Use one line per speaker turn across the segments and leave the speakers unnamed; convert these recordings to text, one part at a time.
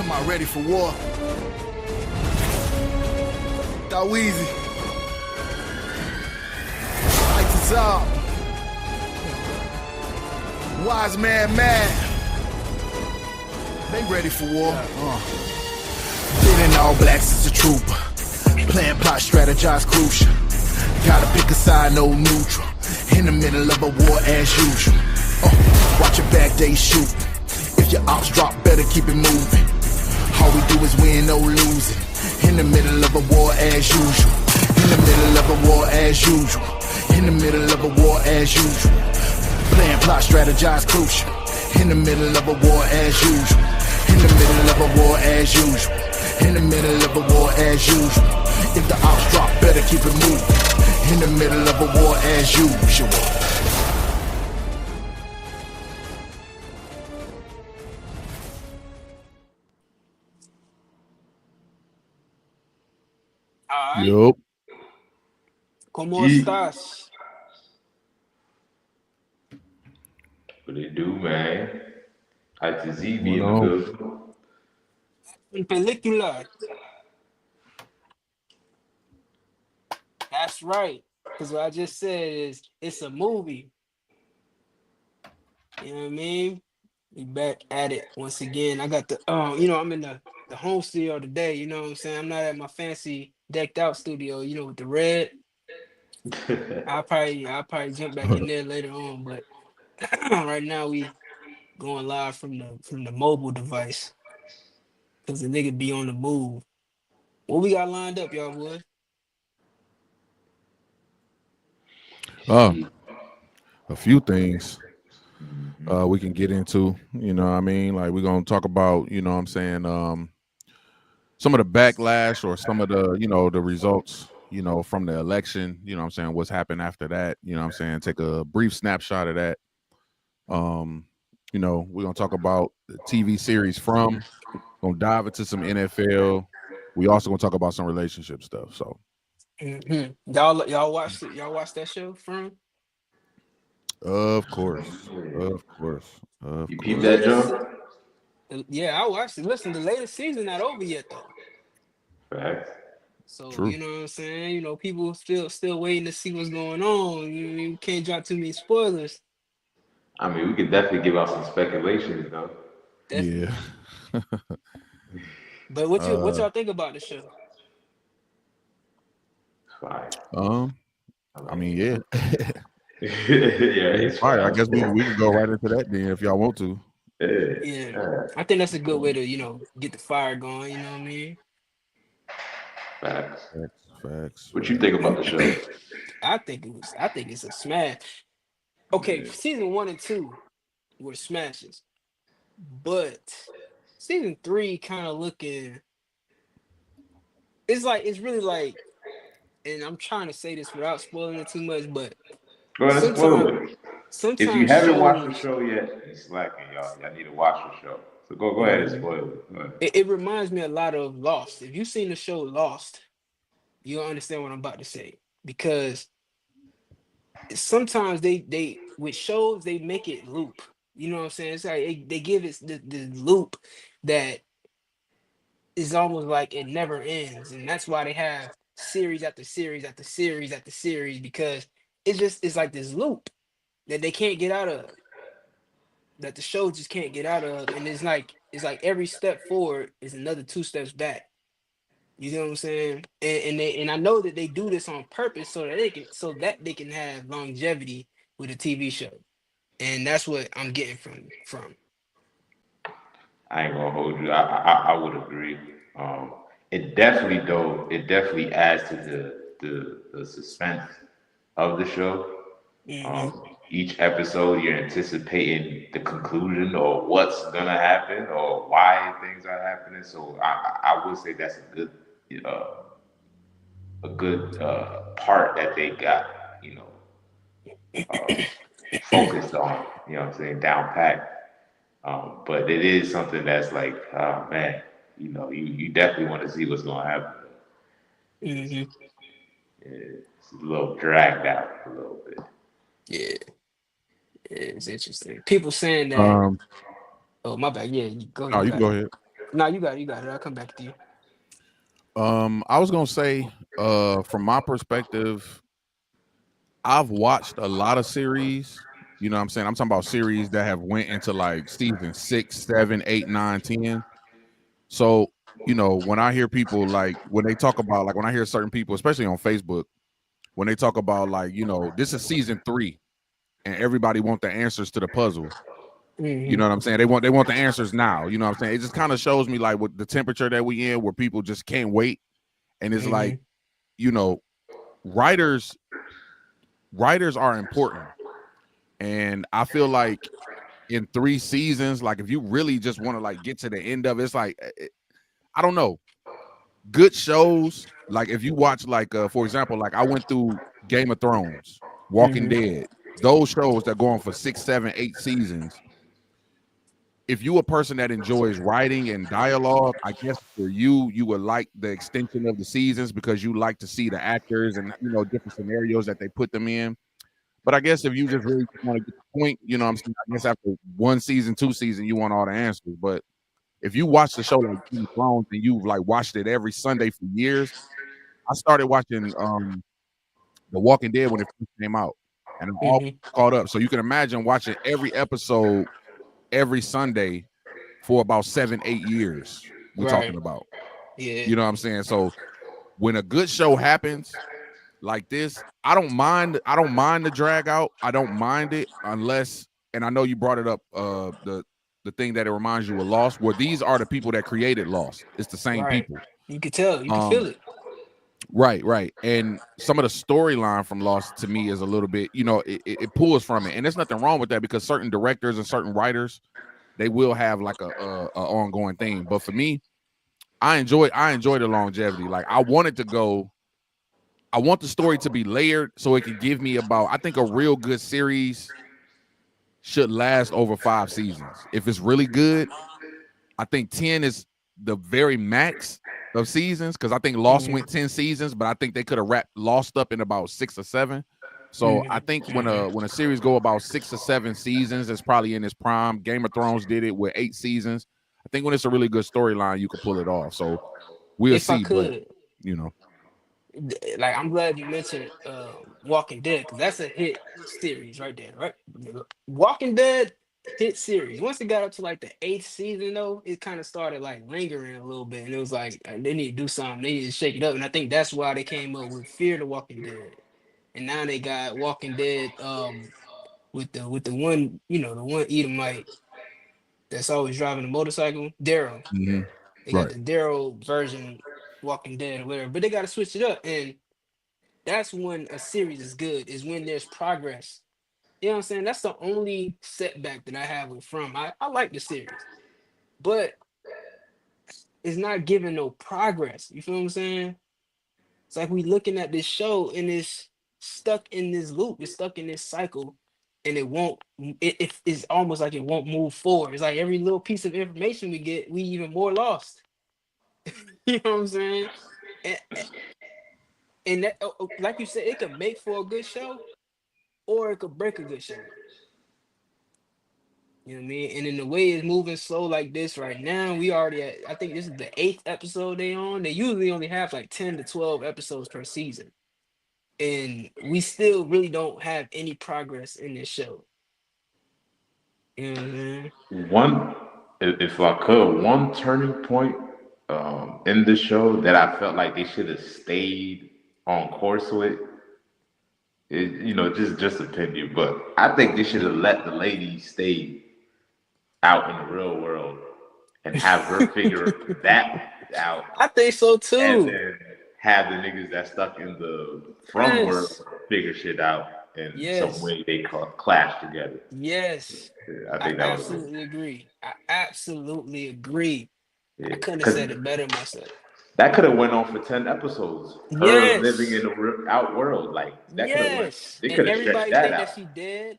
Somebody ready for war. Daweezy. Lights is up. Wise man mad. They ready for war. Feeling all blacks is a trooper. Plan, plot, strategize, crucial. Gotta pick a side, no neutral. In the middle of a war as usual. Watch your back, they shoot. If your ops drop, better keep it moving. All we do is win, no losing. In the middle of a war as usual. In the middle of a war as usual. In the middle of a war as usual. Plan, plot, strategize, crucial. In the middle of a war as usual. In the middle of a war as usual. In the middle of a war as usual. If the ops drop, better keep it moving. In the middle of a war as usual.
Alright,
Yup.
¿cómo estás?
What it do, man? Like to Z be in the
Well,
building.
En película. That's right. Because what I just said is it's a movie. You know what I mean? We back at it once again. I got the I'm in the home studio today, you know what I'm saying? I'm not at my fancy decked out studio, with the red. I'll probably jump back in there later on, but right now we going live from the mobile device. Cause the nigga be on the move. What we got lined up, y'all boy?
a few things we can get into, you know what I mean? Like we're gonna talk about, you know what I'm saying, some of the backlash or some of the, the results, from the election, you know what I'm saying, what's happened after that, you know what I'm saying, take a brief snapshot of that. We're gonna talk about the TV series From, gonna dive into some NFL. We also gonna talk about some relationship stuff. So
Y'all watched it? Y'all watched that show From?
of course.
You peep that, Joe?
Yeah, I watched it. Listen, the latest season not over yet though.
Facts.
So
True.
you know what I'm saying? People still waiting to see what's going on. You can't drop too many spoilers.
I mean, we could definitely give out some speculations, though.
Definitely.
Yeah.
But what y'all think about the show?
Fire.
I mean, yeah.
Yeah,
It's fire. I guess we can go right into that then if y'all want to.
Yeah. I think that's a good way to, get the fire going, you know what I mean?
Facts. What you think about the show?
I think it's a smash. Okay, season 1 and 2 were smashes. But season 3 kind of looking, it's really like, and I'm trying to say this without spoiling it too much, but
Go ahead and spoil it.
sometimes
If you haven't watched the
shows,
show yet, you're slacking, y'all. Y'all need to watch the show. So go ahead and spoil it. Go ahead.
it reminds me a lot of Lost. If you've seen the show Lost, you'll understand what I'm about to say. Because sometimes they with shows they make it loop. You know what I'm saying? It's like they give it the loop that is almost like it never ends, and that's why they have series after series after series after series, because it's like this loop that they can't get out of, that the show just can't get out of, and it's like every step forward is another 2 steps back. You know what I'm saying? And I know that they do this on purpose so that they can have longevity with a TV show, and that's what I'm getting from.
I ain't gonna hold you. I would agree. It definitely adds to the suspense of the show. Each episode, you're anticipating the conclusion or what's gonna happen or why things are happening. So I would say that's a good part that they got, focused on. You know what I'm saying, down pat. But it is something that's like, oh man, you definitely want to see what's gonna happen. It's a little dragged out a little bit.
Yeah, it's interesting. People saying that. Oh my bad. Yeah, you go ahead.
You go ahead.
Nah, you got it. I'll come back to you.
I was gonna say, from my perspective, I've watched a lot of series. You know what I'm saying? I'm talking about series that have went into like season 6, 7, 8, 9, 10. So, you know, when I hear people like when they talk about like when I hear certain people, especially on Facebook, when they talk about like, you know, this is season 3 and everybody want the answers to the puzzle. You know what I'm saying? They want the answers now. You know what I'm saying? It just kind of shows me like what the temperature that we in where people just can't wait. And it's like, you know, writers are important. And I feel like in 3 seasons, like if you really just want to like get to the end of it, it's like I don't know. Good shows, like if you watch like for example, like I went through Game of Thrones, Walking Dead, those shows that go on for 6, 7, 8 seasons. If you a person that enjoys writing and dialogue, I guess for you would like the extension of the seasons because you like to see the actors and, you know, different scenarios that they put them in. But I guess if you just really want to get the point, you know what I'm saying? I guess after 1 season, 2 seasons, you want all the answers. But if you watch the show like Game of Thrones and you've like watched it every Sunday for years, I started watching The Walking Dead when it first came out. And I'm all caught up. So you can imagine watching every episode every Sunday for about 7, 8 years. We're talking about.
Yeah.
You know what I'm saying? So when a good show happens like this, I don't mind the drag out. I don't mind it unless, and I know you brought it up, the thing that it reminds you of Lost, where these are the people that created Lost. It's the same people.
You can tell, you can feel it.
Right. And some of the storyline from Lost to me is a little bit, you know, it pulls from it. And there's nothing wrong with that because certain directors and certain writers, they will have like a ongoing thing. But for me, I enjoy the longevity. Like I want the story to be layered so it can give me about, I think a real good series should last over 5 seasons. If it's really good, I think 10 is the very max of seasons because I think Lost went 10 seasons, but I think they could have wrapped Lost up in about 6 or 7. So I think when a series go about 6 or 7 seasons, it's probably in its prime. Game of Thrones did it with 8 seasons. I think when it's a really good storyline, you can pull it off. So we'll see. But you know,
like I'm glad you mentioned Walking Dead because that's a hit series right there, right? Walking Dead hit series. Once it got up to like the 8th season, though, it kind of started like lingering a little bit, and it was like they need to do something. They need to shake it up, and I think that's why they came up with Fear the Walking Dead, and now they got Walking Dead with the one, you know, the one Edomite that's always driving a motorcycle, Daryl. They got the Daryl version Walking Dead or whatever, but they got to switch it up, and that's when a series is good, is when there's progress. You know what I'm saying? That's the only setback that I have with From. I like the series, but it's not giving no progress. You feel what I'm saying? It's like we looking at this show and it's stuck in this loop. It's stuck in this cycle, and it won't. It's almost like it won't move forward. It's like every little piece of information we get, we even more lost. You know what I'm saying? And that, like you said, it could make for a good show, or it could break a good show. You know what I mean? And in the way it's moving slow like this right now, we already at, I think this is the 8th episode they on. They usually only have like 10 to 12 episodes per season. And we still really don't have any progress in this show. You know what I'm saying?
If I could, one turning point in the show that I felt like they should have stayed on course with, you know, just opinion, but I think they should have let the lady stay out in the real world and have her figure that out.
I think so too.
And then have the niggas that stuck in the From world figure shit out in some way they clash together.
Yes.
I think that was
absolutely agree. I absolutely agree. I couldn't have said it better myself.
That could have went on for 10 episodes. Her living in the out world, like that could have went. They could have
everybody
that
think
out.
that she dead.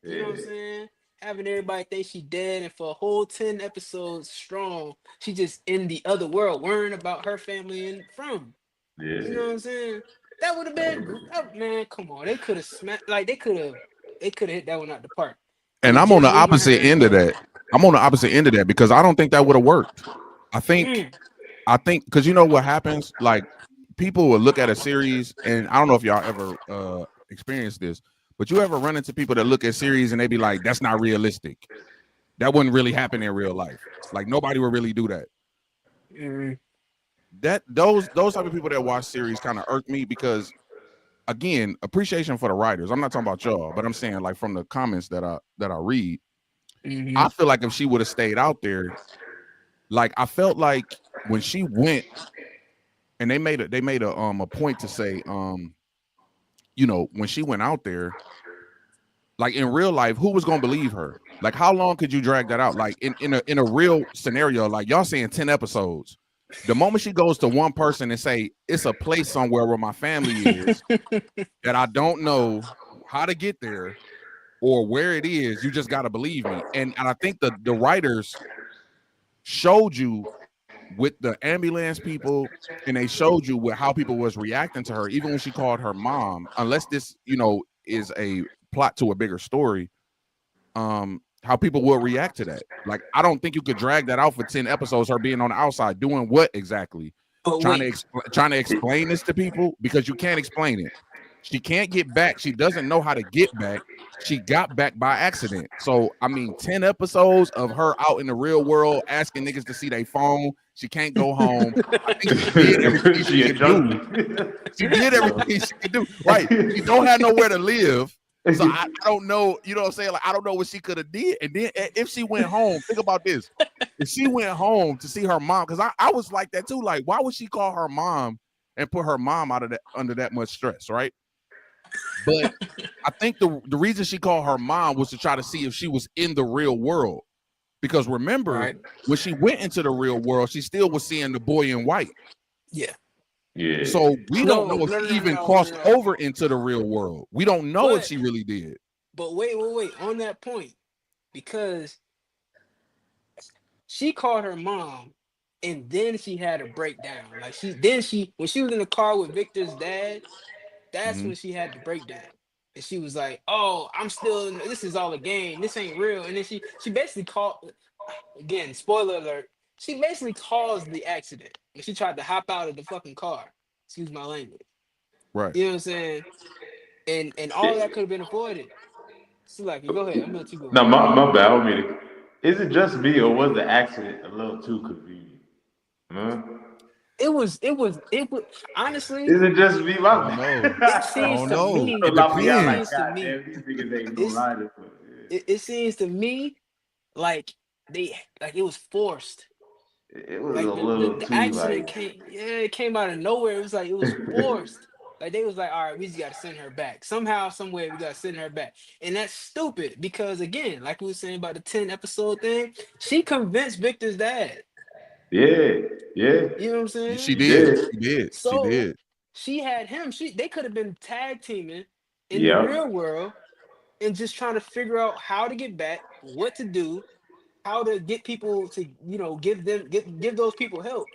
You know what I'm saying? Having everybody think she dead, and for a whole 10 episodes strong, she just in the other world, worrying about her family and From.
Yeah.
You know what I'm saying? That would have been, man. Come on, they could have smacked. Like they could have hit that one out the park.
And I'm on the opposite end of that. I'm on the opposite end of that because I don't think that would have worked. I think because you know what happens, like people will look at a series, and I don't know if y'all ever experienced this, but you ever run into people that look at series and they be like, "That's not realistic. That wouldn't really happen in real life. Like nobody would really do that." That those type of people that watch series kind of irk me because, again, appreciation for the writers. I'm not talking about y'all, but I'm saying like from the comments that I read, I feel like if she would have stayed out there, like I felt like when she went, and they made a point to say, you know, when she went out there, like in real life, who was gonna believe her? Like, how long could you drag that out? Like in a real scenario, like y'all saying 10 episodes. The moment she goes to one person and say, it's a place somewhere where my family is that I don't know how to get there or where it is, you just gotta believe me. And I think the writers showed you with the ambulance people, and they showed you with how people was reacting to her, even when she called her mom, unless this, you know, is a plot to a bigger story, how people will react to that. Like, I don't think you could drag that out for 10 episodes, her being on the outside doing what exactly? Trying to explain this to people, because you can't explain it. She can't get back. She doesn't know how to get back. She got back by accident. So, I mean, 10 episodes of her out in the real world asking niggas to see their phone. She can't go home. I think she did everything she could do. She did everything she could do. Right. She don't have nowhere to live. So I don't know, you know what I'm saying? Like, I don't know what she could have did. And then if she went home, think about this. If she went home to see her mom, because I was like that too. Like, why would she call her mom and put her mom out of that under that much stress, right? But I think the reason she called her mom was to try to see if she was in the real world. Because remember, when she went into the real world, she still was seeing the boy in white.
Yeah.
Yeah.
So we don't know if she even crossed over into the real world. We don't know if she really did.
But wait. On that point, because she called her mom, and then she had a breakdown. Like when she was in the car with Victor's dad, that's when she had the breakdown. And she was like, "Oh, this is all a game. This ain't real." And then she basically called, again, spoiler alert, she basically caused the accident. And she tried to hop out of the fucking car. Excuse my language.
Right.
You know what I'm saying? And all that could have been avoided. So like, go ahead. I'm gonna let you go.
No, my bad. I don't mean it. Is it just me, or was the accident a little too convenient? Huh?
It was honestly.
Is it just me?
It seems to me. It seems to me like it was forced.
It was
like
a little
the
too
accident
like.
it came out of nowhere. It was like it was forced. Like they was like, all right, we just gotta send her back. Somehow, some way we gotta send her back. And that's stupid because again, like we were saying about the 10 episode thing, she convinced Victor's dad.
Yeah.
You know what I'm saying?
She did.
So
she did.
She had him. They could have been tag teaming in the real world and just trying to figure out how to get back, what to do, how to get people to, you know, give those people help.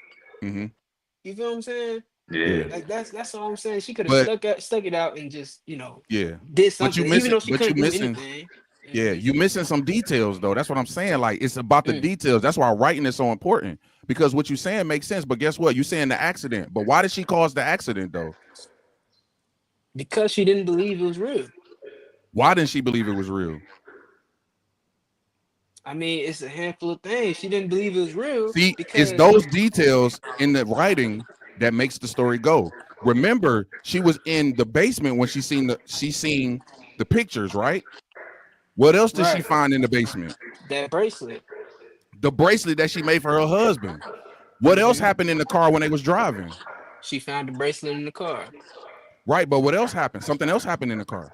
Mm-hmm.
You feel what I'm saying?
Yeah.
Like that's all I'm saying. She could have stuck it out and just, you know, did something.
But
even though she couldn't do anything.
Yeah, you missing some details though. That's what I'm saying. Like, it's about the details. That's why writing is so important, because what you're saying makes sense. But guess what? You're saying the accident. But why did she cause the accident though?
Because she didn't believe it was real.
Why didn't she believe it was real?
I mean, it's a handful of things. She didn't believe it was real.
See, it's those details in the writing that makes the story go. Remember, she was in the basement when she seen the pictures, right? What else did she find in the basement?
That bracelet.
The bracelet that she made for her husband. What else happened in the car when they was driving?
She found the bracelet in the car.
Right, but what else happened? Something else happened in the car.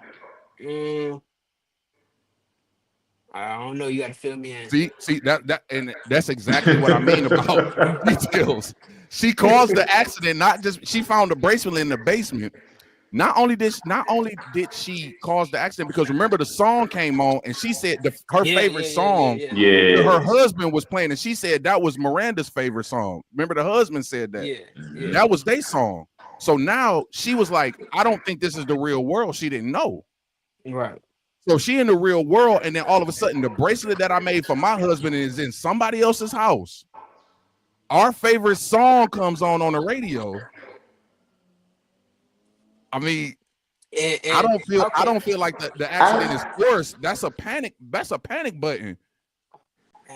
I don't know. You got to fill me in.
See that, and that's exactly what I mean about details. She caused the accident. Not just she found the bracelet in the basement. Not only did she cause the accident, because remember the song came on and she said her favorite song. Her husband was playing and she said that was Miranda's favorite song. Remember the husband said that. That was their song. So now she was like, I don't think this is the real world. She didn't know.
Right.
So she in the real world, and then all of a sudden the bracelet that I made for my husband is in somebody else's house. our favorite song comes on the radio. I mean, I don't feel like the accident is forced. That's a panic button.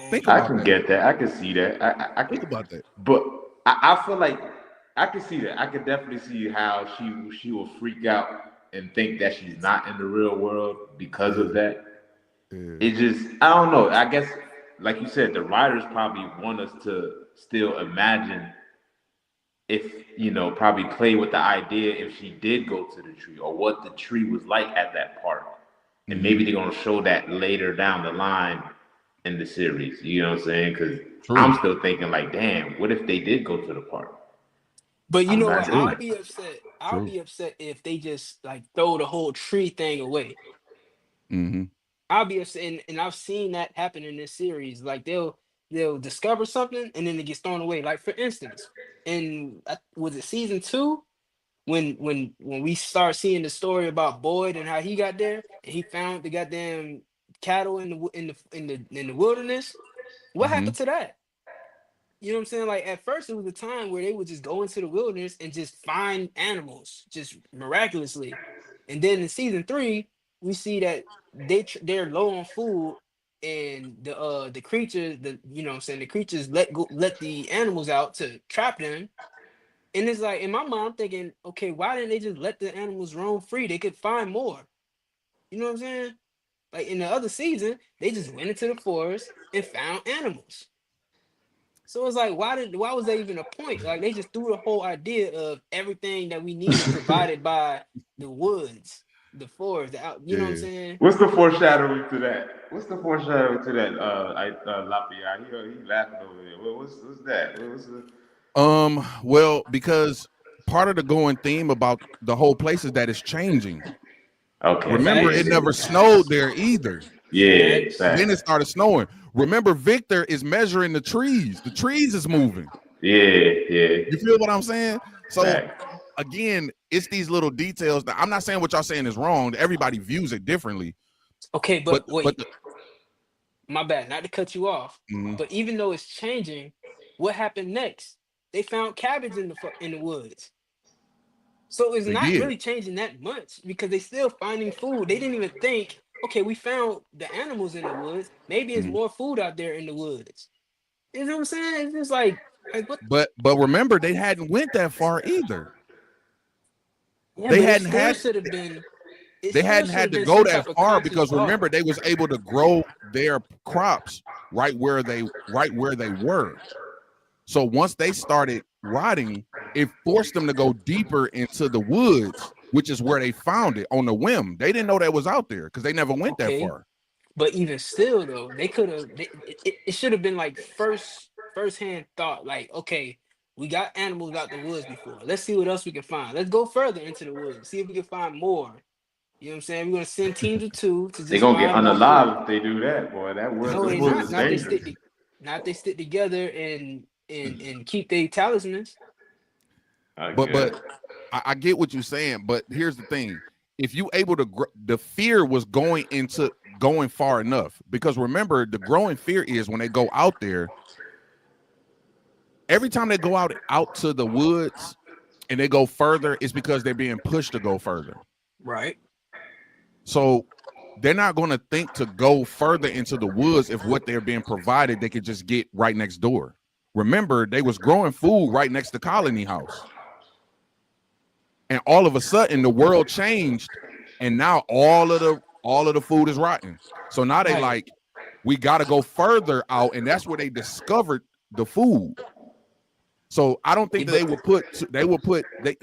Think
I
about
can
that.
get that. I can see that. I
Think
can,
about that.
but I feel like I can see that. I can definitely see how she will freak out and think that she's not in the real world because of that.
Yeah.
It just, I don't know. I guess, like you said, the writers probably want us to still imagine if, probably play with the idea if she did go to the tree or what the tree was like at that park. And maybe they're going to show that later down the line in the series. You know what I'm saying? Because I'm still thinking like, damn, what if they did go to the park?
But you know what?
True.
I'll be upset. I'll be upset if they just like throw the whole tree thing away.
Mm-hmm.
I'll be upset, and I've seen that happen in this series. Like they'll discover something and then it gets thrown away. Like for instance, was it season 2 when we start seeing the story about Boyd and how he got there and he found the goddamn cattle in the wilderness. What happened to that? You know what I'm saying? Like at first it was a time where they would just go into the wilderness and just find animals just miraculously. And then in season 3, we see that they're low on food and the creatures, the creatures let the animals out to trap them. And it's like in my mind I'm thinking, okay, why didn't they just let the animals roam free? They could find more. You know what I'm saying? Like in the other season, they just went into the forest and found animals. So it's like, why was there even a point? Like they just threw the whole idea of everything that we needed provided by the woods, the forest, you know what I'm saying?
What's the foreshadowing to that? Lafayette, he laughing over there. What's that?
Well, because part of the going theme about the whole place is that it's changing.
Okay.
Remember, it never snowed there either.
Yeah.
Then it started snowing. Remember, Victor is measuring the trees. The trees is moving.
Yeah.
You feel what I'm saying? So again, it's these little details that I'm not saying what y'all saying is wrong. Everybody views it differently.
Okay, but wait. My bad, not to cut you off. But even though it's changing, what happened next? They found cabbage in the woods. So it's not really changing that much because they still finding food. They didn't even think, okay, we found the animals in the woods. Maybe there's more food out there in the woods. You know what I'm saying? It's just like what?
But remember, they hadn't went that far either.
Yeah,
they hadn't had to go that far because remember, they was able to grow their crops right where they were. So once they started rotting, it forced them to go deeper into the woods, which is where they found it on a whim. They didn't know that was out there because they never went that far.
But even still, though, they could have. It should have been like first-hand thought. Like, okay, we got animals out the woods before. Let's see what else we can find. Let's go further into the woods, see if we can find more. You know what I'm saying? We're gonna send teams of 2 to just.
They're gonna get unalive if they do that, boy. That word is dangerous.
Not they stick together and keep their talismans.
But I get what you're saying. But here's the thing: if you able to, the fear was going far enough because remember, the growing fear is when they go out there. Every time they go out to the woods and they go further, it's because they're being pushed to go further.
Right.
So they're not going to think to go further into the woods if what they're being provided they could just get right next door. Remember, they was growing food right next to Colony House. And all of a sudden the world changed and now all of the food is rotten. So now they like, we got to go further out, and that's where they discovered the food. So I don't think that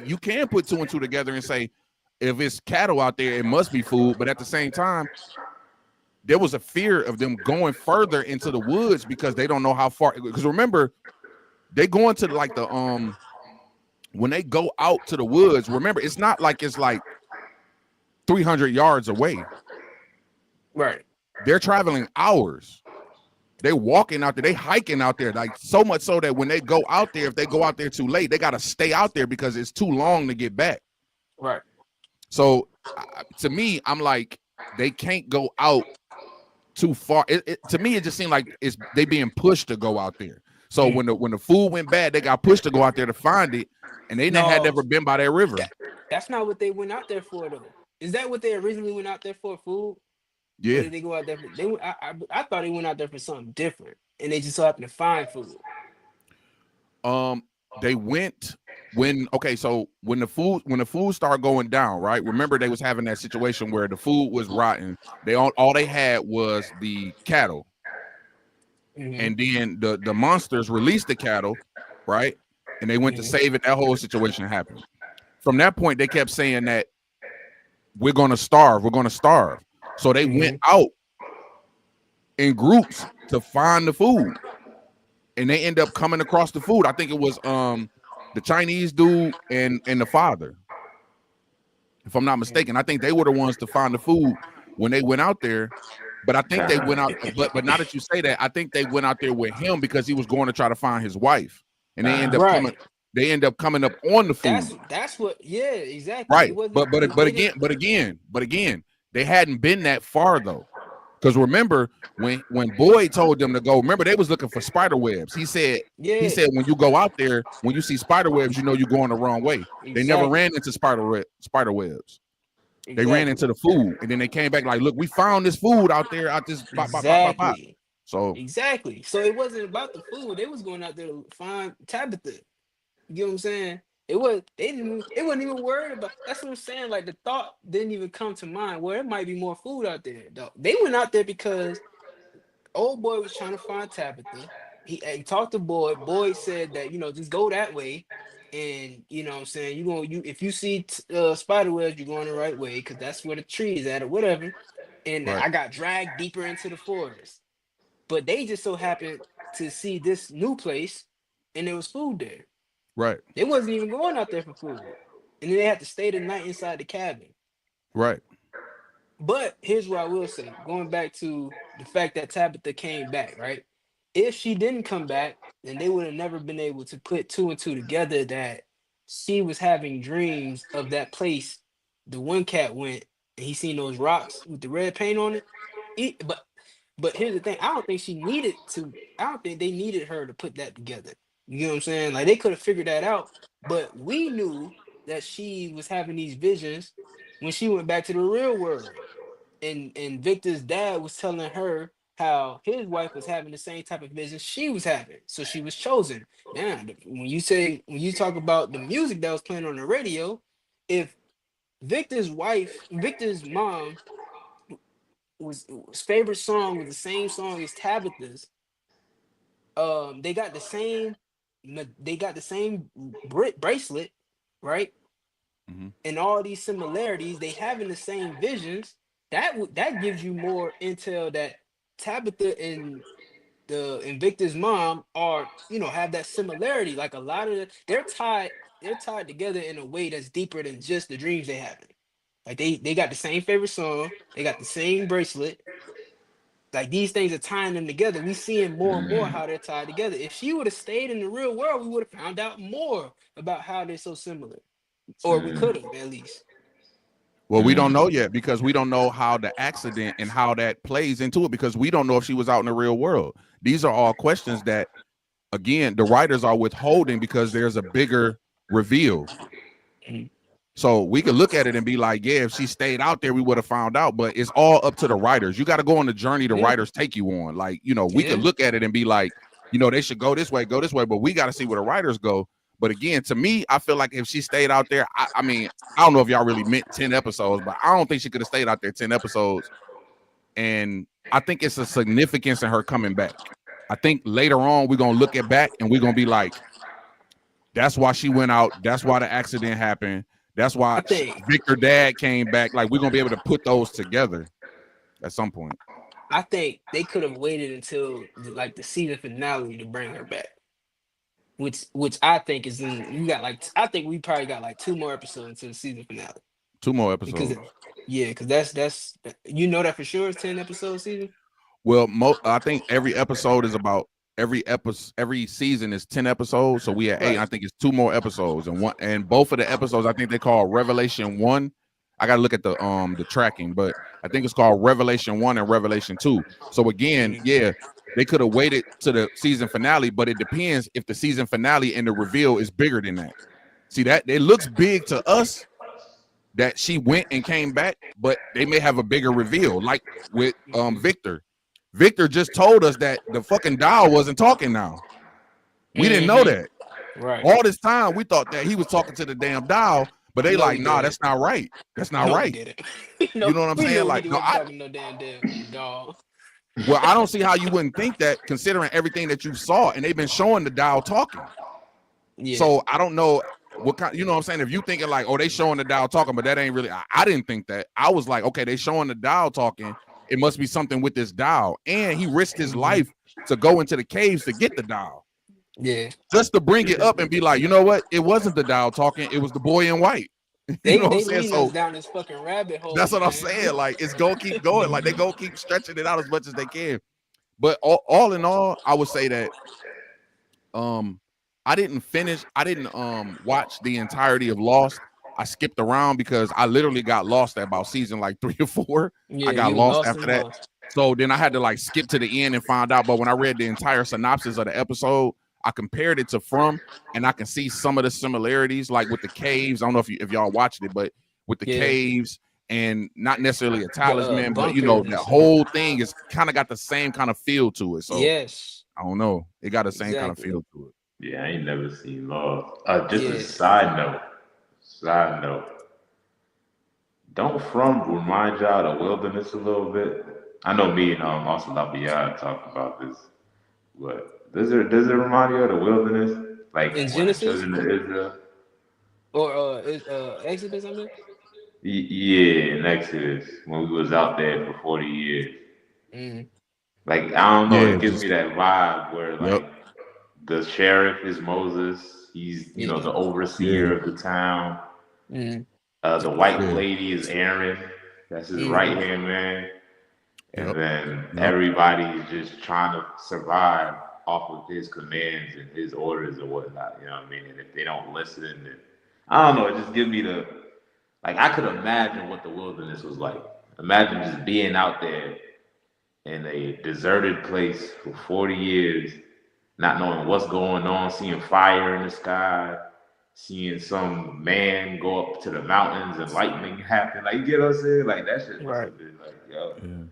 you can put 2 and 2 together and say, if it's cattle out there, it must be food. But at the same time, there was a fear of them going further into the woods because they don't know how far. Because remember, they go into like the when they go out to the woods. Remember, it's not like it's like 300 yards away.
Right.
They're traveling hours. They're walking out there. They hiking out there, like so much so that when they go out there, if they go out there too late, they got to stay out there because it's too long to get back.
Right.
So to me, I'm like, they can't go out too far. To me, it just seemed like they being pushed to go out there. So when the food went bad, they got pushed to go out there to find it, and they had never been by that river.
That's not what they went out there for, though. Is that what they originally went out there for? Food?
Yeah.
Or did they go out there for? I thought they went out there for something different, and they just so happened to find food.
They went so when the food started going down, right? Remember they was having that situation where the food was rotten. All they had was the cattle. And then the monsters released the cattle, right? And they went to save it. That whole situation happened. From that point, they kept saying that we're gonna starve. So they went out in groups to find the food, and they end up coming across the food. I think it was the Chinese dude and the father, if I'm not mistaken. I think they were the ones to find the food when they went out there. But I think they went out, but now that you say that, I think they went out there with him because he was going to try to find his wife, and they end up coming up on the food.
That's what, yeah, exactly.
Right, but again, they hadn't been that far though, because remember when Boyd told them to go, remember they was looking for spider webs. He said when you go out there, when you see spider webs, you know you're going the wrong way. Exactly. They never ran into spider webs. Exactly. They ran into the food, and then they came back like, look, we found this food out there, out this
exactly.
So
exactly. So it wasn't about the food. They was going out there to find Tabitha. You get what I'm saying? They wasn't even worried about. That's what I'm saying. Like the thought didn't even come to mind. Well, there might be more food out there. Though they went out there because old boy was trying to find Tabitha. He talked to Boyd. Boyd said that just go that way. And you know what I'm saying, if you see spider webs, you're going the right way because that's where the tree is at or whatever. And I got dragged deeper into the forest. But they just so happened to see this new place and there was food there.
Right.
They wasn't even going out there for food. And then they had to stay the night inside the cabin.
Right.
But here's what I will say, going back to the fact that Tabitha came back, right? If she didn't come back, then they would have never been able to put two and two together that she was having dreams of that place. The one cat went and he seen those rocks with the red paint on it. But here's the thing. I don't think they needed her to put that together. You know what I'm saying? Like they could have figured that out. But we knew that she was having these visions when she went back to the real world. And Victor's dad was telling her how his wife was having the same type of vision she was having, so she was chosen. Now, when you talk about the music that was playing on the radio, if Victor's mom was favorite song was the same song as Tabitha's, they got the same bracelet, right?
Mm-hmm.
And all these similarities, they having the same visions. That gives you more intel that Tabitha and Victor's mom are, have that similarity. Like a lot of they're tied together in a way that's deeper than just the dreams they having. Like they got the same favorite song, they got the same bracelet. Like these things are tying them together. We seeing more and more how they're tied together. If she would have stayed in the real world, we would have found out more about how they're so similar. Or we could have at least.
Well, we don't know yet because we don't know how the accident and how that plays into it because we don't know if she was out in the real world. These are all questions that, again, the writers are withholding because there's a bigger reveal. So we could look at it and be like, yeah, if she stayed out there, we would have found out. But it's all up to the writers. You got to go on the journey the writers take you on. Like, we could look at it and be like, they should go this way. But we got to see where the writers go. But again, to me, I feel like if she stayed out there, I mean, I don't know if y'all really meant 10 episodes, but I don't think she could have stayed out there 10 episodes. And I think it's a significance in her coming back. I think later on, we're going to look at back and we're going to be like, that's why she went out. That's why the accident happened. That's why Victor's dad came back. Like, we're going to be able to put those together at some point.
I think they could have waited until the season finale to bring her back. Which I think is I think we probably got 2 more episodes until the season finale.
2 more episodes.
Because that's that for sure. It's 10 episode season.
Well, I think every episode is about every season is 10 episodes. So we had 8. I think it's 2 more episodes, and both of the episodes I think they call Revelation 1. I gotta look at the tracking, but I think it's called Revelation 1 and Revelation 2. So again, they could have waited to the season finale, but it depends if the season finale and the reveal is bigger than that. See, that it looks big to us that she went and came back, but they may have a bigger reveal, like with Victor. Victor just told us that the fucking doll wasn't talking now. We didn't know that.
Right.
All this time, we thought that he was talking to the damn doll, but they
No,
like,
he
nah,
didn't.
that's not right. That's not
No, he
right.
didn't.
You know what I'm
we
saying?
knew
Like,
he
no,
wasn't
I,
talking no damn dog.
well, I don't see how you wouldn't think that, considering everything that you saw, and they've been showing the doll talking.
Yeah.
So I don't know what kind. You know what I'm saying? If you thinking like, oh, they showing the doll talking, but that ain't really. I didn't think that. I was like, okay, they showing the doll talking. It must be something with this doll, and he risked his life to go into the caves to get the doll.
Yeah.
Just to bring it up and be like, you know what? It wasn't the doll talking. It was the boy in white.
They
You know what I'm saying?
leading
So
us down this fucking rabbit hole.
that's what I'm
man.
saying. Like, it's gonna keep going. Like, they gonna keep stretching it out as much as they can. But all in all, I would say that I didn't watch the entirety of Lost. I skipped around because I literally got lost at about season like 3 or 4.
Yeah,
I got
you
lost
lost
after
and
that.
lost.
So then I had to like skip to the end and find out. But when I read the entire synopsis of the episode, I compared it to From, and I can see some of the similarities, like with the caves. I don't know if y'all watched it, but with the caves and not necessarily a talisman, but you know,
bunkers and
that
stuff.
whole thing is kind of got the same kind of feel to it. So
Yes.
I don't know. It got the same kind of
Exactly.
feel to it.
Yeah, I ain't never seen Lost. Just a
Yeah.
side note. Don't From remind y'all of the wilderness a little bit? I know me and Austin Lafayette talked about this, but does it remind you of the wilderness? Like
In
when the
Genesis?
children of Israel?
Or Exodus, I mean?
Yeah, in Exodus, when we was out there for 40 years.
Mm.
Like, I don't know,
Yeah,
it gives me that vibe where like the sheriff is Moses, he's the overseer of the town.
Mm.
The white lady is Aaron, that's his right hand man. And then everybody's just trying to survive off of his commands and his orders or whatnot, you know what I mean? And if they don't listen, then I don't know, it just gives me I could imagine what the wilderness was like. Imagine just being out there in a deserted place for 40 years, not knowing what's going on, seeing fire in the sky, seeing some man go up to the mountains and lightning happen. Like, you get what I'm saying? Like, that shit must have been like, yo.
Yeah.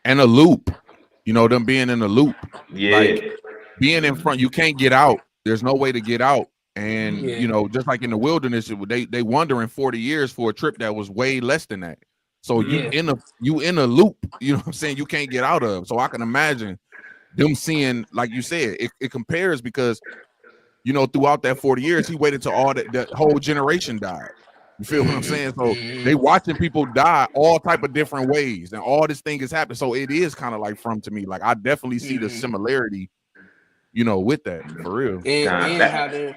And a loop, you know, them being in a loop.
Yeah.
Like, being in front, you can't get out. There's no way to get out. And, you know, just like in the wilderness, they wonder in 40 years for a trip that was way less than that. So you in a loop, you know what I'm saying, you can't get out of. So I can imagine them seeing, like you said, it compares because, you know, throughout that 40 years, he waited till all that whole generation died. You feel what I'm saying? So they watching people die all type of different ways, and all this thing is happening. So it is kind of like From to me. Like, I definitely see the similarity, you know, with that for real.
And how they're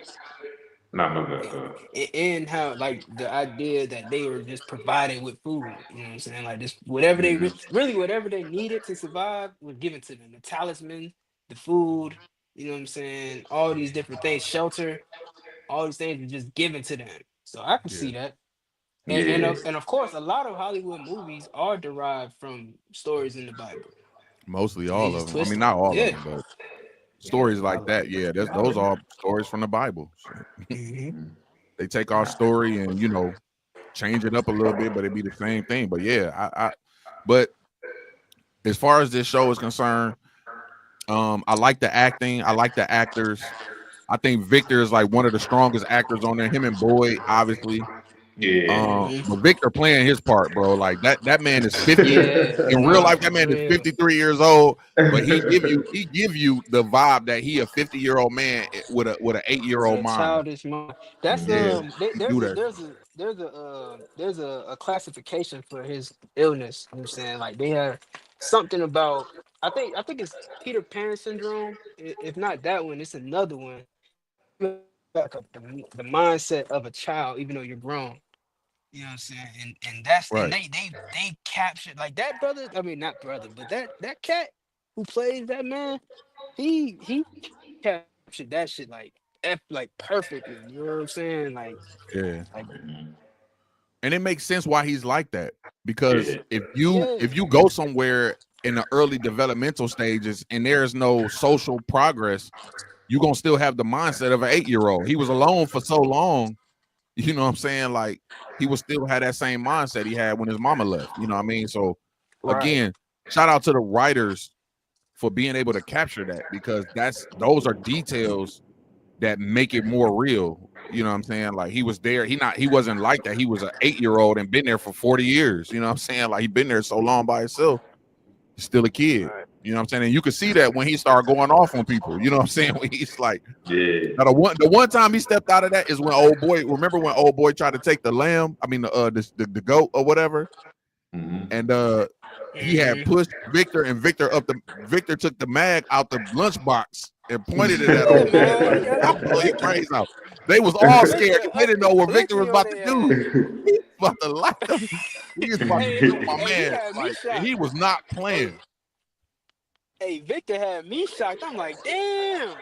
No.
and how like the idea that they were just provided with food, you know what I'm saying? Like, just whatever they really whatever they needed to survive was given to them. The talisman, the food, you know what I'm saying? All these different things, shelter, all these things were just given to them. So I can see that. And of course, a lot of Hollywood movies are derived from stories in the Bible.
Mostly all
just
of them. I
twist
mean,
it.
not all
Yeah.
of them, but stories like that, those are stories from the Bible. They take our story and, you know, change it up a little bit, but it'd be the same thing. But yeah, but as far as this show is concerned, I like the acting, I like the actors. I think Victor is like one of the strongest actors on there. Him and Boyd, obviously. But Victor playing his part, bro. Like that man is 50. In real life, that man is 53 years old. But he give you the vibe that he a 50-year-old man with a 8-year-old mind.
Childish mind. That's there's a classification for his illness. You know what I'm saying? Like, they have something about, I think it's Peter Pan syndrome. If not that one, it's another one. Back up the mindset of a child, even though you're grown. You know what I'm saying? And that's
right.
And they captured, like, that brother. I mean, not brother, but that cat who plays that man, he captured that shit like perfectly. You know what I'm saying? Like,
yeah. And it makes sense why he's like that, because if you go somewhere in the early developmental stages and there's no social progress, you're gonna still have the mindset of an 8-year-old. He was alone for so long, you know what I'm saying? Like he would still have that same mindset he had when his mama left. You know what I mean? So again, shout out to the writers for being able to capture that, because those are details that make it more real. You know what I'm saying? Like he was there. He wasn't like that. He was an 8-year-old and been there for 40 years. You know what I'm saying? Like he been there so long by himself. He's still a kid. You know what I'm saying? And you could see that when he started going off on people. You know what I'm saying? When he's like, Now the one time he stepped out of that is when old boy. Remember when old boy tried to take the lamb? I mean the goat or whatever. And he had pushed Victor, and Victor took the mag out the lunchbox and pointed it at old boy. I'm pulling brains out. They was all scared. They didn't know what Victor was about to do. He was about to light them. He was about to kill my man. Like, he was not playing.
Hey, Victor had me shocked. I'm like, damn.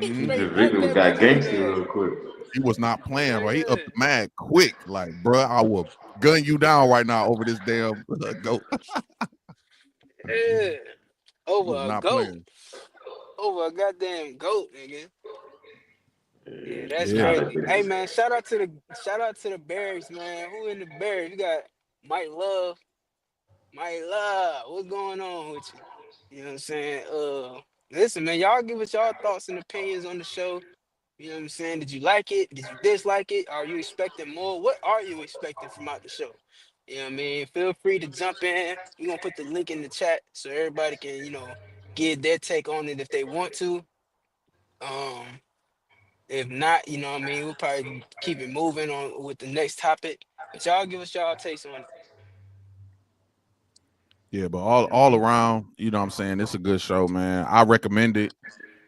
Victor got gangster real quick.
He was not playing, bro. He upped the mag quick. Like, bro, I will gun you down right now over this damn goat.
Yeah. Over a goat.
Playing.
Over a goddamn goat, nigga. Yeah, that's crazy. Hey man, shout out to the Bears, man. Who in the Bears? You got Mike Love. What's going on with you? You know what I'm saying? Listen, man, y'all give us y'all thoughts and opinions on the show. You know what I'm saying? Did you like it? Did you dislike it? Are you expecting more? What are you expecting from out the show? You know what I mean? Feel free to jump in. We're gonna put the link in the chat so everybody can, give their take on it if they want to. If not, you know what I mean, we'll probably keep it moving on with the next topic. But y'all give us y'all takes on it.
Yeah, but all around, you know what I'm saying, it's a good show, man. I recommend it,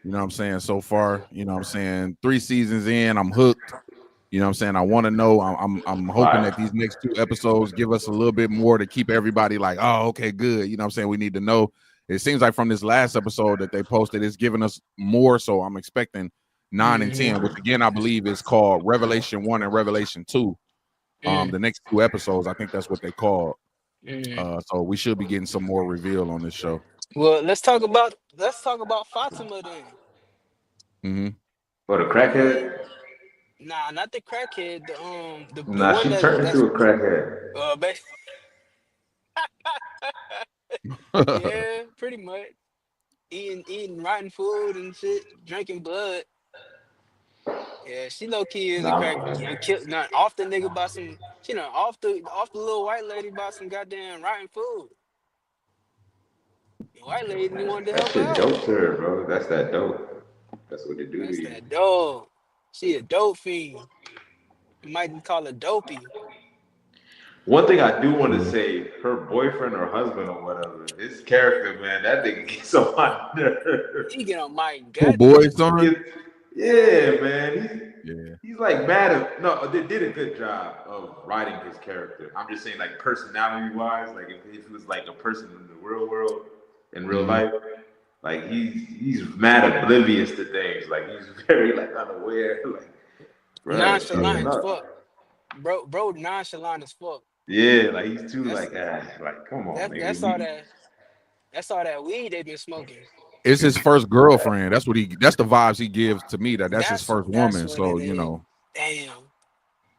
you know what I'm saying, so far. You know what I'm saying? 3 seasons in, I'm hooked. You know what I'm saying? I want to know. I'm hoping that these next 2 episodes give us a little bit more to keep everybody like, oh, okay, good. You know what I'm saying? We need to know. It seems like from this last episode that they posted, it's giving us more. So I'm expecting 9 and 10, which again, I believe is called Revelation 1 and Revelation 2. The next 2 episodes, I think that's what they called. So we should be getting some more reveal on this show.
Well, let's talk about Fatima then.
For the crackhead?
Nah, not the crackhead.
Nah, she turned into a crackhead.
Yeah, pretty much. Eating rotten food and shit, drinking blood. Yeah, she low key is a crackhead. Not off the nigga by some, off the little white lady by some goddamn rotten food. The white lady didn't want to help her out.
That shit dope to her, bro. That's that dope. That's what they do.
That's that dope. She a dope fiend. You might call her dopey.
One thing I do want to say, her boyfriend or husband or whatever, his character, man, that nigga gets on my nerves.
He get on my
gut. Boy, son.
Yeah, man. He's like mad. No, they did a good job of writing his character. I'm just saying, like, personality-wise, like if it was like a person in the real world, in real life, like he's mad oblivious to things. Like he's very like unaware, like
nonchalant as fuck. Bro, nonchalant as fuck.
Yeah, like he's too like come on.
That's all that weed they've been smoking.
It's his first girlfriend. That's the vibes he gives to me. That's his first woman. So
damn.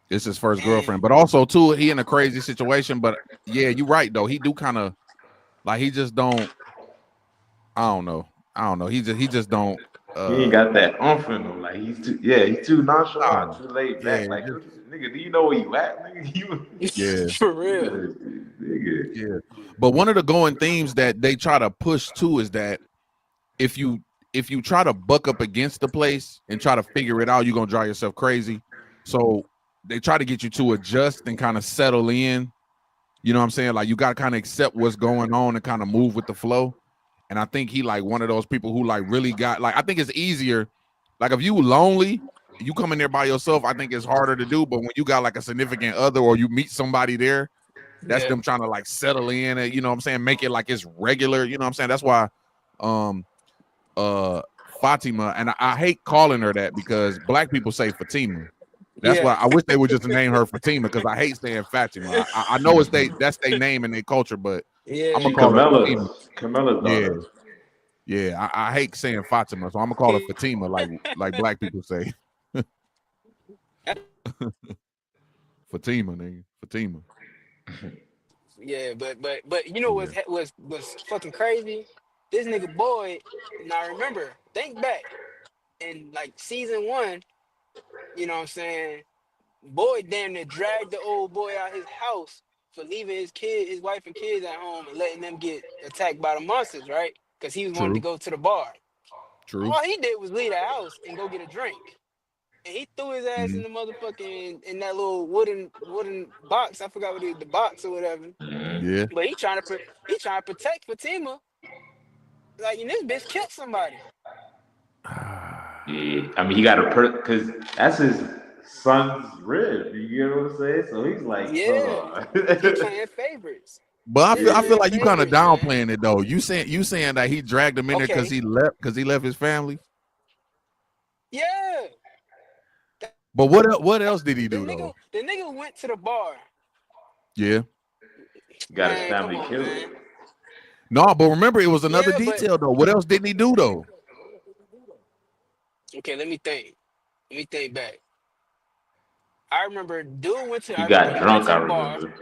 It's his first girlfriend. But also too, he in a crazy situation. But yeah, you're right though. He do kind of like he just don't. I don't know. He just don't.
He ain't got that oomph in him. Like he's too nonchalant, too laid back. Like nigga, do you know where you at? Nigga,
for real.
Nigga.
Yeah. But one of the going themes that they try to push too is that if you try to buck up against the place and try to figure it out, you're gonna drive yourself crazy. So they try to get you to adjust and kind of settle in. You know what I'm saying? Like you gotta kind of accept what's going on and kind of move with the flow. And I think he like one of those people who like really got like I think it's easier. Like if you lonely, you come in there by yourself, I think it's harder to do. But when you got like a significant other or you meet somebody there, that's them trying to like settle in and you know what I'm saying, make it like it's regular. You know what I'm saying? That's why Fatima, and I hate calling her that because black people say Fatima. That's why I wish they would just name her Fatima because I hate saying Fatima. I know that's their name and their culture, but
Yeah.
I'm gonna call her Fatima.
Carmela's daughter.
Yeah. I hate saying Fatima, so I'm gonna call her Fatima, like black people say. Fatima, nigga. Fatima.
Yeah, but you know what's fucking crazy? This nigga Boyd. Now remember, think back in like season 1. You know what I'm saying? Boyd damn near dragged the old boy out his house for leaving his wife and kids at home and letting them get attacked by the monsters, right? Because he was wanted to go to the bar.
True.
All he did was leave the house and go get a drink. And he threw his ass in
Mm-hmm.
the motherfucking in that little wooden box. I forgot what the box or whatever.
Yeah.
But he trying to protect Fatima. Like, and this bitch killed somebody.
Yeah, I mean, he got because that's his son's rib. You get what I'm saying? So he's like,
Yeah, he playing favorites.
But I feel like you kind of
Favorites,
downplaying it though. You saying that he dragged him in there because
Okay.
he left his family.
Yeah,
But what else did he
the
do
nigga,
though?
the nigga went to the bar.
Yeah.
got his
Man,
family
come on,
killed.
man.
No, but remember it was another
Yeah, but
detail though. What else didn't he do though?
okay, let me think. Let me think back. I remember dude went to.
He
I
got
remember he
drunk,
went to
I
the bar.
remember.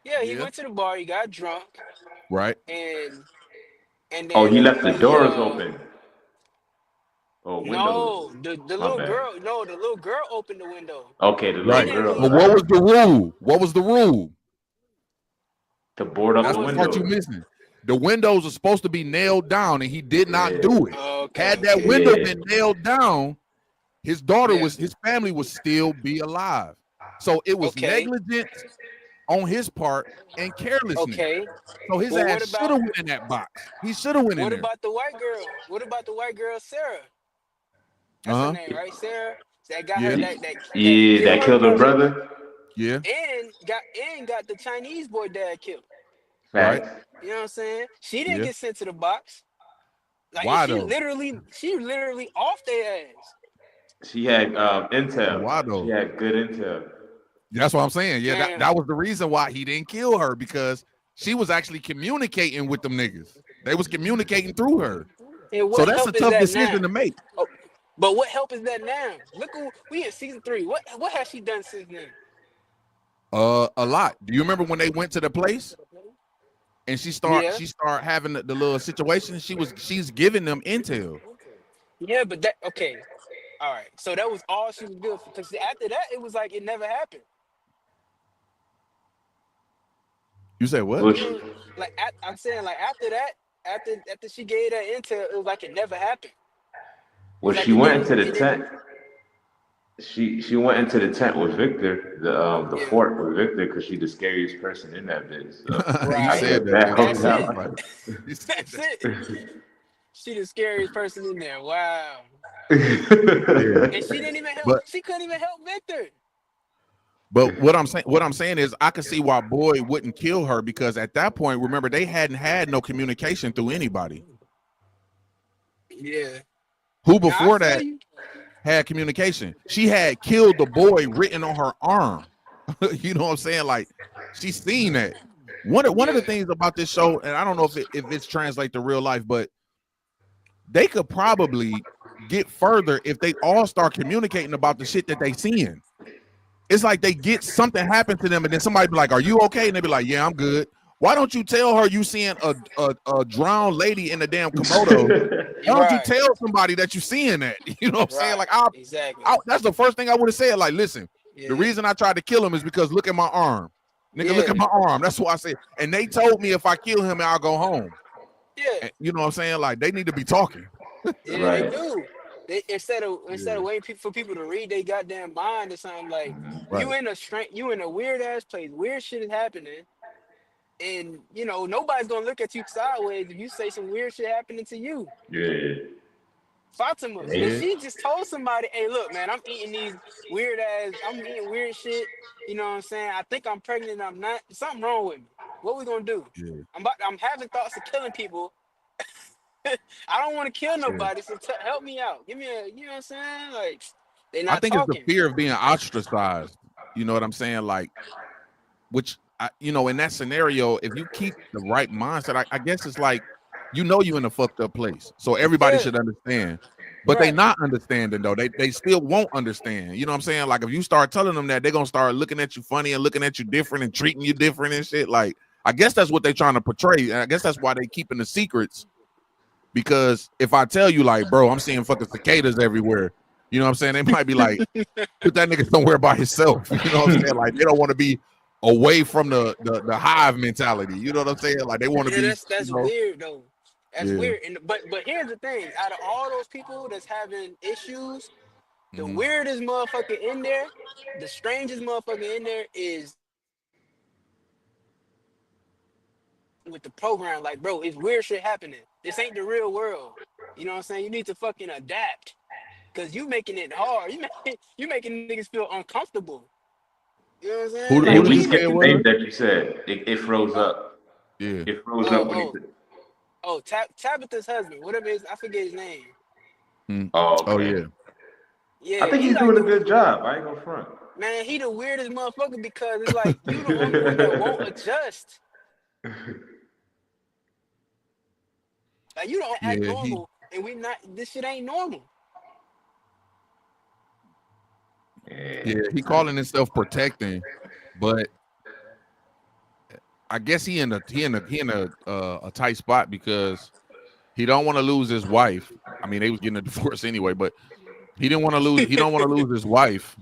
Yeah, he
Yeah.
went to the bar. He got drunk,
Right.
and
Oh, he
then
left the doors open. Oh,
no,
windows.
the
My
little
bad.
girl. No, the little girl opened the window.
Okay, the
Right.
little girl.
But what was the rule? What was the rule?
To board up
That's
the
the part you
windows.
missing. The windows are supposed to be nailed down, and he did not do it.
Okay.
Had that window been nailed down, his family would still be alive. So it was negligence on his part and carelessness.
Okay.
So his
Well,
ass should have went in that box. He should have went in
What
there.
about the white girl? What about the white girl, Sarah? That's her name, right? Sarah. That got her.
That killed her brother.
Yeah.
And got the Chinese boy dad killed.
Right.
You know what I'm saying? She didn't get sent to the box. Like,
why
she
though?
literally off their ass.
She had intel.
Why though?
She had good intel.
That's what I'm saying. Yeah, that was the reason why he didn't kill her, because she was actually communicating with them niggas. They was communicating through her.
So
that's a tough decision to make.
Oh, but what help is that now? Look, we in season 3. What has she done since then?
A lot. Do you remember when they went to the place and she start having the little situation? She's giving them intel.
Yeah, but okay. All right. So that was all she was good for. Because after that, it was like it never happened.
You say what?
Like I'm saying, like after that, after she gave that intel, it was like it never happened.
Well, she went into the tent. She went into the tent with Victor, the fort with Victor, because she's the scariest person in that bitch. So
right.
Said that.
That's it. She the scariest person in there. Wow.
Yeah.
And she didn't even help. She couldn't even help Victor.
But what I'm saying is, I could see why Boyd wouldn't kill her, because at that point, remember, they hadn't had no communication through anybody.
Yeah.
Who before that had communication? She had killed the boy written on her arm. You know what I'm saying? Like, she's seen that. One of the things about this show, and I don't know if it's translate to real life, but they could probably get further if they all start communicating about the shit that they seeing. It's like they get something happen to them, and then somebody be like, "Are you okay?" And they be like, "Yeah, I'm good." Why don't you tell her you seeing a drowned lady in the damn Komodo? Why don't you tell somebody that you seeing that? You know what I'm saying? Like, that's the first thing I would have said. Like, listen, the reason I tried to kill him is because look at my arm, nigga. Look at my arm. That's what I said. And they told me if I kill him, I'll go home.
Yeah.
And, you know what I'm saying? Like, they need to be talking.
Yeah, they do. Instead of waiting for people to read their goddamn mind or something, like you in a weird ass place, weird shit is happening, and nobody's gonna look at you sideways if you say some weird shit happening to you.
Yeah.
Fatima, if she just told somebody, "Hey, look, man, I'm eating weird shit." You know what I'm saying? I think I'm pregnant. I'm not. Something wrong with me. What we gonna do?
Yeah.
I'm having thoughts of killing people. I don't want to kill nobody, so help me out. Give me you know what I'm saying? Like, they not
I think
talking.
it's the fear of being ostracized. You know what I'm saying? Like, which in that scenario, if you keep the right mindset, I guess it's like, you're in a fucked up place. So everybody
Yeah.
should understand. But they
Right.
not understanding though. They still won't understand. You know what I'm saying? Like if you start telling them that, they're gonna start looking at you funny and looking at you different and treating you different and shit. Like, I guess that's what they're trying to portray. And I guess that's why they keeping the secrets. Because if I tell you, like, bro, I'm seeing fucking cicadas everywhere, you know what I'm saying? They might be like, put that nigga somewhere by himself. You know what I'm saying? Like, they don't want to be away from the hive mentality. You know what I'm saying? Like, they want to
Yeah,
be,
that's weird though. That's
yeah.
weird. And but here's the thing: out of all those people that's having issues, the weirdest motherfucker in there, the strangest motherfucker in there is with the program. Like, bro, it's weird shit happening. This ain't the real world. You know what I'm saying? You need to fucking adapt. Cause you making it hard. You making niggas feel uncomfortable. You know what I'm saying?
Who
Like,
did
we
you
leave
say
skipped
it
the
it.
was?
name that you said. It froze up.
Yeah.
It froze up when he said.
Tabitha's husband, whatever his, I forget his name.
Oh,
Oh
okay.
yeah.
Yeah,
I think
he
he's
like
doing a
the
good job. I ain't gonna front.
man. He the weirdest motherfucker because it's like you the only one that won't adjust. Like you don't act
Yeah.
normal, and we not. This shit ain't normal.
He calling himself protecting, but I guess he in a tight spot because he don't want to lose his wife. I mean, they was getting a divorce anyway, but he didn't want to lose. He don't want to lose his wife.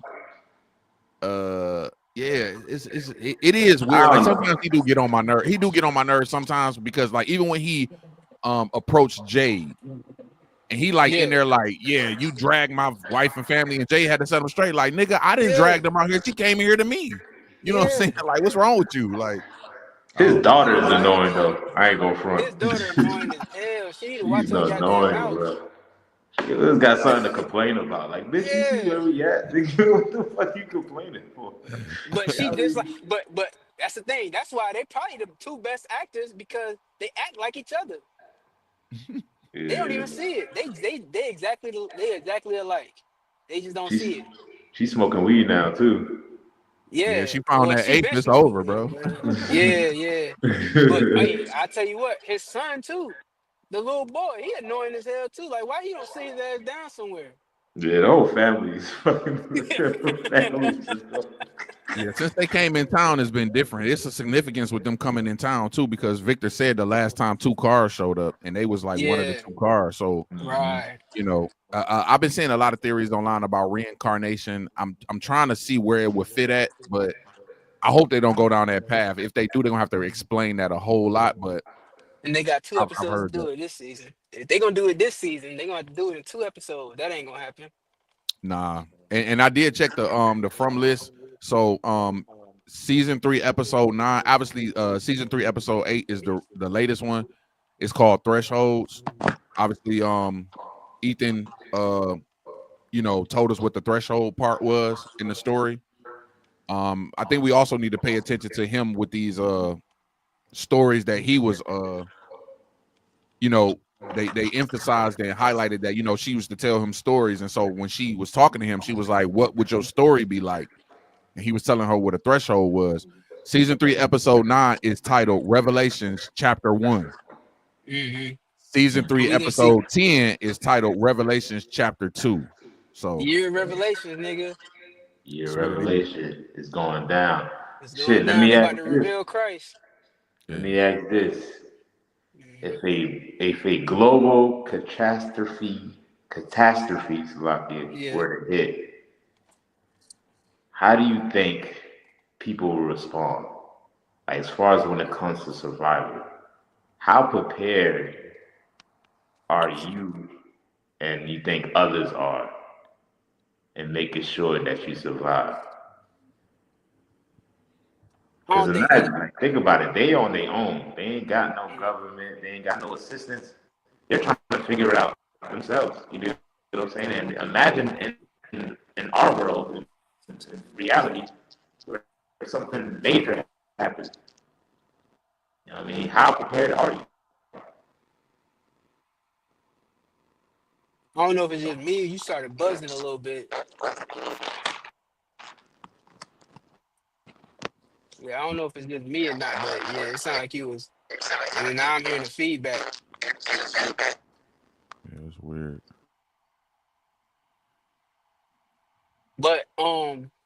Yeah, it is weird. Like sometimes he do get on my nerve. He do get on my nerves sometimes because like even when he approached Jade and he like in there like, yeah, you dragged my wife and family, and Jade had to set him straight. Like, nigga, I didn't drag them out here. She came here to me. You know what I'm saying? Like, what's wrong with you? Like,
his daughter is annoying though. I ain't gonna front.
His daughter annoying as hell. She need to watch
She's
her goddamn
annoying,
mouth.
bro. She just got something to complain about. Like, bitch, you see where we at? Nigga, what the fuck you complaining for?
But she just like, but that's the thing. That's why they probably the two best actors because they act like each other. They don't even see it. They exactly alike. They just don't see it.
She's smoking weed now too.
Yeah,
she found that
she
ape.
been
It's
smoking
over,
weed,
bro.
Yeah. But hey, I tell you what, his son too, the little boy, he annoying as hell too. Like, why you don't sit his ass down somewhere?
Yeah, the whole family's fucking families.
Yeah, since they came in town, it's been different. It's a significance with them coming in town too, because Victor said the last time 2 cars showed up, and they was like one of the 2 cars. So,
Right.
I've been seeing a lot of theories online about reincarnation. I'm trying to see where it would fit at, but I hope they don't go down that path. If they do, they're gonna have to explain that a whole lot. But
And they got 2
I've
episodes to
heard
do
that.
it this season. If they gonna do it this season, they gonna have to do it in 2 episodes. That ain't gonna happen.
Nah, and I did check the from list. So season 3 episode 9, obviously season 3 episode 8 is the latest one. It's called Thresholds. Obviously Ethan told us what the threshold part was in the story. I think we also need to pay attention to him with these stories that he was they emphasized and highlighted that she used to tell him stories, and so when she was talking to him, she was like, what would your story be like? And he was telling her what a threshold was. Season 3 episode 9 is titled Revelations chapter 1. Season 3 episode 10 is titled Revelations chapter 2. So
Year of Revelations, nigga.
Year of Revelation is going down.
It's going down. They about to reveal Christ.
Let me ask this. If a global catastrophe were to hit, how do you think people will respond? Like, as far as when it comes to survival, how prepared are you and you think others are in making sure that you survive? Because imagine, think about it, they on their own. They ain't got no government, they ain't got no assistance. They're trying to figure it out themselves. You know what I'm saying? And imagine in our world, in reality, where something major happens. You know what I mean? How prepared are you?
I don't know if it's just me or you started buzzing a little bit. Yeah, I don't know if it's just me or not, but yeah, it sounded like he was. And then now I'm hearing the feedback.
Yeah, it's weird.
But I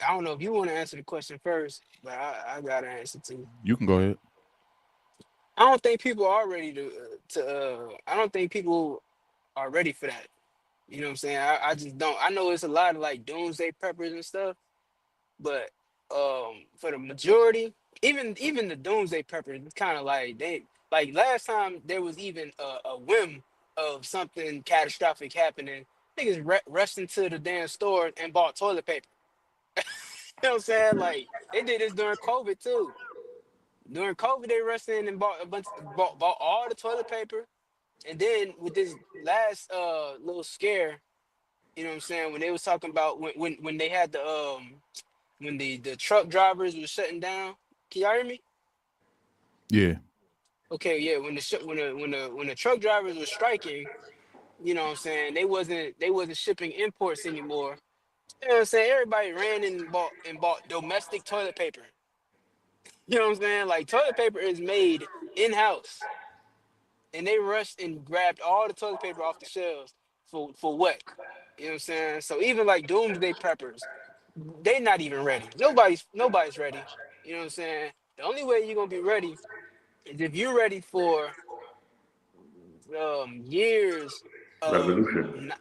don't know if you want to answer the question first, but I got an answer too.
You can go ahead.
I don't think people are ready to. I don't think people are ready for that. You know what I'm saying? I just don't. I know it's a lot of like doomsday preppers and stuff, but for the majority, even the doomsday preppers, it's kind of like they like last time there was even a whim of something catastrophic happening. Niggas rushed into the damn store and bought toilet paper. You know what I'm saying? Like they did this during COVID too. During COVID, they rushed in and bought a bunch, bought all the toilet paper, and then with this last little scare, you know what I'm saying? When they was talking about when they had the when the truck drivers were shutting down. Can y'all hear me?
Yeah.
Okay, yeah. When the truck drivers were striking, you know what I'm saying? They wasn't shipping imports anymore. You know what I'm saying? Everybody ran and bought domestic toilet paper. You know what I'm saying? Like toilet paper is made in house, and they rushed and grabbed all the toilet paper off the shelves for what? You know what I'm saying? So even like doomsday preppers, they not even ready. Nobody's ready. You know what I'm saying? The only way you're gonna be ready is if you're ready for years of
Revolution.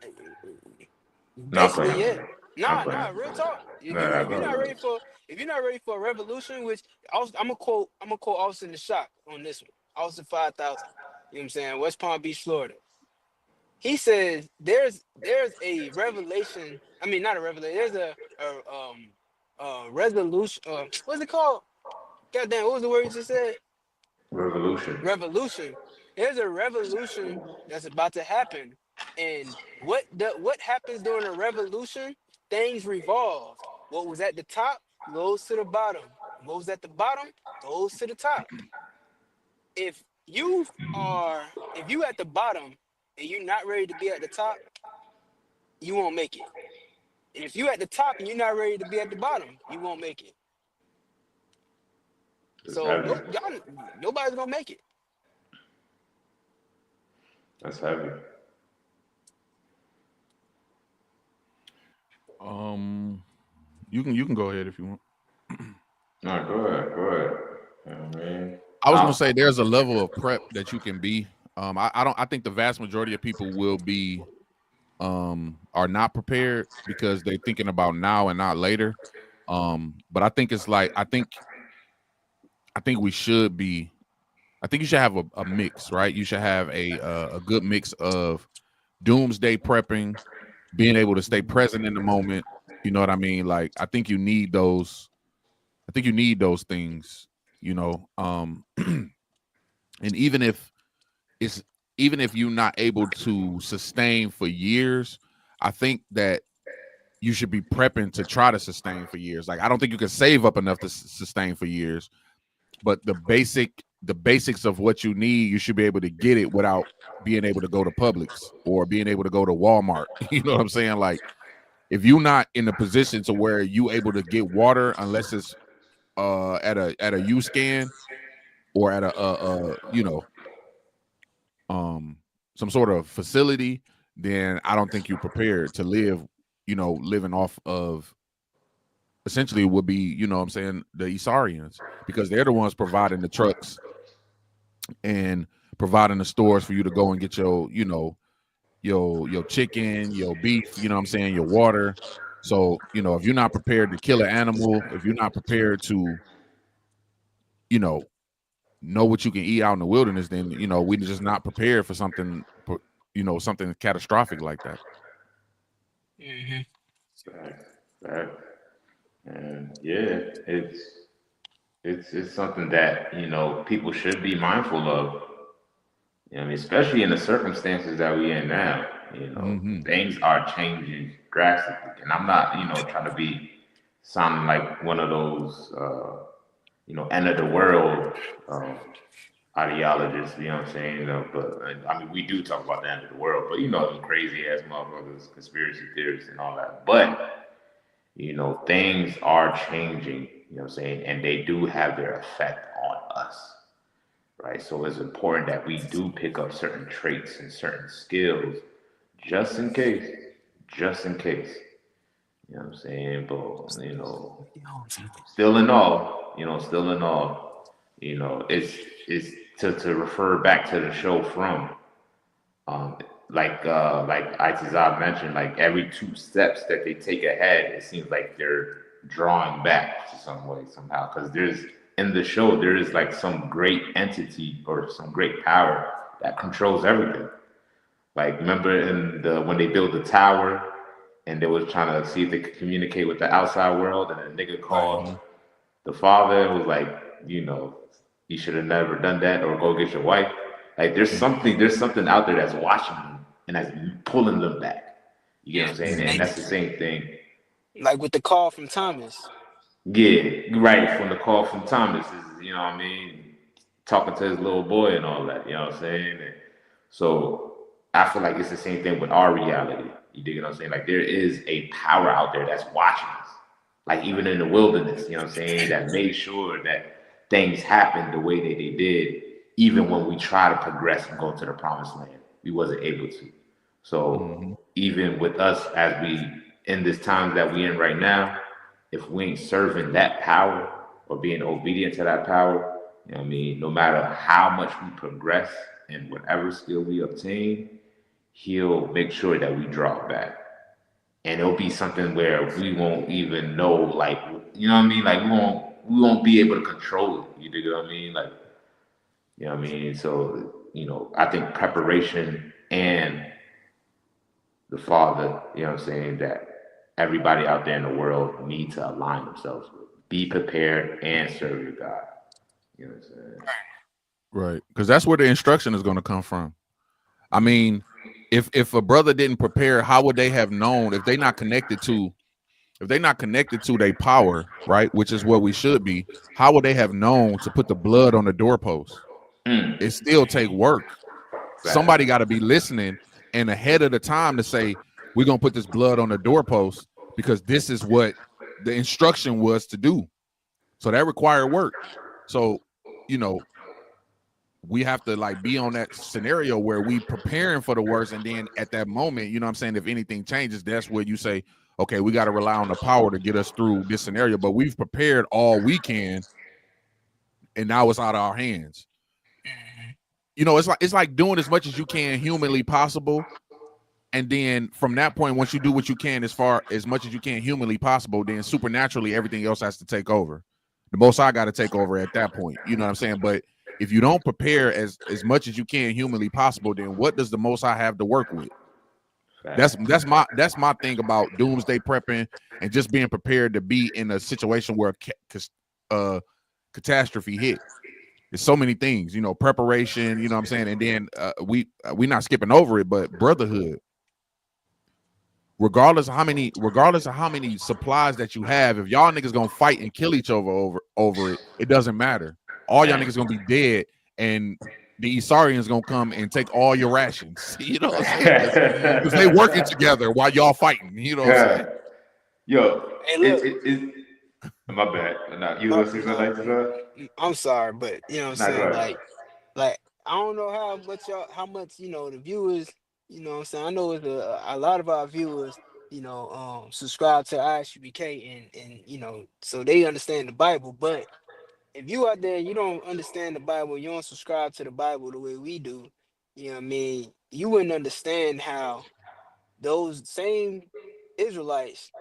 No, I'm playing.
basically,
I'm
yeah.
playing. I'm
Nah,
playing.
real talk. If you
Nah,
if
go
you're not
ahead.
ready for if you're not ready for a revolution, which I'm gonna quote Austin the Shock on this one. Austin 5,000. You know what I'm saying? West Palm Beach, Florida. He says there's a revelation. I mean, not a revelation. There's a resolution. What's it called? Goddamn, what was the word you just said?
Revolution.
Revolution. There's a revolution that's about to happen, and what happens during a revolution? Things revolve. What was at the top goes to the bottom. What was at the bottom goes to the top. If if you at the bottom and you're not ready to be at the top, you won't make it. And if you at the top and you're not ready to be at the bottom, you won't make it.
It's
So
heavy.
no, y'all, nobody's gonna make it.
That's heavy.
You can go ahead if you want.
No, go ahead. Go ahead. You know what I mean?
I was gonna say there's a level of prep that you can be. I think the vast majority of people will be are not prepared because they're thinking about now and not later. But I think it's like I think we should be. I think you should have a mix, right? You should have a good mix of doomsday prepping, being able to stay present in the moment. You know what I mean? Like I think you need those. I think you need those things. You know, and even if you're not able to sustain for years, I think that you should be prepping to try to sustain for years. Like I don't think you can save up enough to sustain for years, but the basics of what you need, you should be able to get it without being able to go to Publix or being able to go to Walmart. You know what I'm saying? Like if you're not in a position to where you able to get water unless it's at a U scan or at a some sort of facility, then I don't think you're prepared to live, living off of essentially would be, you know what I'm saying, the Isarians, because they're the ones providing the trucks and providing the stores for you to go and get your chicken, your beef, you know what I'm saying, your water. So, if you're not prepared to kill an animal, if you're not prepared to, know what you can eat out in the wilderness, then we're just not prepared for something, something catastrophic like that.
Mm-hmm.
Right. And yeah, it's something that people should be mindful of. I mean, especially in the circumstances that we're in now. Things are changing drastically, and I'm not trying to be sounding like one of those end of the world ideologists, you know what I'm saying? But I mean, we do talk about the end of the world, but them crazy ass motherfuckers, conspiracy theorists and all that. But things are changing You know what I'm saying? And they do have their effect on us, right? So it's important that we do pick up certain traits and certain skills just in case, just in case. You know what I'm saying? But, still in all, it's to refer back to the show from, um, like Itazab mentioned, like every 2 steps that they take ahead, it seems like they're drawing back to some way somehow. Because there's in the show there is like some great entity or some great power that controls everything. Like remember in the when they built the tower and they was trying to see if they could communicate with the outside world, and a nigga called
Mhm.
the father and was like, you should have never done that or go get your wife. Like there's something out there that's watching them and that's pulling them back. You get what
Yeah,
I'm saying? And
they,
that's the same thing.
like with the call from Thomas.
Yeah, right. From the call from Thomas is, you know what I mean, talking to his little boy and all that. You know what I'm saying? And so I feel like it's the same thing with our reality. You dig what I'm saying? Like there is a power out there that's watching us. Like even in the wilderness, you know what I'm saying? That made sure that things happened the way that they did, even when we try to progress and go to the promised land. We wasn't able to.
Mhm.
So even with us as we in this time that we in right now, if we ain't serving that power or being obedient to that power, you know what I mean, no matter how much we progress and whatever skill we obtain, he'll make sure that we draw back. And it'll be something where we won't even know, like, you know what I mean? Like we won't be able to control it. You dig what I mean? Like, you know what I mean? So, I think preparation and the Father, you know what I'm saying, that everybody out there in the world need to align themselves with. Be prepared and serve your God. You know what I'm saying?
Right, because that's where the instruction is going to come from. I mean, if a brother didn't prepare, how would they have known if they're not connected to their power, right? Which is what we should be. How would they have known to put the blood on the doorpost?
Mm,
It still take work. Somebody
facts.
got to be listening and ahead of the time to say, we're gonna put this blood on the doorpost because this is what the instruction was to do. So that required work. So, you know, we have to like be on that scenario where we preparing for the worst, and then at that moment, you know what I'm saying, if anything changes, that's where you say, okay, we got to rely on the power to get us through this scenario, but we've prepared all we can and now it's out of our hands. You know, it's like doing as much as you can humanly possible, and then from that point, once you do what you can as much as you can humanly possible, then supernaturally everything else has to take over. The Most High got to take over at that point. You know what I'm saying? But if you don't prepare as much as you can humanly possible, then what does the Most High have to work with?
Facts.
That's my thing about doomsday prepping and just being prepared to be in a situation where catastrophe hit. There's so many things, you know, preparation, you know what I'm saying, and then we not skipping over it, but brotherhood. Regardless of how many supplies that you have, if y'all niggas gonna fight and kill each other over it, it doesn't matter. All y'all niggas gonna be dead, and the Isarians gonna come and take all your rations. You know what I'm saying? Because they working together while y'all fighting. You know what I'm saying?
Yo,
Hey, look,
my bad. No, you
no,
want to say something
no,
like this?
I'm sorry, but you know what I'm
Nah, go
saying?
ahead.
Like I don't know how much, the viewers, what I'm saying? I know it's a lot of our viewers, subscribe to ISUBK and so they understand the Bible, but if you out there, you don't understand the Bible, you don't subscribe to the Bible the way we do, you know what I mean? You wouldn't understand how those same Israelites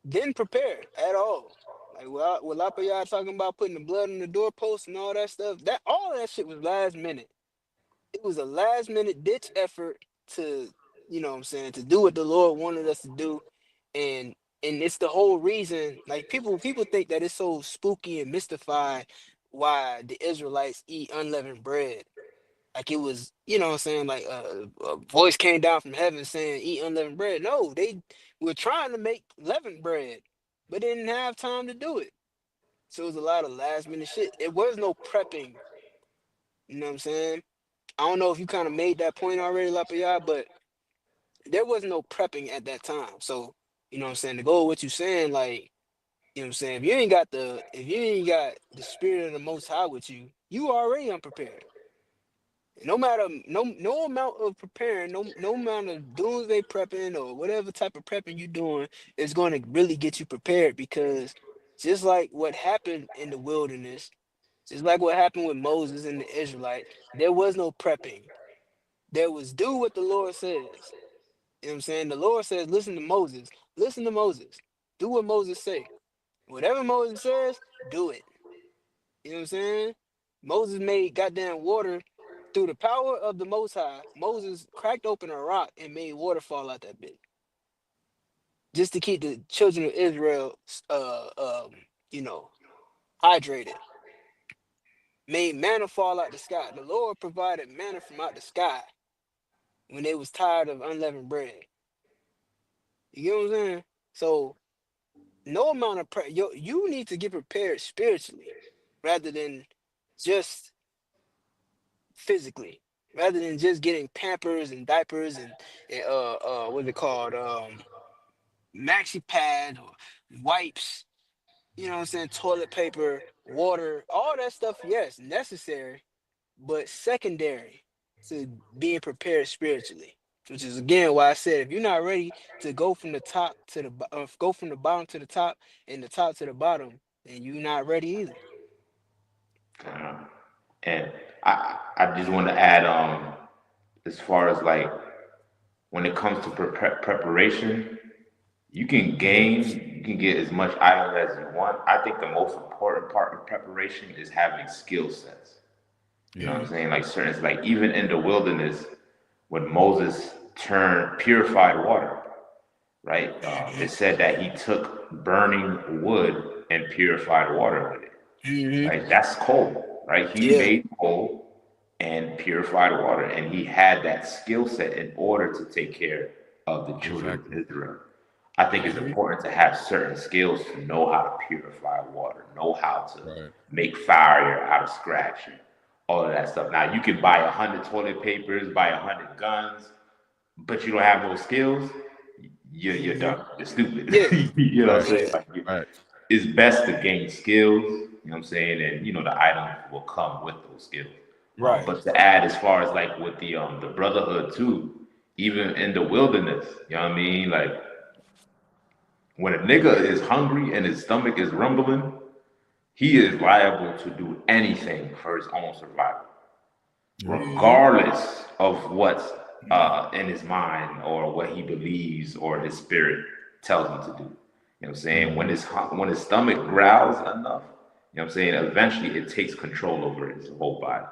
didn't prepare at all. Like what Lapayard talking about putting the blood on the doorpost and all that stuff, that all that shit was last minute. It was a last minute ditch effort to, what I'm saying, to do what the Lord wanted us to do. And it's the whole reason, like people think that it's so spooky and mystified why the Israelites eat unleavened bread. Like it was, what I'm saying, like a voice came down from heaven saying, eat unleavened bread. No, they were trying to make leavened bread, but didn't have time to do it. So it was a lot of last minute shit. It was no prepping. You know what I'm saying? I don't know if you kind of made that point already, Lapayard, but there was no prepping at that time. So, you know what I'm saying? To go with what you're saying, like, You know what I'm saying? If you ain't got the spirit of the Most High with you, you already unprepared. No matter no amount of preparing, no amount of doomsday prepping or whatever type of prepping you're doing is going to really get you prepared, because just like what happened in the wilderness, just like what happened with Moses and the Israelites, there was no prepping. There was do what the Lord says. You know what I'm saying? The Lord says, listen to Moses. Listen to Moses. Do what Moses say. Whatever Moses says, do it. You know what I'm saying? Moses made goddamn water through the power of the Most High. Moses cracked open a rock and made water fall out that bit, just to keep the children of Israel, you know, hydrated. Made manna fall out the sky. The Lord provided manna from out the sky when they was tired of unleavened bread. You get what I'm saying? So no amount of you need to get prepared spiritually rather than just physically, rather than just getting Pampers and diapers and what's it called, maxi pad or wipes. You know what I'm saying? Toilet paper, water, all that stuff. Yes, necessary, but secondary to being prepared spiritually. Which is again why I said, if you're not ready to go from the top to the go from the bottom to the top and the top to the bottom, then you're not ready either.
And I just want to add, as far as like when it comes to preparation, you can get as much items as you want. I think the most important part of preparation is having skill sets. You know what I'm saying? Like certain, like even in the wilderness, when Moses purified water, right? It said that he took burning wood and purified water with it. Right? That's coal, right? He made coal and purified water, and he had that skill set in order to take care of the children of Israel. I think it's important to have certain skills to know how to purify water, know how to make fire out of scratch, and all of that stuff. Now, you can buy 100 toilet papers, buy 100 guns, but you don't have those skills, you're dumb. You're stupid. You know what I'm saying? Like, it's best to gain skills, you know what I'm saying? And, you know, the items will come with those skills. Right. But to add, as far as like with the brotherhood too, even in the wilderness, you know what I mean? Like, when a nigga is hungry and his stomach is rumbling, he is liable to do anything for his own survival, regardless of what's in his mind or what he believes or his spirit tells him to do. You know what I'm saying? When his stomach growls enough, you know what I'm saying, eventually it takes control over his whole body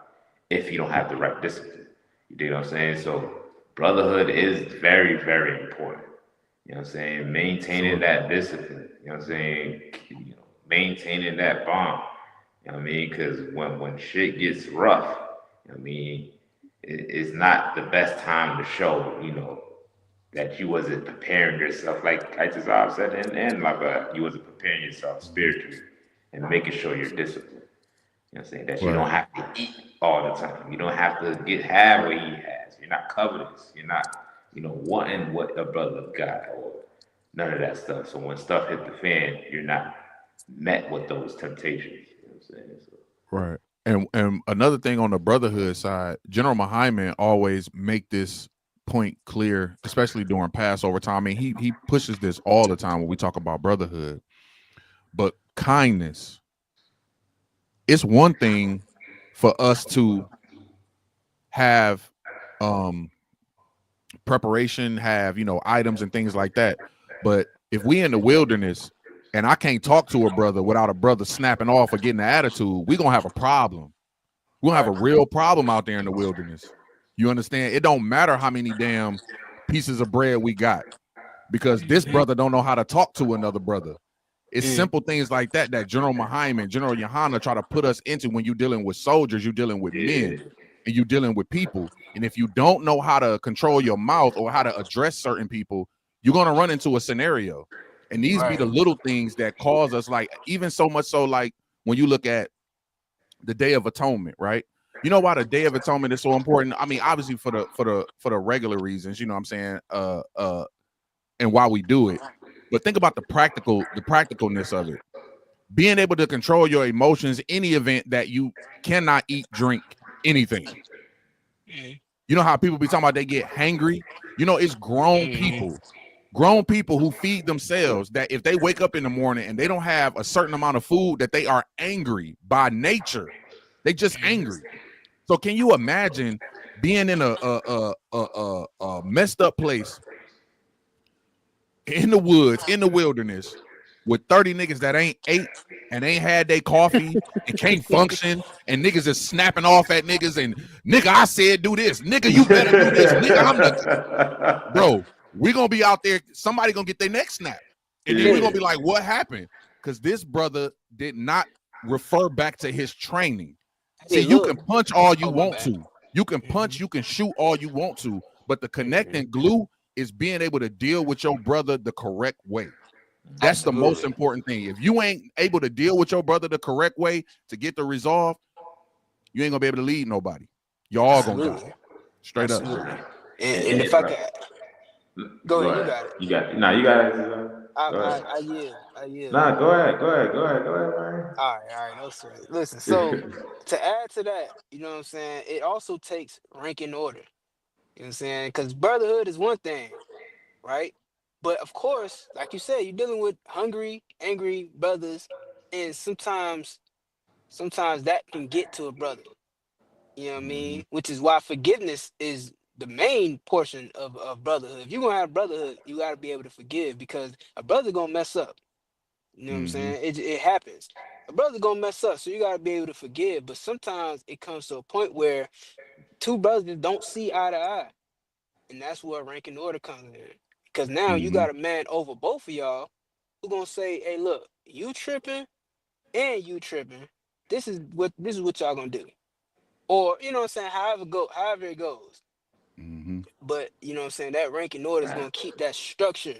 if you don't have the right discipline. You dig what I'm saying? So brotherhood is very, very important. You know what I'm saying? Maintaining that discipline, you know what I'm saying? You know, maintaining that bond, you know what I mean? Because when shit gets rough, you know what I mean, it's not the best time to show, you know, that you wasn't preparing yourself, like I just said, and like you wasn't preparing yourself spiritually and making sure you're disciplined. You know what I'm saying? That you don't have to eat all the time. You don't have to have what he has. You're not covetous. You're not, you know, wanting what a brother got or none of that stuff. So when stuff hit the fan, you're not met with those temptations. You know what I'm saying? So.
Right. And another thing on the brotherhood side, General Muhammad always make this point clear, especially during Passover time. I mean, he pushes this all the time when we talk about brotherhood. But kindness, it's one thing for us to have preparation, have, you know, items and things like that. But if we in the wilderness and I can't talk to a brother without a brother snapping off or getting an attitude, we're gonna have a problem. We're gonna have a real problem out there in the wilderness. You understand? It don't matter how many damn pieces of bread we got, because this brother don't know how to talk to another brother. It's simple things like that that General Muhammad, General Yohana try to put us into. When you're dealing with soldiers, you're dealing with men, and you're dealing with people. And if you don't know how to control your mouth or how to address certain people, you're gonna run into a scenario. And these be the little things that cause us, like, even so much so, like when you look at the Day of Atonement, right? You know why the Day of Atonement is so important? I mean, obviously for the regular reasons, you know what I'm saying, and why we do it. But think about the practicalness of it. being able to control your emotions in the event that you cannot eat, drink anything. You know how people be talking about they get hangry? You know, it's grown people who feed themselves that if they wake up in the morning and they don't have a certain amount of food, that they are angry by nature. They just angry. So can you imagine being in a messed up place in the woods, in the wilderness, with 30 niggas that ain't ate and ain't had their coffee and can't function, and niggas is snapping off at niggas and nigga, I said do this, nigga, you better do this, nigga, I'm the bro. We gonna be out there, somebody gonna get their neck snapped, and then we're gonna be like, what happened? Because this brother did not refer back to his training. See, you can punch all you want to, you can punch, you can shoot all you want to, but the connecting glue is being able to deal with your brother the correct way. That's the most important thing. If you ain't able to deal with your brother the correct way to get the resolve, you ain't gonna be able to lead nobody. Y'all all gonna die. Straight up.
And if I can go ahead, you got it.
You got it. Nah, you got it.
I yield.
Nah, go ahead, man.
All right, no sweat. Listen, so to add to that, you know what I'm saying, it also takes rank and order. You know what I'm saying? Because brotherhood is one thing, right? But of course, like you said, you're dealing with hungry, angry brothers, and sometimes that can get to a brother. You know what I mean? Which is why forgiveness is the main portion of brotherhood. If you're gonna have brotherhood, you gotta be able to forgive, because a brother gonna mess up. You know what I'm saying? It happens. A brother gonna mess up, so you gotta be able to forgive. But sometimes it comes to a point where two brothers don't see eye to eye, and that's where rank and order comes in. Because now you got a man over both of y'all who gonna say, "Hey, look, you tripping and you tripping. This is what y'all gonna do," or you know what I'm saying. However it goes. But you know what I'm saying, that rank and order is gonna keep that structure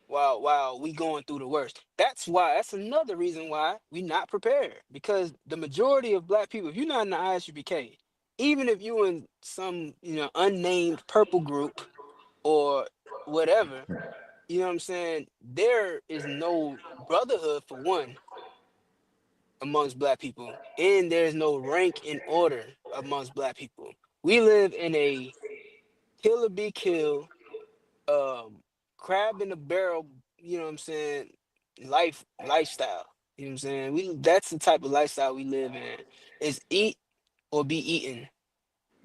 while we going through the worst. That's another reason why we not prepared, because the majority of black people, if you're not in the ISUPK, even if you in some unnamed purple group or whatever, you know what I'm saying, there is no brotherhood for one amongst black people, and there's no rank and order amongst black people. We live in a kill or be killed, crab in a barrel, you know what I'm saying, lifestyle. You know what I'm saying? That's the type of lifestyle we live in. It's eat or be eaten.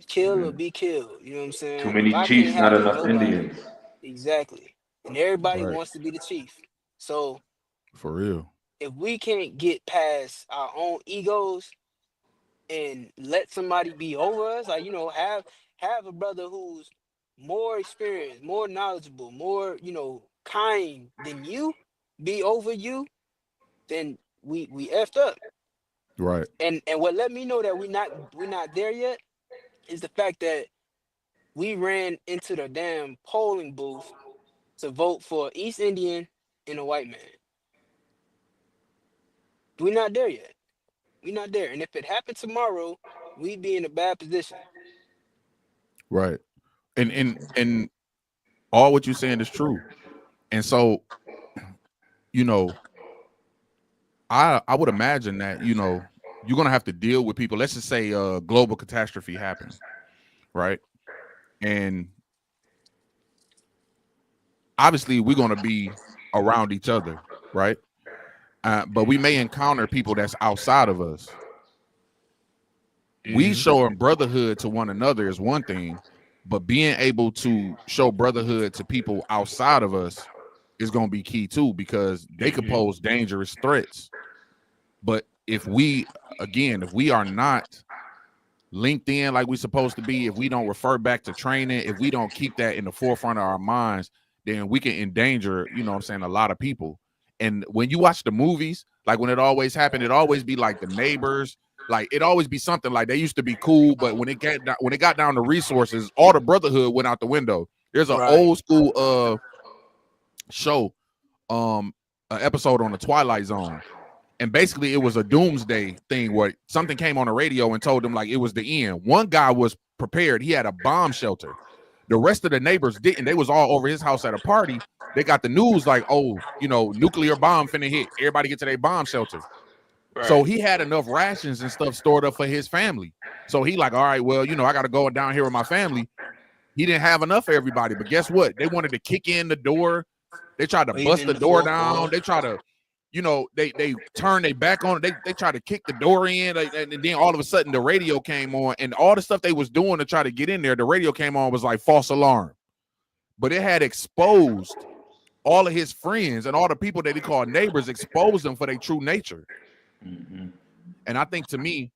Kill or be killed. You know what I'm saying?
Too many chiefs, not enough Indians.
Exactly. And everybody wants to be the chief. So
for real,
if we can't get past our own egos and let somebody be over us, like, have a brother who's more experienced, more knowledgeable, more, kind than you, be over you, then we effed up.
Right.
And what let me know that we're not there yet is the fact that we ran into the damn polling booth to vote for East Indian and a white man. We're not there yet. We're not there. And if it happened tomorrow, we'd be in a bad position.
Right. And all what you're saying is true. And so, I would imagine that, you're going to have to deal with people. Let's just say a global catastrophe happens, right? And obviously we're going to be around each other, right? But we may encounter people that's outside of us. We showing brotherhood to one another is one thing, but being able to show brotherhood to people outside of us is going to be key too, because they could pose dangerous threats. But if we are not linked in like we're supposed to be, if we don't refer back to training, if we don't keep that in the forefront of our minds, then we can endanger, a lot of people. And when you watch the movies, like when it always happened, it always be like the neighbors, like it always be something like they used to be cool, but when it got down to resources, all the brotherhood went out the window. There's an old school show, an episode on the Twilight Zone. And basically it was a doomsday thing where something came on the radio and told them like it was the end. One guy was prepared. He had a bomb shelter. The rest of the neighbors didn't. They was all over his house at a party. They got the news like, oh, nuclear bomb finna hit. Everybody get to their bomb shelter. So he had enough rations and stuff stored up for his family. So he like, all right, well, I got to go down here with my family. He didn't have enough for everybody, but guess what? They wanted to kick in the door. They tried to bust the door down. They try to, they turn their back on it. They try to kick the door in, and then all of a sudden the radio came on, and all the stuff they was doing to try to get in there, the radio came on, was like false alarm. But it had exposed all of his friends and all the people that he called neighbors, exposed them for their true nature.
Mm-hmm.
And I think, to me,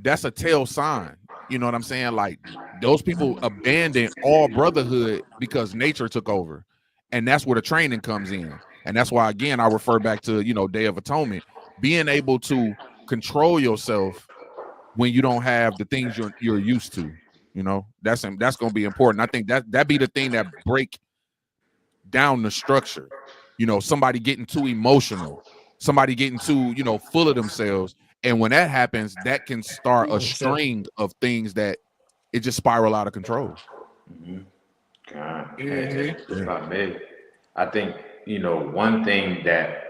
that's a tell sign. You know what I'm saying? Like, those people abandoned all brotherhood because nature took over. And that's where the training comes in. And that's why, again, I refer back to, Day of Atonement, being able to control yourself when you don't have the things you're used to. That's going to be important. I think that be the thing that break down the structure. Somebody getting too emotional, somebody getting too, full of themselves. And when that happens, that can start a string of things that it just spiral out of control.
Mm-hmm. God, if I may, I think, one thing that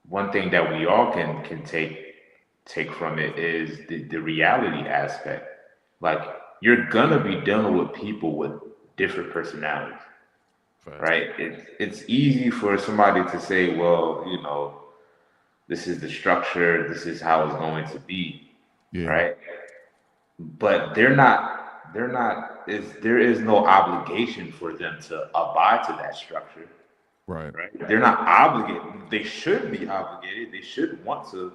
we all can take from it is the reality aspect. Like, you're gonna be dealing with people with different personalities, right? It's easy for somebody to say, well, this is the structure, this is how it's going to be, right? But there is no obligation for them to abide to that structure. Right. They're not obligated. They should be obligated. They should want to,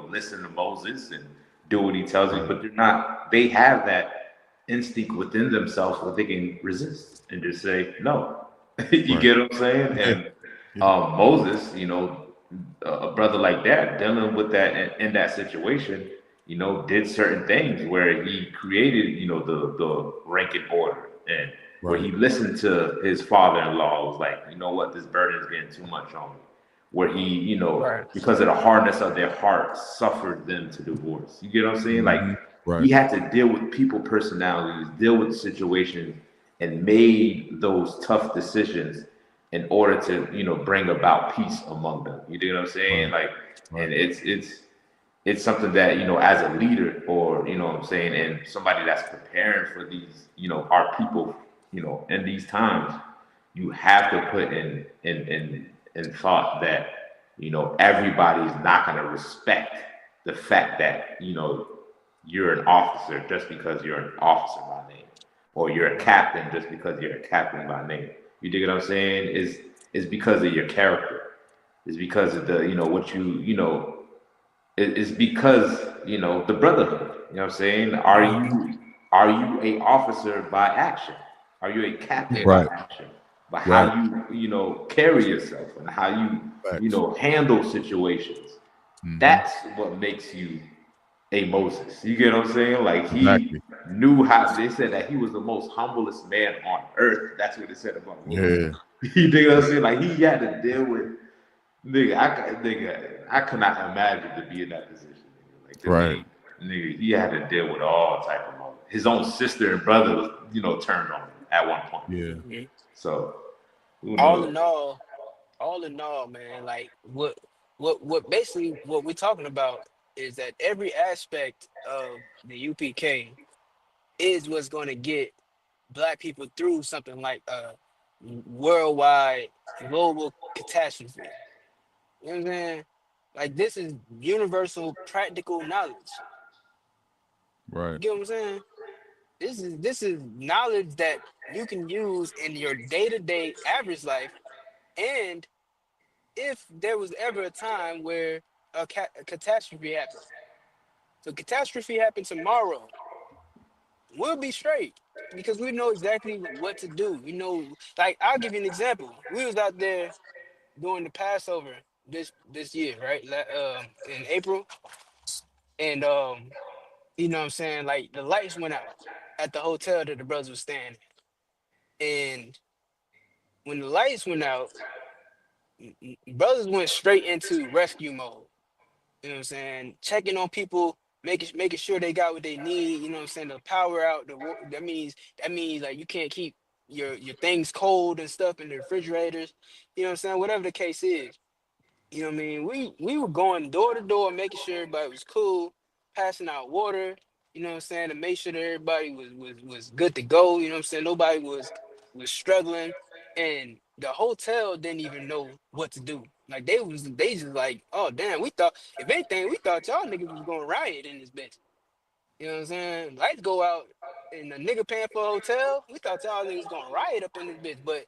listen to Moses and do what he tells them, but they're not. They have that instinct within themselves where they can resist and just say no. You get what I'm saying? And Moses, a brother like that, dealing with that in that situation, did certain things where he created, the rank and order, and where he listened to his father-in-law, was like, you know what, this burden is getting too much on me. Where he, because of the hardness of their hearts, suffered them to divorce. You get what I'm saying? Like, he had to deal with people personalities, deal with situations, and made those tough decisions in order to, bring about peace among them. You know what I'm saying? And it's something that, as a leader, or, what I'm saying, and somebody that's preparing for these, our people, in these times, you have to put in thought that, everybody's not going to respect the fact that, you're an officer just because you're an officer by name, or you're a captain just because you're a captain by name. You dig what I'm saying? Is because of your character. It's because of the, what it's because, the brotherhood. You know what I'm saying? Are you a officer by action? Are you a captain by action? By how you, carry yourself and how you, handle situations. Mm-hmm. That's what makes you a Moses. You get what I'm saying? Like, he knew how. They said that he was the most humblest man on earth. That's what they said about Moses. You dig what I'm saying? Like, he had to deal with, I could not imagine to be in that position. Like, he had to deal with all type of moments. His own sister and brother was, turned on him at one point. Yeah. So,
all in all, man, like, what basically what we're talking about is that every aspect of the UPK is what's going to get Black people through something like a worldwide global catastrophe. You know what I'm saying? Like, this is universal practical knowledge. Right. You get what I'm saying? This is knowledge that you can use in your day-to-day average life. And if there was ever a time where a catastrophe happened, so catastrophe happened tomorrow, we'll be straight because we know exactly what to do. Like, I'll give you an example. We was out there during the Passover this year, right? In April, and you know what I'm saying? Like, the lights went out at the hotel that the brothers was staying in. And when the lights went out, brothers went straight into rescue mode. You know what I'm saying? Checking on people, making sure they got what they need. You know what I'm saying? The power out. That means like, you can't keep your things cold and stuff in the refrigerators. You know what I'm saying? Whatever the case is. You know what I mean? We were going door to door, making sure everybody was cool, passing out water, you know what I'm saying, to make sure that everybody was good to go. You know what I'm saying? Nobody was struggling. And the hotel didn't even know what to do. Like they just like, oh damn, we thought if anything, we thought y'all niggas was gonna riot in this bitch. You know what I'm saying? Lights go out and the nigga paying for a hotel. We thought y'all niggas gonna riot up in this bitch, but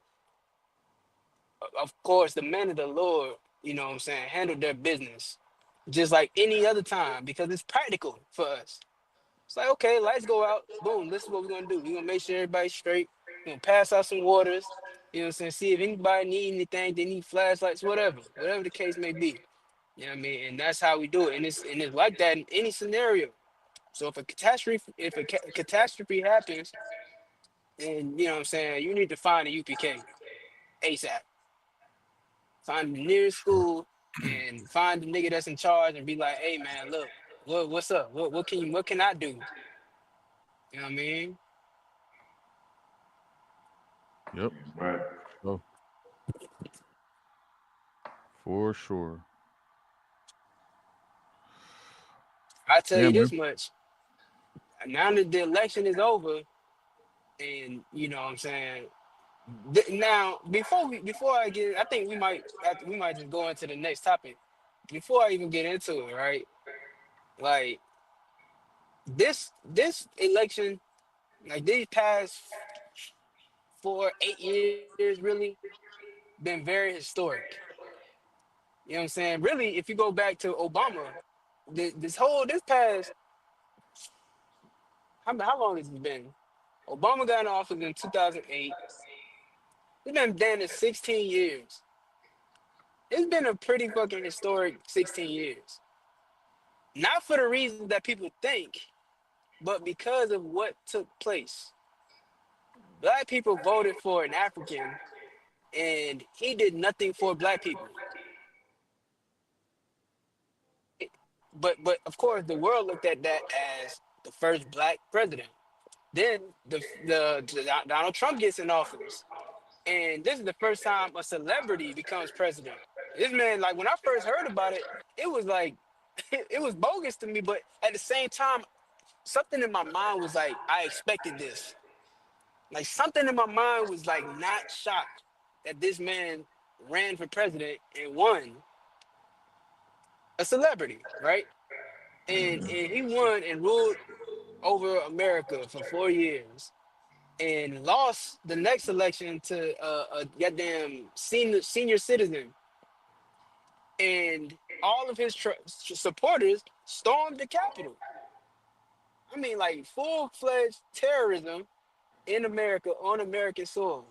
of course, the men of the Lord, you know what I'm saying, handled their business just like any other time because it's practical for us. It's like, okay, lights go out, boom, this is what we're gonna do. We're gonna make sure everybody's straight. We're gonna pass out some waters, you know what I'm saying, see if anybody need anything, they need flashlights, whatever the case may be. You know what I mean? And that's how we do it. And it's like that in any scenario. So if a catastrophe happens, and you know what I'm saying, you need to find a UPK ASAP. Find the nearest school and find the nigga that's in charge and be like, hey man, look, what's up? What can I do? You know what I mean?
Yep.
Right.
Oh, for sure.
I tell
Yeah,
you
man.
this much. Now that the election is over, and you know what I'm saying. Now, I think we might just go into the next topic. Before I even get into it, right? Like this election, like these past 4, 8 years, really been very historic. You know what I'm saying? Really, if you go back to Obama, this past how long has it been? Obama got in office in 2008. It's been damn near 16 years. It's been a pretty fucking historic 16 years. Not for the reasons that people think, but because of what took place. Black people voted for an African, and he did nothing for black people. But of course, the world looked at that as the first black president. Then the Donald Trump gets in office, and this is the first time a celebrity becomes president. This man, like when I first heard about it, it was like it was bogus to me, but at the same time, something in my mind was like, I expected this. Like something in my mind was like not shocked that this man ran for president and won, a celebrity, right? And he won and ruled over America for 4 years and lost the next election to a goddamn senior citizen. And all of his supporters stormed the Capitol. I mean, like full-fledged terrorism in America on American soil.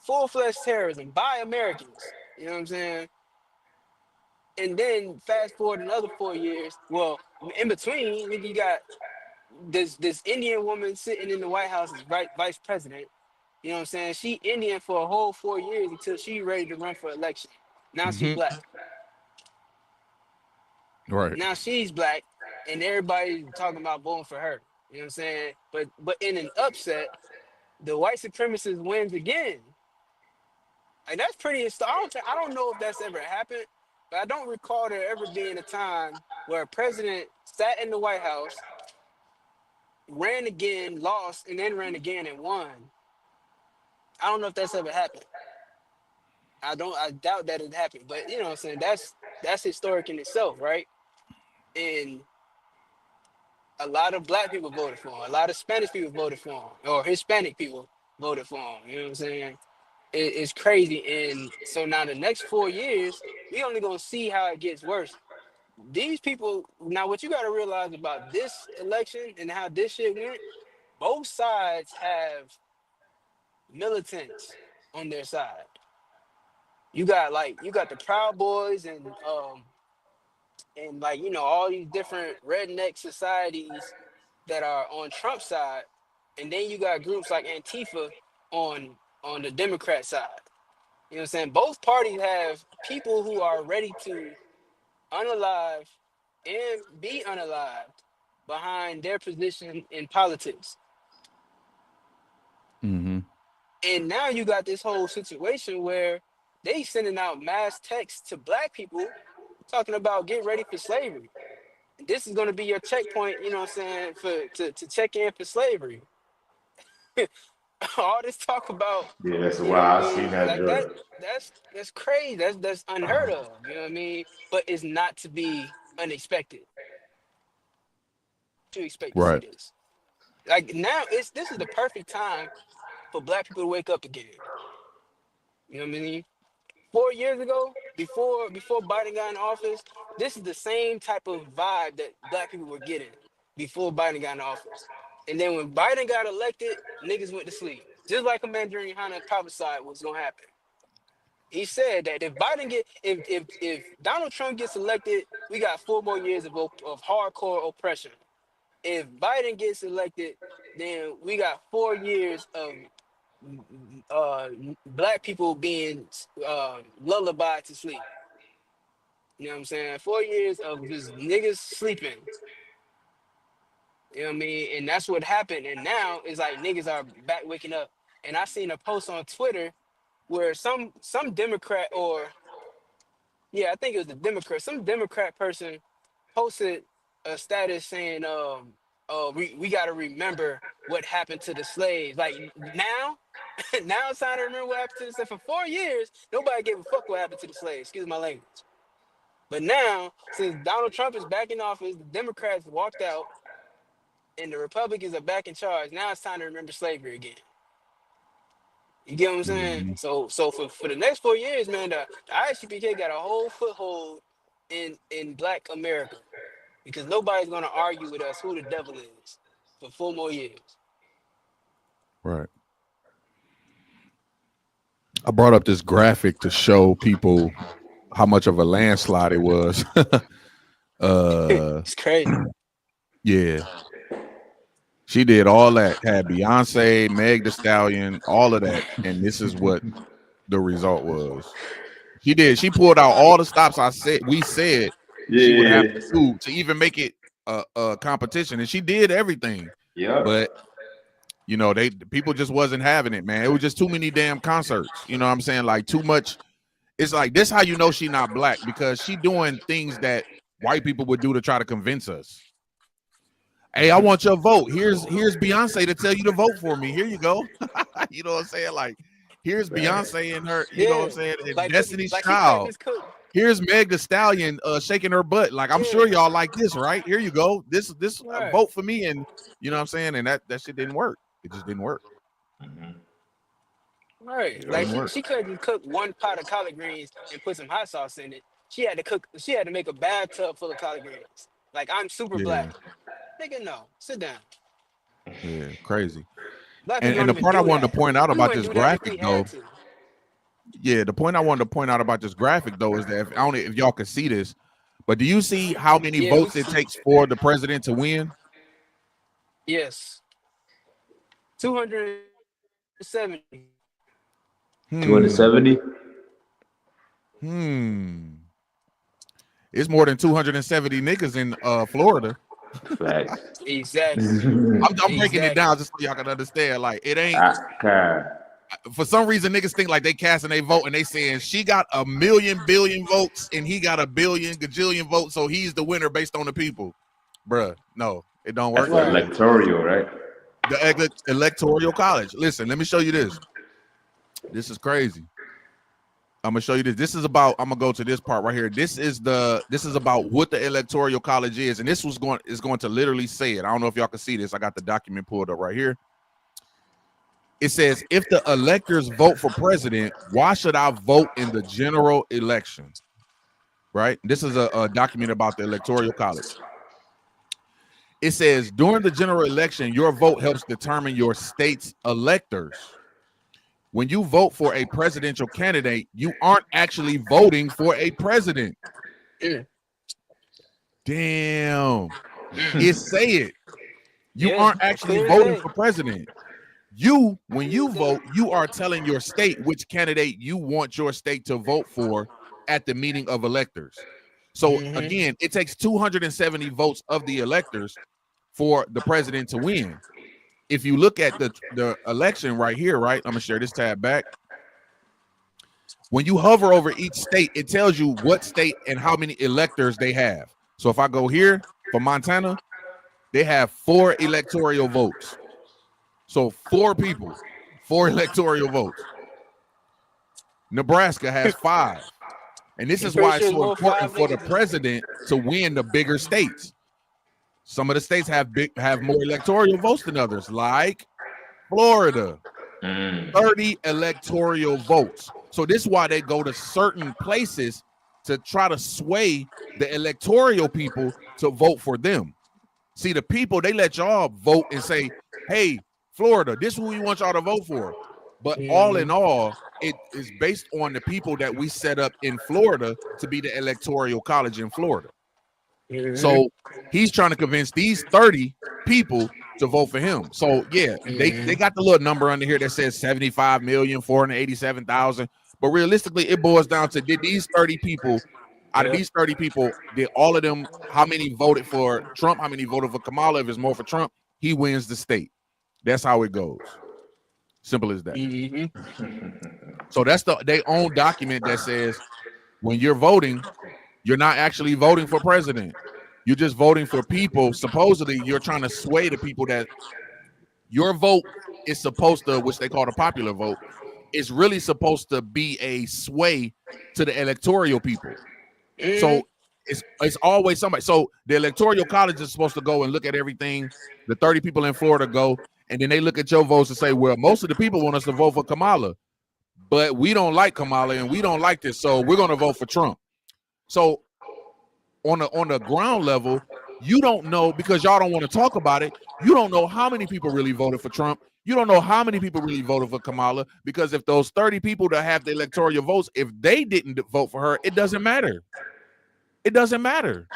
Full-fledged terrorism by Americans. You know what I'm saying? And then fast forward another 4 years. Well, in between, you got this Indian woman sitting in the White House as vice president. You know what I'm saying? She Indian for a whole 4 years until she ready to run for election. Now she
Hmm.
black.
Right.
Now she's black, and everybody talking about voting for her. You know what I'm saying? But in an upset, the white supremacist wins again. Like that's pretty. I don't know if that's ever happened, but I don't recall there ever being a time where a president sat in the White House, ran again, lost, and then ran again and won. I don't know if that's ever happened. I doubt that it happened. But you know what I'm saying? That's historic in itself, right? And a lot of black people voted for him. A lot of Spanish people voted for him, or Hispanic people voted for him. You know what I'm saying? It's crazy. And so now the next 4 years, we only gonna see how it gets worse. These people now, what you got to realize about this election and how this shit went, both sides have militants on their side. You got the Proud Boys and like all these different redneck societies that are on Trump's side, and then you got groups like Antifa on on the Democrat side. You know what I'm saying? Both parties have people who are ready to unalive and be unalived behind their position in politics.
Mm-hmm.
And now you got this whole situation where they sending out mass texts to black people talking about get ready for slavery. And this is going to be your checkpoint, you know what I'm saying, to check in for slavery. All this talk about,
Yeah, that's
you know what I
why I
mean?
seen that
Like
joke.
that's crazy. That's unheard of. You know what I mean? But it's not to be unexpected. To expect to see
Right.
this. Like now, this is the perfect time for black people to wake up again. You know what I mean? 4 years ago, before Biden got in office, this is the same type of vibe that black people were getting before Biden got in office. And then when Biden got elected, niggas went to sleep. Just like Commander Hunter prophesied was gonna happen. He said that if Donald Trump gets elected, we got 4 more years of hardcore oppression. If Biden gets elected, then we got 4 years of uh black people being lullabied to sleep. You know what I'm saying? 4 years of just niggas sleeping. You know what I mean? And that's what happened. And now it's like niggas are back waking up. And I seen a post on Twitter where some Democrat or yeah, I think it was the Democrat, some Democrat person posted a status saying, we gotta remember what happened to the slaves. Like now, now it's time to remember what happened to the slaves. For 4 years, nobody gave a fuck what happened to the slaves. Excuse my language. But now, since Donald Trump is back in office, the Democrats walked out, and the Republicans are back in charge. Now it's time to remember slavery again. You get what I'm saying?
Mm-hmm.
So for the next 4 years, man, the ISUPK got a whole foothold in Black America because nobody's gonna argue with us who the devil is for 4 more years.
Right. I brought up this graphic to show people how much of a landslide it was.
It's crazy.
Yeah. She did all that, had Beyonce, Meg Thee Stallion, all of that, and this is what the result was. She did. She pulled out all the stops we said she would have to do to even make it a competition, and she did everything.
Yeah.
But you know, people just wasn't having it, man. It was just too many damn concerts. You know what I'm saying? Like too much. It's like this how you know she not black, because she doing things that white people would do to try to convince us. Hey, I want your vote. Here's Beyonce to tell you to vote for me. Here you go. You know what I'm saying? Like, here's Beyonce and her, you know what I'm saying? And
Like,
Destiny's
like
Child. Here's Meg Thee Stallion shaking her butt. Like, I'm sure y'all like this, right? Here you go. This
Right.
Vote for me. And you know what I'm saying? And that shit didn't work. It just didn't work.
Mhm.
Right. Like she couldn't cook one pot of collard greens and put some hot sauce in it. She had to make a bathtub full of collard greens. Like, I'm super black. Nigga, no. Sit down.
Yeah, crazy.
Black
And the part I wanted to point out about this graphic, though. Yeah, the point I wanted to point out about this graphic, though, is that I don't know if y'all can see this, but do you see how many votes it takes for the president to win?
Yes. 270.
270?
It's more than 270 niggas in Florida.
Facts.
Exactly.
I'm breaking it down just so y'all can understand. Like, it ain't. For some reason, niggas think like they casting a vote and they saying she got a million billion votes and he got a billion gajillion votes, so he's the winner based on the people. Bruh, no, it don't work.
That's electoral, right?
The electoral college. Listen, let me show you this. This is crazy. I'm gonna show you this. This is about. I'm gonna go to this part right here. This is about what the electoral college is, and this is going to literally say it. I don't know if y'all can see this. I got the document pulled up right here. It says, if the electors vote for president, why should I vote in the general election? Right. This is a document about the electoral college. It says, during the general election, your vote helps determine your state's electors. When you vote for a presidential candidate, you aren't actually voting for a president. Damn. It say it. You aren't actually voting for president. When you vote, you are telling your state which candidate you want your state to vote for at the meeting of electors. So again, it takes 270 votes of the electors for the president to win. if you look at the election right here, right? I'm gonna share this tab back. When you hover over each state, it tells you what state and how many electors they have. So if I go here for Montana, they have 4 electoral votes. So 4 people, 4 electoral votes. Nebraska has 5. And this is why it's so important for the president to win the bigger states. Some of the states have more electoral votes than others, like Florida, 30 electoral votes. So this is why they go to certain places to try to sway the electoral people to vote for them. See, the people, they let y'all vote and say, hey, Florida, this is who we want y'all to vote for. But all in all, it is based on the people that we set up in Florida to be the electoral college in Florida. So he's trying to convince these 30 people to vote for him. So yeah, they got the little number under here that says 75,487,000. But realistically, it boils down to, did these 30 people, out of these 30 people, did all of them, how many voted for Trump, how many voted for Kamala? If it's more for Trump, he wins the state. That's how it goes. Simple as that. So that's their own document that says when you're voting, you're not actually voting for president. You're just voting for people. Supposedly, you're trying to sway the people that your vote is supposed to, which they call the popular vote, is really supposed to be a sway to the electoral people. So it's always somebody. So the electoral college is supposed to go and look at everything. The 30 people in Florida go, and then they look at your votes and say, well, most of the people want us to vote for Kamala, but we don't like Kamala and we don't like this, so we're going to vote for Trump. So on the ground level, you don't know, because y'all don't want to talk about it. You don't know how many people really voted for Trump. You don't know how many people really voted for Kamala, because if those 30 people that have the electoral votes, if they didn't vote for her, it doesn't matter. It doesn't matter.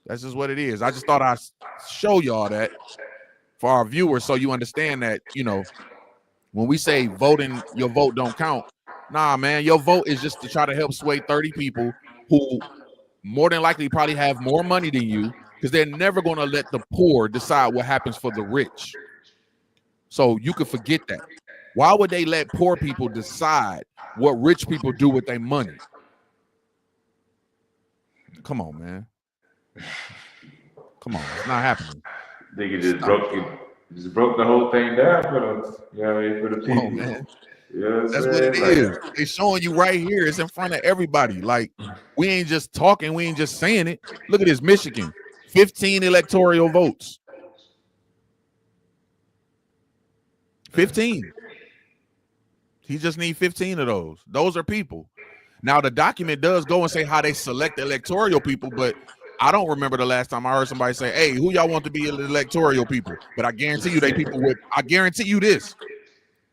That's just what it is. I just thought I'd show y'all that for our viewers, so you understand that, you know, when we say voting, your vote don't count. Nah, man, your vote is just to try to help sway 30 people who more than likely probably have more money than you, because they're never going to let the poor decide what happens for the rich. So you can forget that. Why would they let poor people decide what rich people do with their money? Come on, man. Come on, it's not happening.
They just broke the whole thing down for them. You know what I mean? For the people.
Come on, man.
Yeah,
that's what it is. They're showing you right here. It's in front of everybody. Like, we ain't just talking. We ain't just saying it. Look at this, Michigan. 15 electoral votes. 15. He just needs 15 of those. Those are people. Now, the document does go and say how they select the electoral people, but I don't remember the last time I heard somebody say, hey, who y'all want to be the electoral people? But I guarantee you I guarantee you this.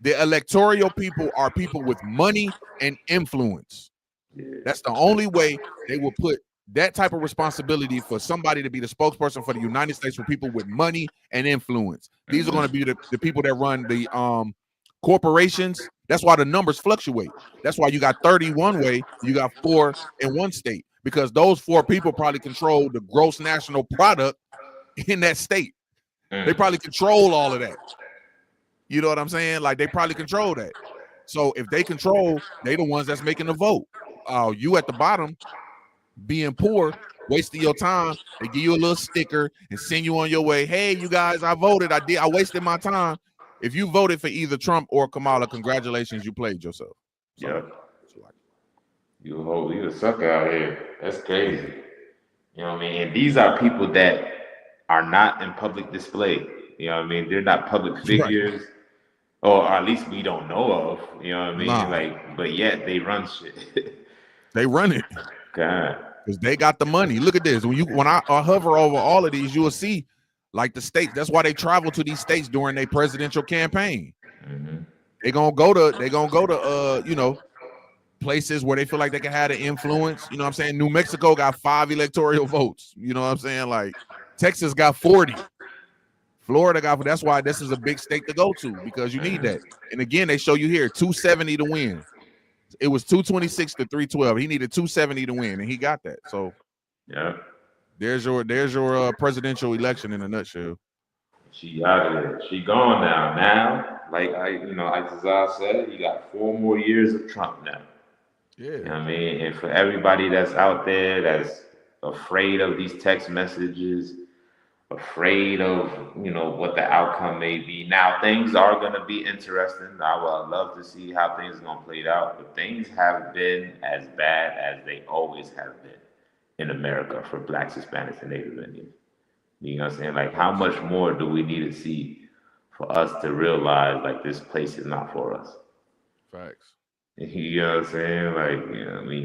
The electoral people are people with money and influence. That's the only way they will put that type of responsibility for somebody to be the spokesperson for the United States for people with money and influence. These are going to be the people that run the corporations. That's why the numbers fluctuate. That's why you got 30 one way, you got 4 in one state, because those 4 people probably control the gross national product in that state. They probably control all of that. You know what I'm saying? Like, they probably control that. So if they control, they the ones that's making the vote. You at the bottom, being poor, wasting your time, they give you a little sticker and send you on your way. Hey, you guys, I voted. I wasted my time. If you voted for either Trump or Kamala, congratulations, you played yourself. So,
yeah. You a sucker out here. That's crazy. You know what I mean? And these are people that are not in public display. You know what I mean? They're not public figures. Right. Or at least we don't know of, you know what I mean? Nah. Like, but yet they run shit.
They run it.
God.
Because they got the money. Look at this. When I hover over all of these, you will see, like, the states. That's why they travel to these states during their presidential campaign. Mm-hmm. They're gonna go to you know, places where they feel like they can have the influence. You know what I'm saying? New Mexico got 5 electoral votes. You know what I'm saying? Like, Texas got 40. Florida got, that's why this is a big state to go to, because you need that. And again, they show you here 270 to win. It was 226 to 312. He needed 270 to win, and he got that. So
yeah,
there's your presidential election in a nutshell.
She out of there. She gone now. Now, like Azaz said, you got 4 more years of Trump now.
Yeah.
You know what I mean? And for everybody that's out there that's afraid of these text messages, afraid of, what the outcome may be. Now, things are going to be interesting. I would love to see how things are going to play out, but things have been as bad as they always have been in America for Blacks, Hispanics, and Native Indians. You know what I'm saying? Like, how much more do we need to see for us to realize, like, this place is not for us?
Facts.
You know what I'm saying? Like,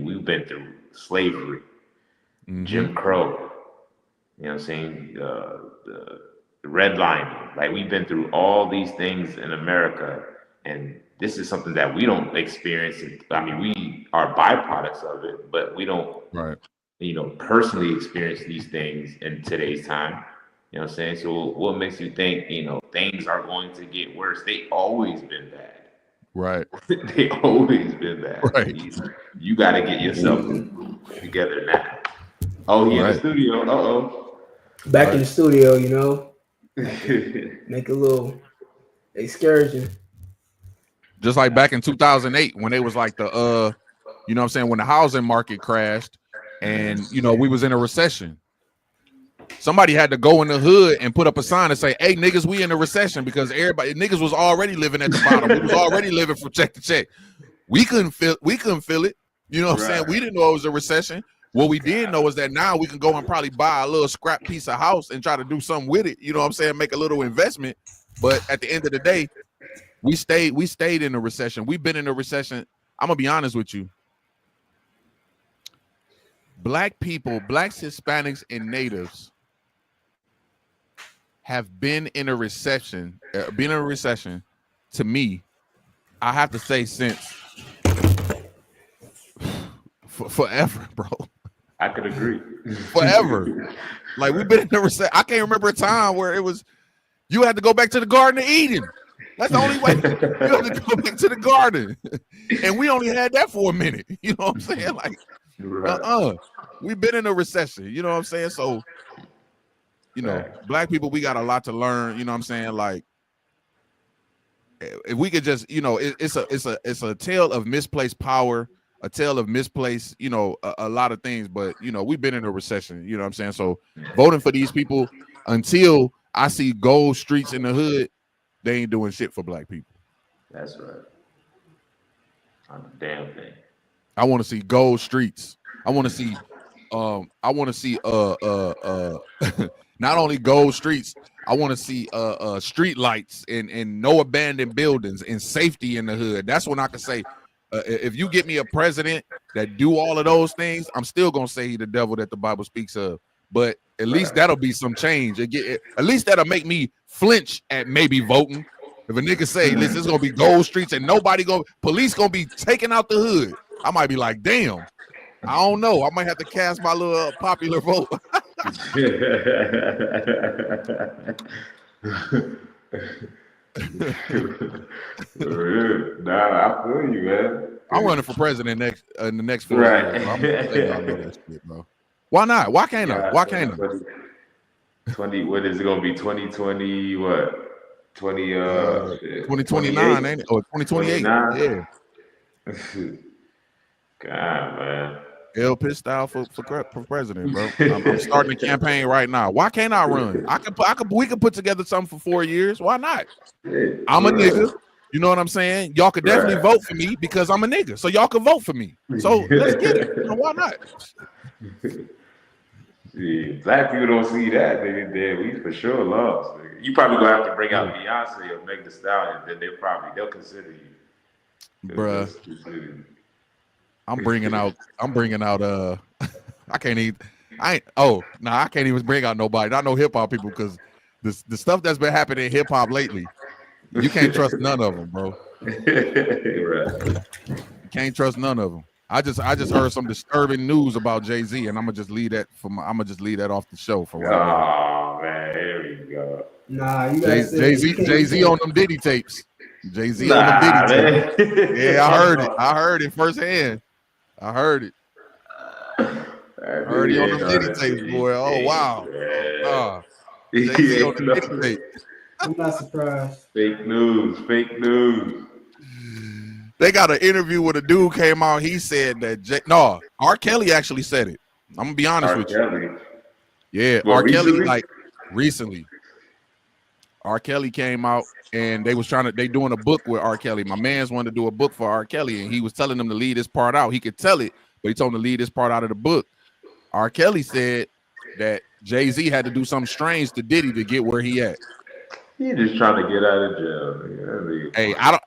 we've been through slavery, Jim Crow, you know what I'm saying? The redlining. Like, we've been through all these things in America, and this is something that we don't experience. I mean, we are byproducts of it, but we don't, personally experience these things in today's time. You know what I'm saying? So what makes you think, things are going to get worse? They always been bad.
Right.
They always been bad.
Right.
You got to get yourself together now. Oh, he in the studio. Uh-oh.
Back in the studio, make a little excursion.
Just like back in 2008 when they was like the you know what I'm saying, when the housing market crashed and we was in a recession. Somebody had to go in the hood and put up a sign and say, "Hey, niggas, we in a recession," because niggas was already living at the bottom. We was already living from check to check. We couldn't feel it. You know what I'm saying? We didn't know it was a recession. What we did know is that now we can go and probably buy a little scrap piece of house and try to do something with it. You know what I'm saying? Make a little investment. But at the end of the day, we stayed in a recession. We've been in a recession. I'm gonna be honest with you. Black people, Blacks, Hispanics, and Natives have been in a recession. To me, I have to say since forever, bro.
I could agree.
Forever. Like, we've been in a recession. I can't remember a time where it was you had to go back to the Garden of Eden. That's the only way. You had to go back to the garden. And we only had that for a minute. You know what I'm saying? Like, we've been in a recession. You know what I'm saying? So, Black people, we got a lot to learn. You know what I'm saying? Like, if we could just, it's a tale of misplaced power, a tale of misplaced, a lot of things. But we've been in a recession. You know what I'm saying? So, voting for these people until I see gold streets in the hood, they ain't doing shit for Black people.
That's right. On the damn thing.
I want to see gold streets. I want to see not only gold streets, I want to see street lights and no abandoned buildings and safety in the hood. That's when I can say, if you get me a president that do all of those things, I'm still gonna say he the devil that the Bible speaks of. But at least that'll be some change. At least that'll make me flinch at maybe voting. If a nigga say, listen, it's gonna be gold streets and police gonna be taking out the hood, I might be like, damn. I don't know. I might have to cast my little popular vote.
Nah, I feel you, man.
I'm running for president in the next 4 years. I'm gonna let y'all know that shit, bro. Why not? Why can't I? Why can't I?
20. What is it gonna be? 2020? What?
2029, ain't it? Or 2028? Yeah.
God, man.
Hell pissed out for president, bro. I'm starting a campaign right now. Why can't I run? We could put together something for 4 years. Why not? I'm a nigga. You know what I'm saying? Y'all could definitely vote for me because I'm a nigga. So y'all can vote for me. So let's get it. Why not?
See, Black people don't see that, nigga. We for sure lost. Nigga. You probably gonna have to bring out Beyonce or Meg Thee Stallion, then they'll consider you,
bruh. I'm bringing out I can't even bring out nobody. Not no hip hop people, because the stuff that's been happening in hip hop lately, you can't trust none of them, bro. You can't trust none of them. I just heard some disturbing news about Jay-Z, and I'm gonna just leave that off the show for right
now. Oh man, here we go.
Nah, you guys
Jay-Z on them Diddy tapes. Jay-Z on them Diddy tapes. Yeah, I heard it firsthand. I heard it. Heard it on them Diddy tapes, boy. Oh wow. Jay-Z on the Diddy tape.
I'm not surprised.
Fake news. Fake news.
They got an interview with a dude came out. He said that R. Kelly actually said it. I'm gonna be honest with you. Yeah,
What,
R. Kelly
recently?
recently. R. Kelly came out and they doing a book with R. Kelly. My man's wanted to do a book for R. Kelly, and he was telling them to leave this part out. He could tell it, but he told him to leave this part out of the book. R. Kelly said that Jay-Z had to do something strange to Diddy to get where he at.
He just trying to get out of jail. Nigga.
Hey, I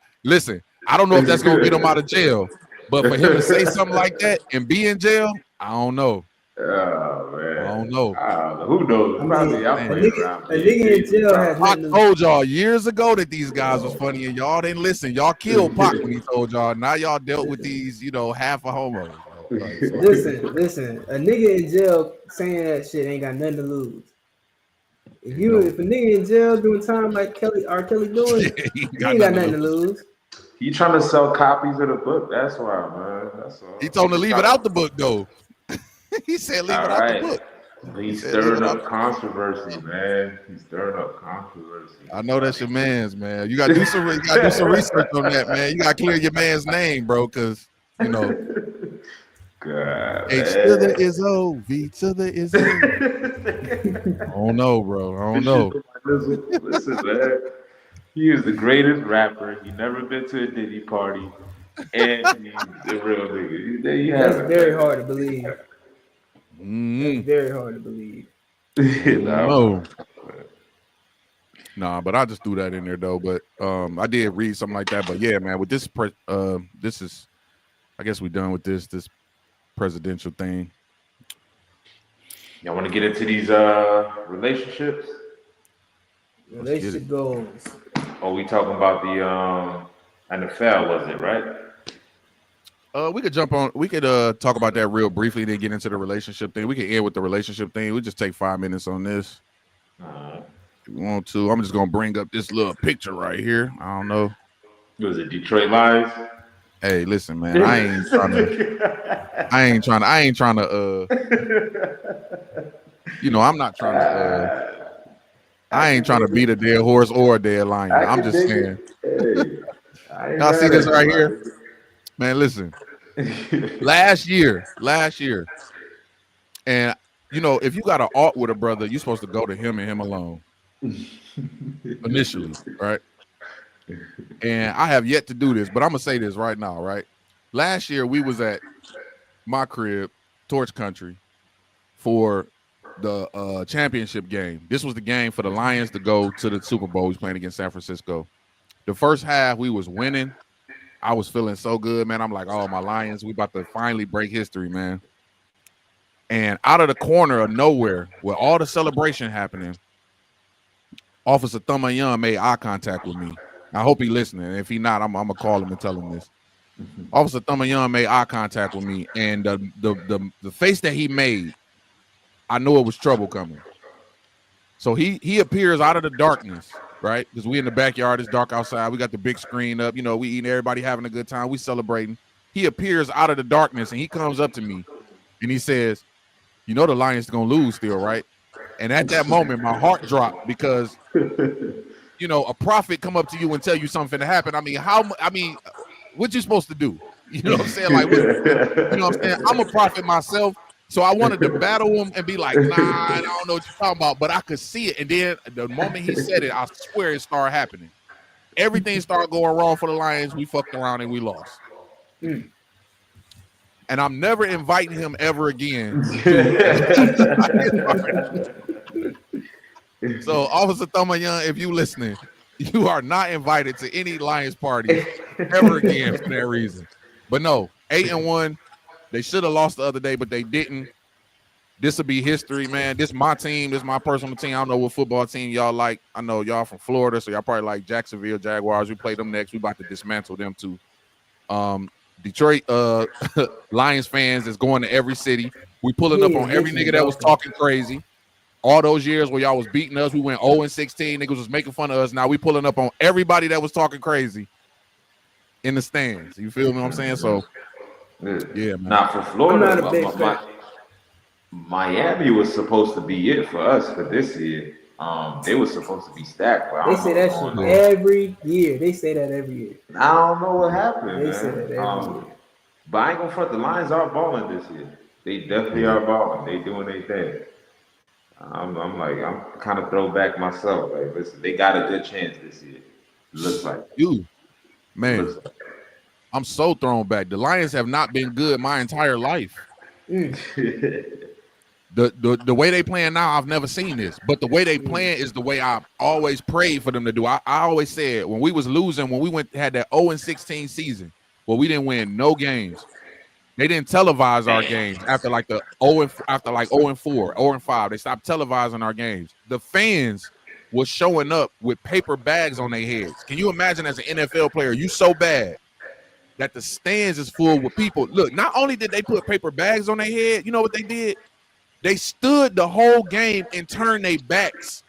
don't know if that's gonna get him out of jail, but for him to say something like that and be in jail, I don't know.
Oh man,
I don't know.
Who knows? Probably
a nigga in jail has
Pac
nothing to
told y'all years ago that these guys was funny, and y'all didn't listen. Y'all killed Pac when he told y'all. Now y'all dealt with these, half a homos. Like, so.
Listen. A nigga in jail saying that shit ain't got nothing to lose. If a nigga in jail doing time like R. Kelly doing, he ain't got nothing to lose.
He trying to sell copies of the book. That's why, man. That's all.
He told him to leave it out the book, though. He said leave it out the book.
He's stirring up controversy, man. He's stirring up controversy.
I know that's your man's, man. You gotta do some research on that, man. You gotta clear your man's name, bro, because
God,
H to the is O, V to the is O. I don't know, bro. I don't know.
Listen, man. He is the greatest rapper. He never been to a Diddy party, and he's the real nigga. There you have it.
That's very hard to believe.
Mm-hmm.
Very hard to believe.
No. Nah, but I just threw that in there though. But I did read something like that. But yeah, man, with this this is, I guess we done with this presidential thing.
Y'all want to get into these relationships?
Relationship goals.
Oh, we talking about the NFL, was it right?
We could talk about that real briefly, then get into the relationship thing. We can end with the relationship thing. We just take 5 minutes on this. If you want to. I'm just gonna bring up this little picture right here. I don't know.
Was it Detroit Lions?
Hey, listen, man. I ain't trying to. I'm not trying to. I ain't trying to beat a dead horse or a dead lion. I'm just saying. Y'all see this right here? Man, listen. Last year, and if you got an alt with a brother, you're supposed to go to him and him alone. Initially, right? And I have yet to do this, but I'm gonna say this right now, right? Last year we was at my crib, Torch Country, for the championship game. This was the game for the Lions to go to the Super Bowl. We was playing against San Francisco. The first half we was winning. I was feeling so good, man. I'm like, oh, my Lions, we about to finally break history, man. And out of the corner of nowhere, with all the celebration happening, Officer Thurman Young made eye contact with me. I hope he's listening. If he not, I'm gonna call him and tell him this. Officer Thurman Young made eye contact with me, and the face that he made, I knew it was trouble coming. So he appears out of the darkness, right? Because we in the backyard, it's dark outside. We got the big screen up, we eating, everybody having a good time, we celebrating. He appears out of the darkness and he comes up to me and he says, the Lions gonna lose still, right? And at that moment, my heart dropped because a prophet come up to you and tell you something to happen. What you supposed to do? You know what I'm saying? Like, what I'm saying? I'm a prophet myself. So I wanted to battle him and be like, nah, I don't know what you're talking about, but I could see it. And then the moment he said it, I swear it started happening. Everything started going wrong for the Lions. We fucked around and we lost. And I'm never inviting him ever again. So, Officer Thurman Young, if you listening, you are not invited to any Lions party ever again for that reason. But no, 8-1. They should have lost the other day, but they didn't. This will be history, man. This is my team. This is my personal team. I don't know what football team y'all like. I know y'all from Florida, so y'all probably like Jacksonville Jaguars. We play them next. We about to dismantle them too. Detroit Lions fans is going to every city. We pulling up on every nigga that was talking crazy. All those years where y'all was beating us, we went 0-16. Niggas was making fun of us. Now we pulling up on everybody that was talking crazy in the stands. You feel me what I'm saying? So, yeah, man.
Now for Florida, Miami was supposed to be it for us for this year. They were supposed to be stacked, but I
They
don't
say
know
that
what's
shit
going on.
every year. They say that every year.
I don't know what happened,
They say that
man.
every year.
But I ain't gonna front. The Lions are balling this year. They definitely are balling. They doing their thing. I'm kind of throwback myself. Like, listen, they got a good chance this year. Looks like.
Man,
Looks like.
I'm so thrown back. The Lions have not been good my entire life. The way they playing now, I've never seen this. But the way they playing is the way I always prayed for them to do. I always said when we was losing, when we had that 0-16 season, where we didn't win no games. They didn't televise our games after like 0-4, 0-5. They stopped televising our games. The fans was showing up with paper bags on their heads. Can you imagine as an NFL player, you so bad that the stands is full with people? Look, not only did they put paper bags on their head, you know what they did? They stood the whole game and turned their backs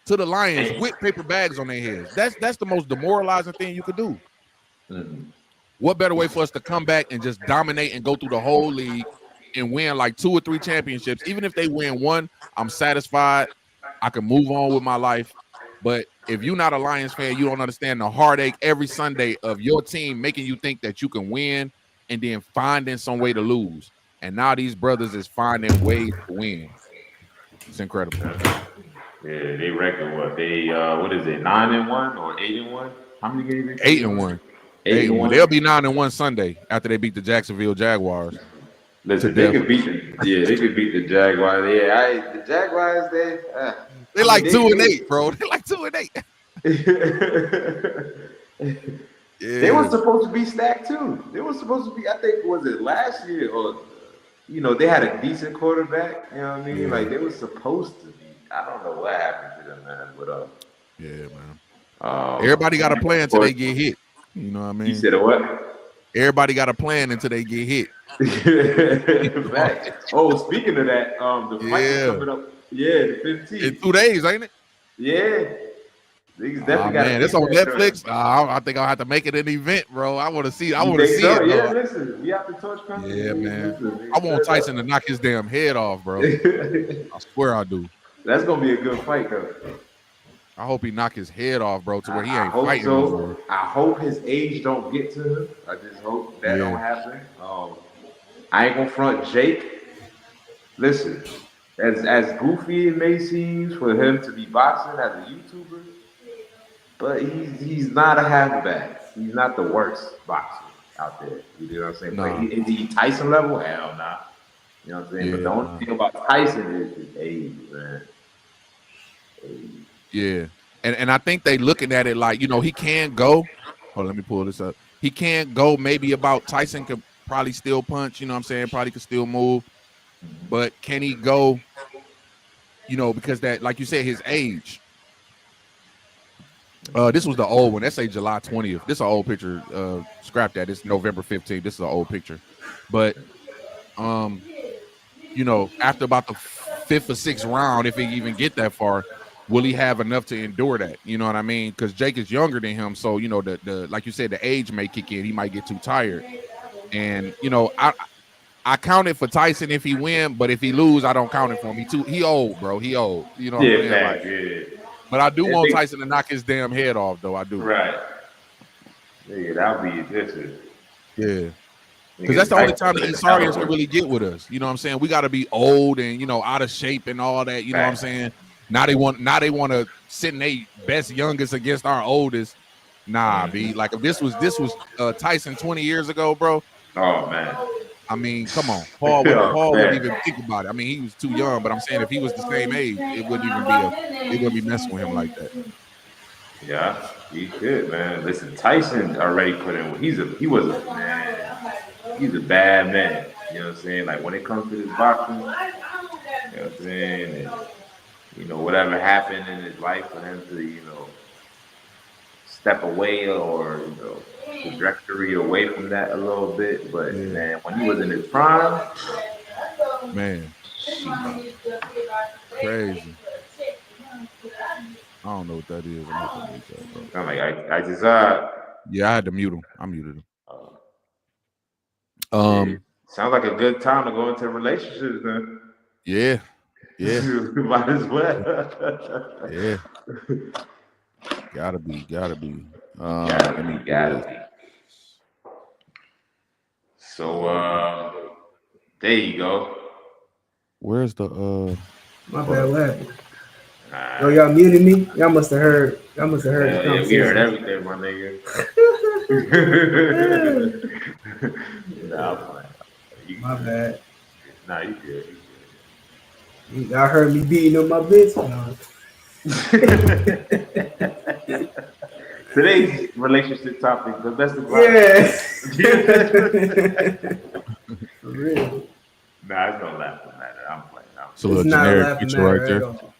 to the Lions with paper bags on their heads. That's the most demoralizing thing you could do.
Mm-hmm.
What better way for us to come back and just dominate and go through the whole league and win like 2 or 3 championships? Even if they win one, I'm satisfied. I can move on with my life. But if you're not a Lions fan, you don't understand the heartache every Sunday of your team making you think that you can win and then finding some way to lose. And now these brothers is finding ways to win. It's incredible.
Yeah, they reckon what they what is it, 9-1 or 8-1? How many games?
8-1. 8-1. They'll be 9-1 Sunday after they beat the Jacksonville Jaguars.
Listen, they could beat the Jaguars. Yeah, the Jaguars.
They like 2-8, bro. They like 2-8.
Yeah. They were supposed to be stacked too. They were supposed to be. I think was it last year or they had a decent quarterback. You know what I mean? Like they were supposed to be. I don't know what happened to them, man. But
man. Everybody got a plan until they get hit. You know what I mean?
You said what?
Everybody got a plan until they get hit.
Oh, speaking of that, the fight is coming up. Yeah, the 15th.
In 2 days, ain't it?
Yeah.
Man, it's on Netflix. I think I'll have to make it an event, bro. I want to see.
So?
It.
Yeah, listen, we have to touch.
Yeah, man. I want Tyson to knock his damn head off, bro. I swear I do.
That's gonna be a good fight, though.
I hope he knock his head off, bro, to where he ain't fighting anymore.
I hope his age don't get to him. I just hope that don't happen. I ain't gonna front Jake. Listen, as goofy it may seem for him to be boxing as a YouTuber, but he's not a halfback. He's not the worst boxer out there. You know what I'm saying?
Nah.
Is he Tyson level? Hell nah. You know what I'm saying? But the only thing about Tyson is his age, man.
Yeah. And I think they looking at it like, he can't go. Hold on, let me pull this up. He can't go maybe about Tyson could probably still punch, you know what I'm saying? Probably could still move. But can he go, because that, like you said, his age. This was the old one. That's July 20th. This is an old picture. Scrap that. It's November 15th. This is an old picture. But, after about the 5th or 6th round, if he even get that far, will he have enough to endure that? You know what I mean? Because Jake is younger than him. So, the like you said, the age may kick in. He might get too tired. And, I counted for Tyson if he win, but if he lose, I don't count it for him. He old, bro. He old. You know what I mean? But I do want Tyson to knock his damn head off, though. I do.
Right. Yeah, that'll be different.
Yeah. Because that's the only time the Isarians can really get with us. You know what I'm saying? We got to be old and, out of shape and all that. You know what I'm saying? Now they want to send their best youngest against our oldest. Nah, B. Like if this was Tyson 20 years ago, bro.
Oh man.
I mean, come on. Paul wouldn't even think about it. I mean, he was too young, but I'm saying if he was the same age, it wouldn't be messing with him like that.
Yeah, he could, man. Listen, Tyson already put in. He's a bad man. You know what I'm saying? Like when it comes to this boxing, you know what I'm saying? And, whatever happened in his life for him to, step away or, trajectory away from that a little bit. But man, when he was in his prime,
man, crazy. I don't know what that is.
I'm like, I just
yeah, I had to mute him. I muted him.
Sounds like a good time to go into relationships, man.
Yeah. Yeah,
Might as well.
yeah. Gotta be.
Gotta
Let me
be,
do this.
gotta be. So there you go.
Where's the
My bad, what happened?
Nah,
Oh, y'all muted me? Y'all must have heard the
yeah,
conversation.
we heard everything, my nigga. Nah, I'm playing. You
My
good.
bad.
Nah, you good.
Y'all heard me beating on my bitch? No.
Today's relationship topic, the best of
Yeah.
life.
For real.
Nah, it's no laughing matter. I'm playing.
it's a
It's
little
not a
generic
laughing
picture right
matter
there.
at all.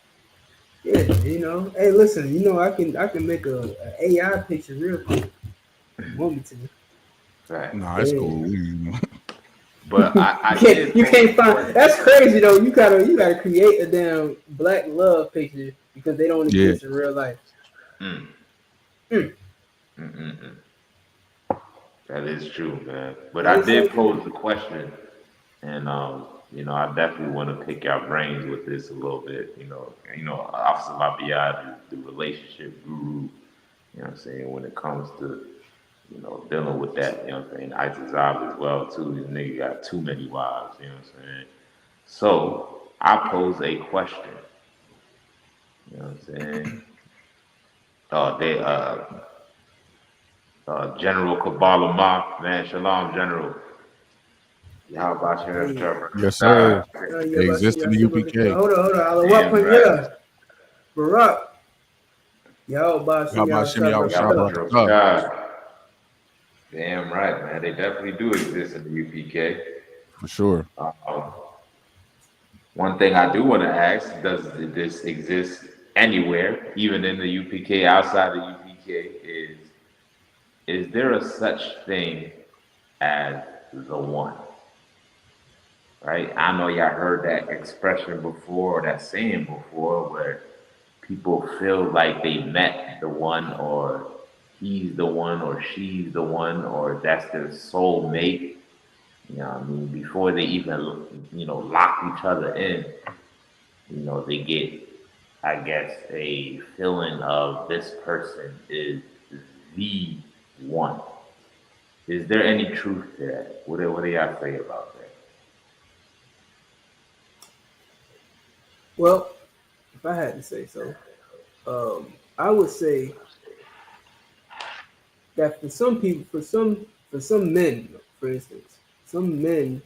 Yeah, you know. Hey, listen, you know, I can make a AI picture real quick. If you want me to.
Right.
Nah, it's
Yeah.
cool.
But I did.
You can't
post
find. That's crazy though. You gotta create a damn black love picture because they don't
Yeah.
exist in real life.
Mm.
Mm.
Mm-mm-mm. That is true, man. But
That
I
is
did
so
pose
true.
the question, and you know, I definitely want to pick your brains with this a little bit. Officer Mabiad, the relationship guru. You know what I'm saying? When it comes to dealing with that, you know what I'm saying? Isaac as well too. This nigga got too many wives. You know what I'm saying? So I pose a question. You know what I'm saying? They General Kabbalah Ma, man, Shalom General. How about you,
Hey,
Trevor?
Yes, sir.
yeah,
They
but see,
exist in
I
the
see what
UPK.
hold on. Allah
Damn
Wapan,
right.
yeah. Barack. Yo, Bashim,
How
y'all
about Shimmy
shut
Shah
up.
Shabbat. Damn right, man. They definitely do exist in the UPK.
for sure.
One thing I do want to ask: does this exist anywhere, even in the UPK, outside the UPK? Is there a such thing as the one? Right? I know y'all heard that expression before, or that saying before, where people feel like they met the one, or he's the one, or she's the one, or that's their soul mate. You know what I mean? Before they even, lock each other in, they get, I guess, a feeling of this person is the one. Is there any truth to that? What do y'all say about that?
Well, if I had to say so, I would say that for some people, for some men, for instance, some men,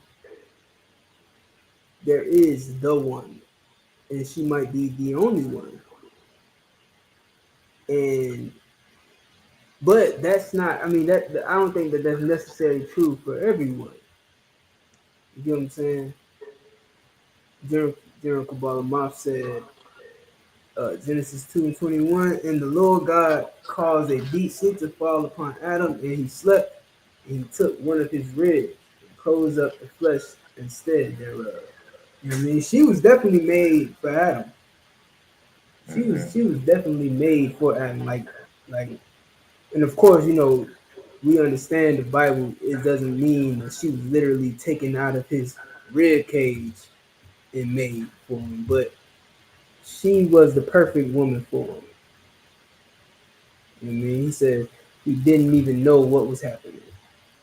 there is the one, and she might be the only one. And but that's not. I mean, that I don't think that that's necessarily true for everyone. You get what I'm saying? General Kabbalah Moph said, Genesis 2:21, and the Lord God caused a deep sleep to fall upon Adam, and he slept, and he took one of his ribs and closed up the flesh instead thereof. You know what I mean? She was definitely made for Adam. She was definitely made for Adam. Like, and of course, we understand the Bible. It doesn't mean that she was literally taken out of his rib cage and made for him, but she was the perfect woman for him. You know what I mean? He said he didn't even know what was happening.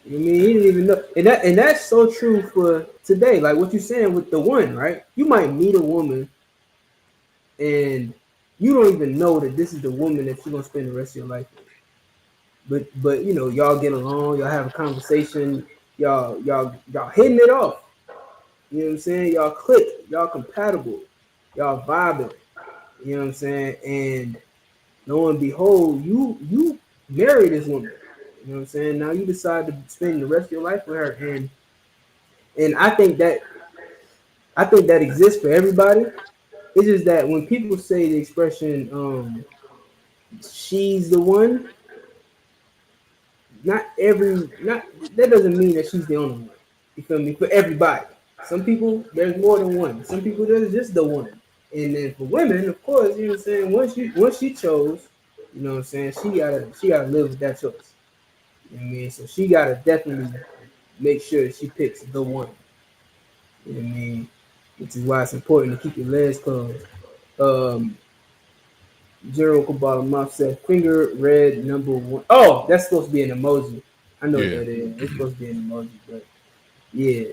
You know what I mean? He didn't even know. And that's so true for today. Like what you're saying with the one, right? You might meet a woman and you don't even know that this is the woman that you're gonna spend the rest of your life with. But y'all get along, y'all have a conversation, y'all hitting it off. You know what I'm saying? Y'all click, y'all compatible, y'all vibing. You know what I'm saying? And lo and behold, you marry this woman. You know what I'm saying? Now you decide to spend the rest of your life with her, and I think that exists for everybody. It's just that when people say the expression "she's the one," not that doesn't mean that she's the only one. You feel me? For everybody, some people there's more than one. Some people there's just the one. And then for women, of course, you know what I'm saying. Once she chose, you know what I'm saying. She gotta live with that choice. You know what I mean? So she gotta definitely make sure she picks the one. You know what I mean? which is why it's important to keep your legs closed. General Kabbalah Mouth said finger red #1. Oh, that's supposed to be an emoji. I know what
Yeah.
that is. It's supposed to be an emoji, but yeah,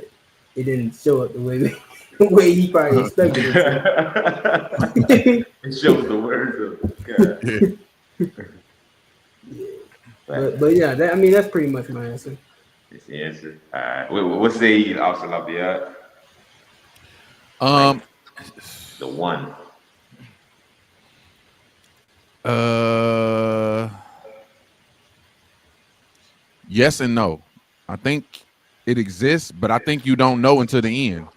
it didn't show up the way the way he probably expected it to.
It shows the words of God.
But yeah, that, I mean that's pretty much my answer.
It's the answer. All right. What say you, Officer Lafayette? The one.
Yes and no. I think it exists, but I think you don't know until the end.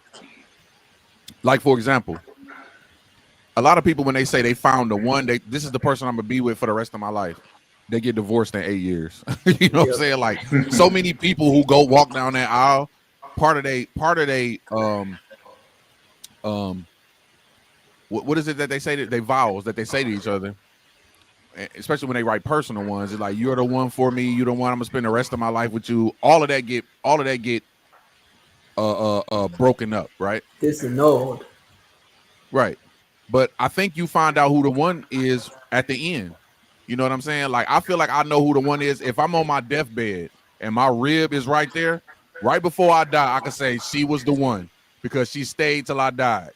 Like, for example, a lot of people, when they say they found the one, this is the person I'm gonna be with for the rest of my life, they get divorced in 8 years. You know what I'm saying? Like, so many people who go walk down that aisle, part of they what is it that they say, that they vows that they say to each other, especially when they write personal ones. It's like, you're the one for me, you're the one I'm gonna spend the rest of my life with you. All of that get broken up, right?
Disannulled.
Right. But I think you find out who the one is at the end. You know what I'm saying? Like, I feel like I know who the one is. If I'm on my deathbed and my rib is right there, right before I die, I can say she was the one because she stayed till I died.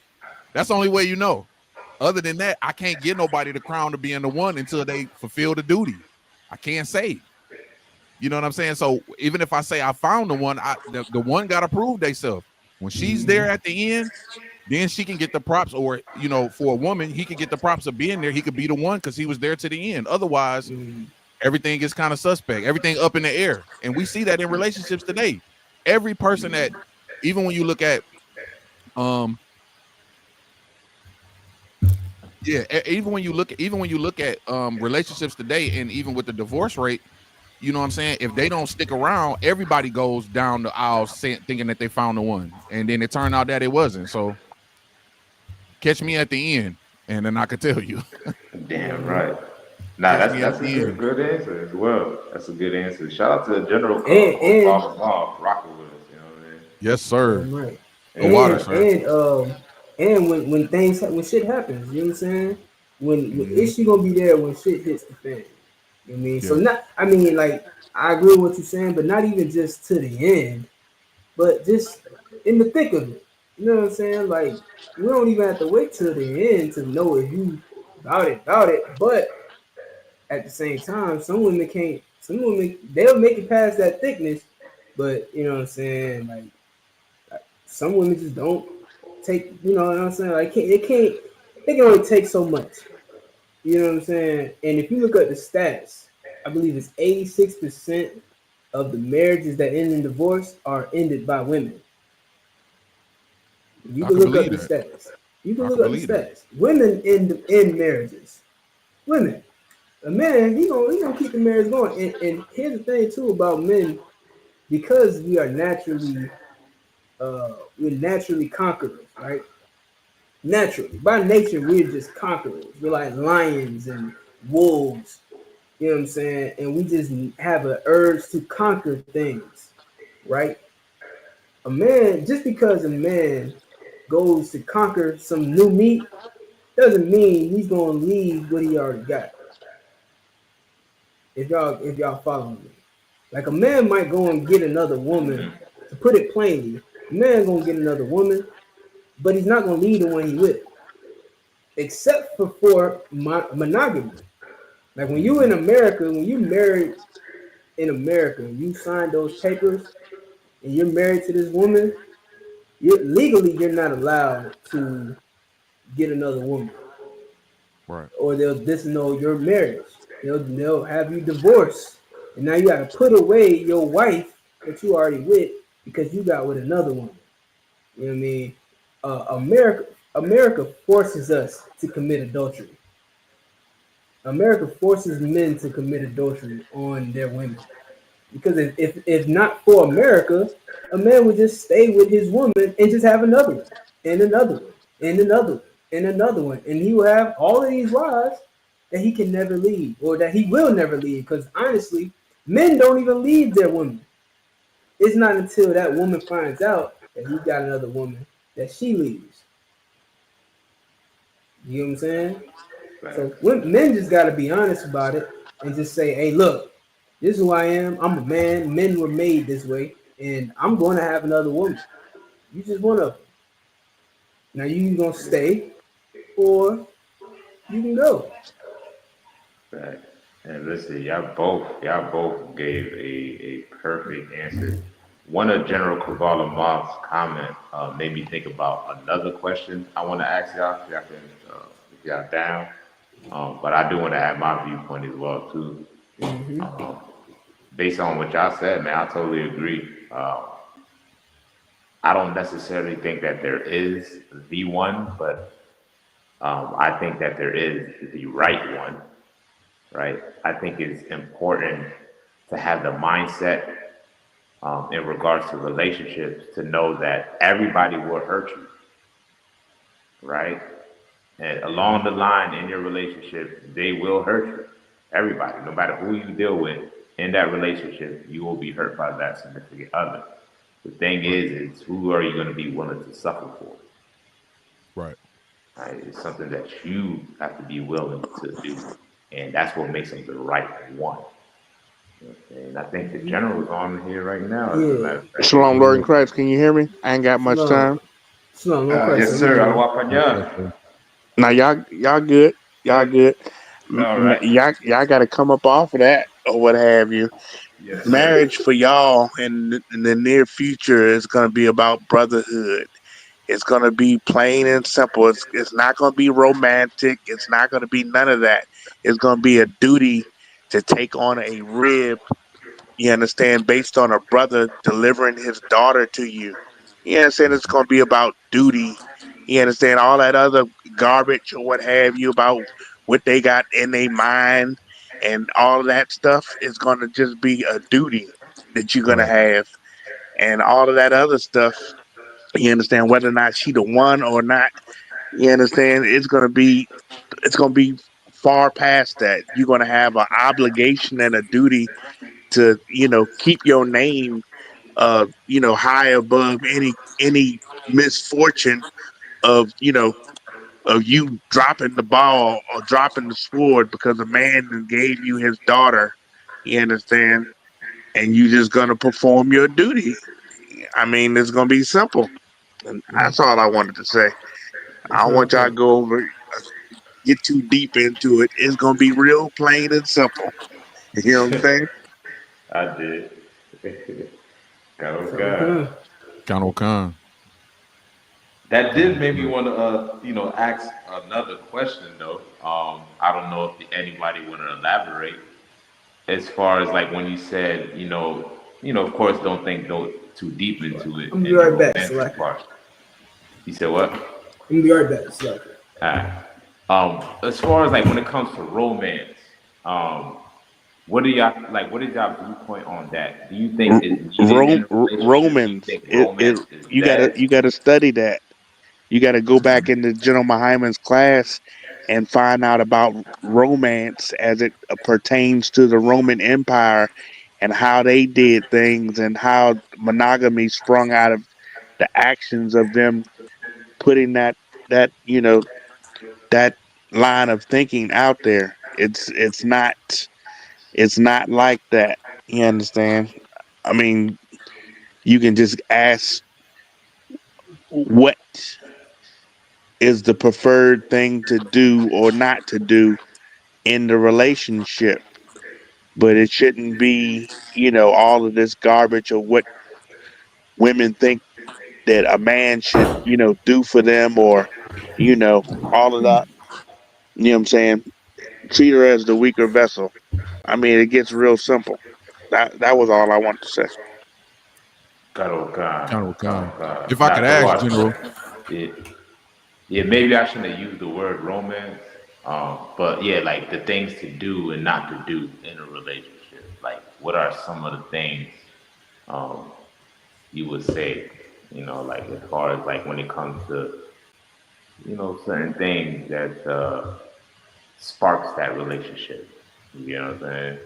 That's the only way you know. Other than that, I can't get nobody the crown to being the one until they fulfill the duty. I can't say. You know what I'm saying? So even if I say I found the one, the one got to prove themselves. When she's there at the end, then she can get the props, or, you know, for a woman, he could get the props of being there. He could be the one because he was there to the end. Otherwise, everything is kind of suspect. Everything up in the air. And we see that in relationships today. Every person that, even when you look at, even when you look at relationships today, and even with the divorce rate, you know what I'm saying? If they don't stick around, everybody goes down the aisle thinking that they found the one, and then it turned out that it wasn't. So catch me at the end, and then I could tell you.
Damn right. Nah, that's a good answer as well. That's a good answer. Shout out to the General rocking with us. You know what I mean?
Yes, sir.
Right.
The water, sir.
And when shit happens, you know what I'm saying? When issue gonna be there when shit hits the fan. You know what I mean? Yeah. So like, I agree with what you're saying, but not even just to the end, but just in the thick of it. You know what I'm saying? Like, we don't even have to wait till the end to know if you about it. But at the same time, some women they'll make it past that thickness, but you know what I'm saying? Like some women just don't take, you know what I'm saying? Like, they can only take so much. You know what I'm saying? And if you look at the stats, I believe it's 86% of the marriages that end in divorce are ended by women. You can look up the stats. Women end marriages. Women. A man, he gonna keep the marriage going. And here's the thing too about men, because we are naturally conquerors, right? Naturally, by nature, we're just conquerors. We're like lions and wolves. You know what I'm saying? And we just have an urge to conquer things, right? A man, just because a man goes to conquer some new meat, doesn't mean he's gonna leave what he already got. If y'all follow me, like, a man might go and get another woman. To put it plainly, a man gonna get another woman, but he's not gonna leave the one he with, except for monogamy. Like, when you in America, when you married in America, you sign those papers and you're married to this woman, you're not allowed to get another woman.
Right.
Or they'll disannul your marriage. They'll have you divorced. And now you gotta put away your wife that you already with because you got with another woman. You know what I mean? America forces us to commit adultery. America forces men to commit adultery on their women. Because if not for America, a man would just stay with his woman and just have another one, and another one, and another one, and another one. And he will have all of these wives that he can never leave, or that he will never leave. Because honestly, men don't even leave their women. It's not until that woman finds out that he got another woman that she leaves. You know what I'm saying?
Right.
So men just got to be honest about it and just say, hey, look, this is who I am. I'm a man. Men were made this way, and I'm going to have another woman. You just one of them. Now you gonna stay, or you can go.
Right. And listen, y'all both gave a perfect answer. One of General Kabbalah Mob's comment made me think about another question I want to ask y'all. If y'all can, if y'all down. But I do want to add my viewpoint as well too. Um, Based on what y'all said, man, I totally agree. I don't necessarily think that there is the one, but I think that there is the right one, right? I think it's important to have the mindset in regards to relationships to know that everybody will hurt you, right? And along the line in your relationship, they will hurt you. Everybody, no matter who you deal with in that relationship, you will be hurt by that significant other. The thing is who are you going to be willing to suffer for?
Right.
Right? It's something that you have to be willing to do. And that's what makes them the right one. And I think the general is on here right now, as a matter of fact.
Shalom, Lord in Christ. Can you hear me? I ain't got much time.
Slow, no
Yes,
question.
sir.
Now y'all good. Y'all good.
All right.
Y'all got to come up off of that or what have you.
Yes, sir.
Marriage for y'all in the near future is going to be about brotherhood. It's going to be plain and simple. It's not going to be romantic. It's not going to be none of that. It's going to be a duty to take on a rib, you understand, based on a brother delivering his daughter to you. You understand? It's going to be about duty. You understand? All that other garbage or what have you about what they got in their mind and all of that stuff is going to just be a duty that you're going to have. And all of that other stuff, you understand, whether or not she the one or not, you understand, it's going to be far past that. You're going to have an obligation and a duty to, keep your name, high above any misfortune of, of you dropping the ball or dropping the sword because a man gave you his daughter, you understand, and you just gonna perform your duty. I mean, it's gonna be simple, and that's all I wanted to say. I don't want y'all to go over, get too deep into it. It's gonna be real plain and simple. You know what I'm saying?
I did. Go,
Okay.
Kano Khan.
That did make me want to, ask another question though. I don't know if anybody want to elaborate as far as like when you said, of course, don't think too deep into it
I'm gonna be
in the
right back,
romantic
Slacker.
part. You said what?
I'm gonna be right back, Slacker.
All right. As far as like when it comes to romance, what do y'all like? What is y'all viewpoint on that? Do you think it's needed in a relationship? Do you
Romans.
think romance is
You
dead?
gotta study that. You got to go back into General Hyman's class and find out about romance as it pertains to the Roman Empire and how they did things and how monogamy sprung out of the actions of them putting that that line of thinking out there. It's not like that. You understand? I mean, you can just ask what is the preferred thing to do or not to do in the relationship. But it shouldn't be, all of this garbage of what women think that a man should, do for them or, all of that. You know what I'm saying? Treat her as the weaker vessel. I mean, it gets real simple. That was all I wanted to say.
Kano
Kano
Khan,
Khan.
Kano Khan.
If I could
Not to
ask,
watch.
General,
Yeah, yeah, maybe I shouldn't have used the word romance. But yeah, like the things to do and not to do in a relationship. Like, what are some of the things um, you would say? Like as far as like when it comes to certain things that sparks that relationship. You know what I'm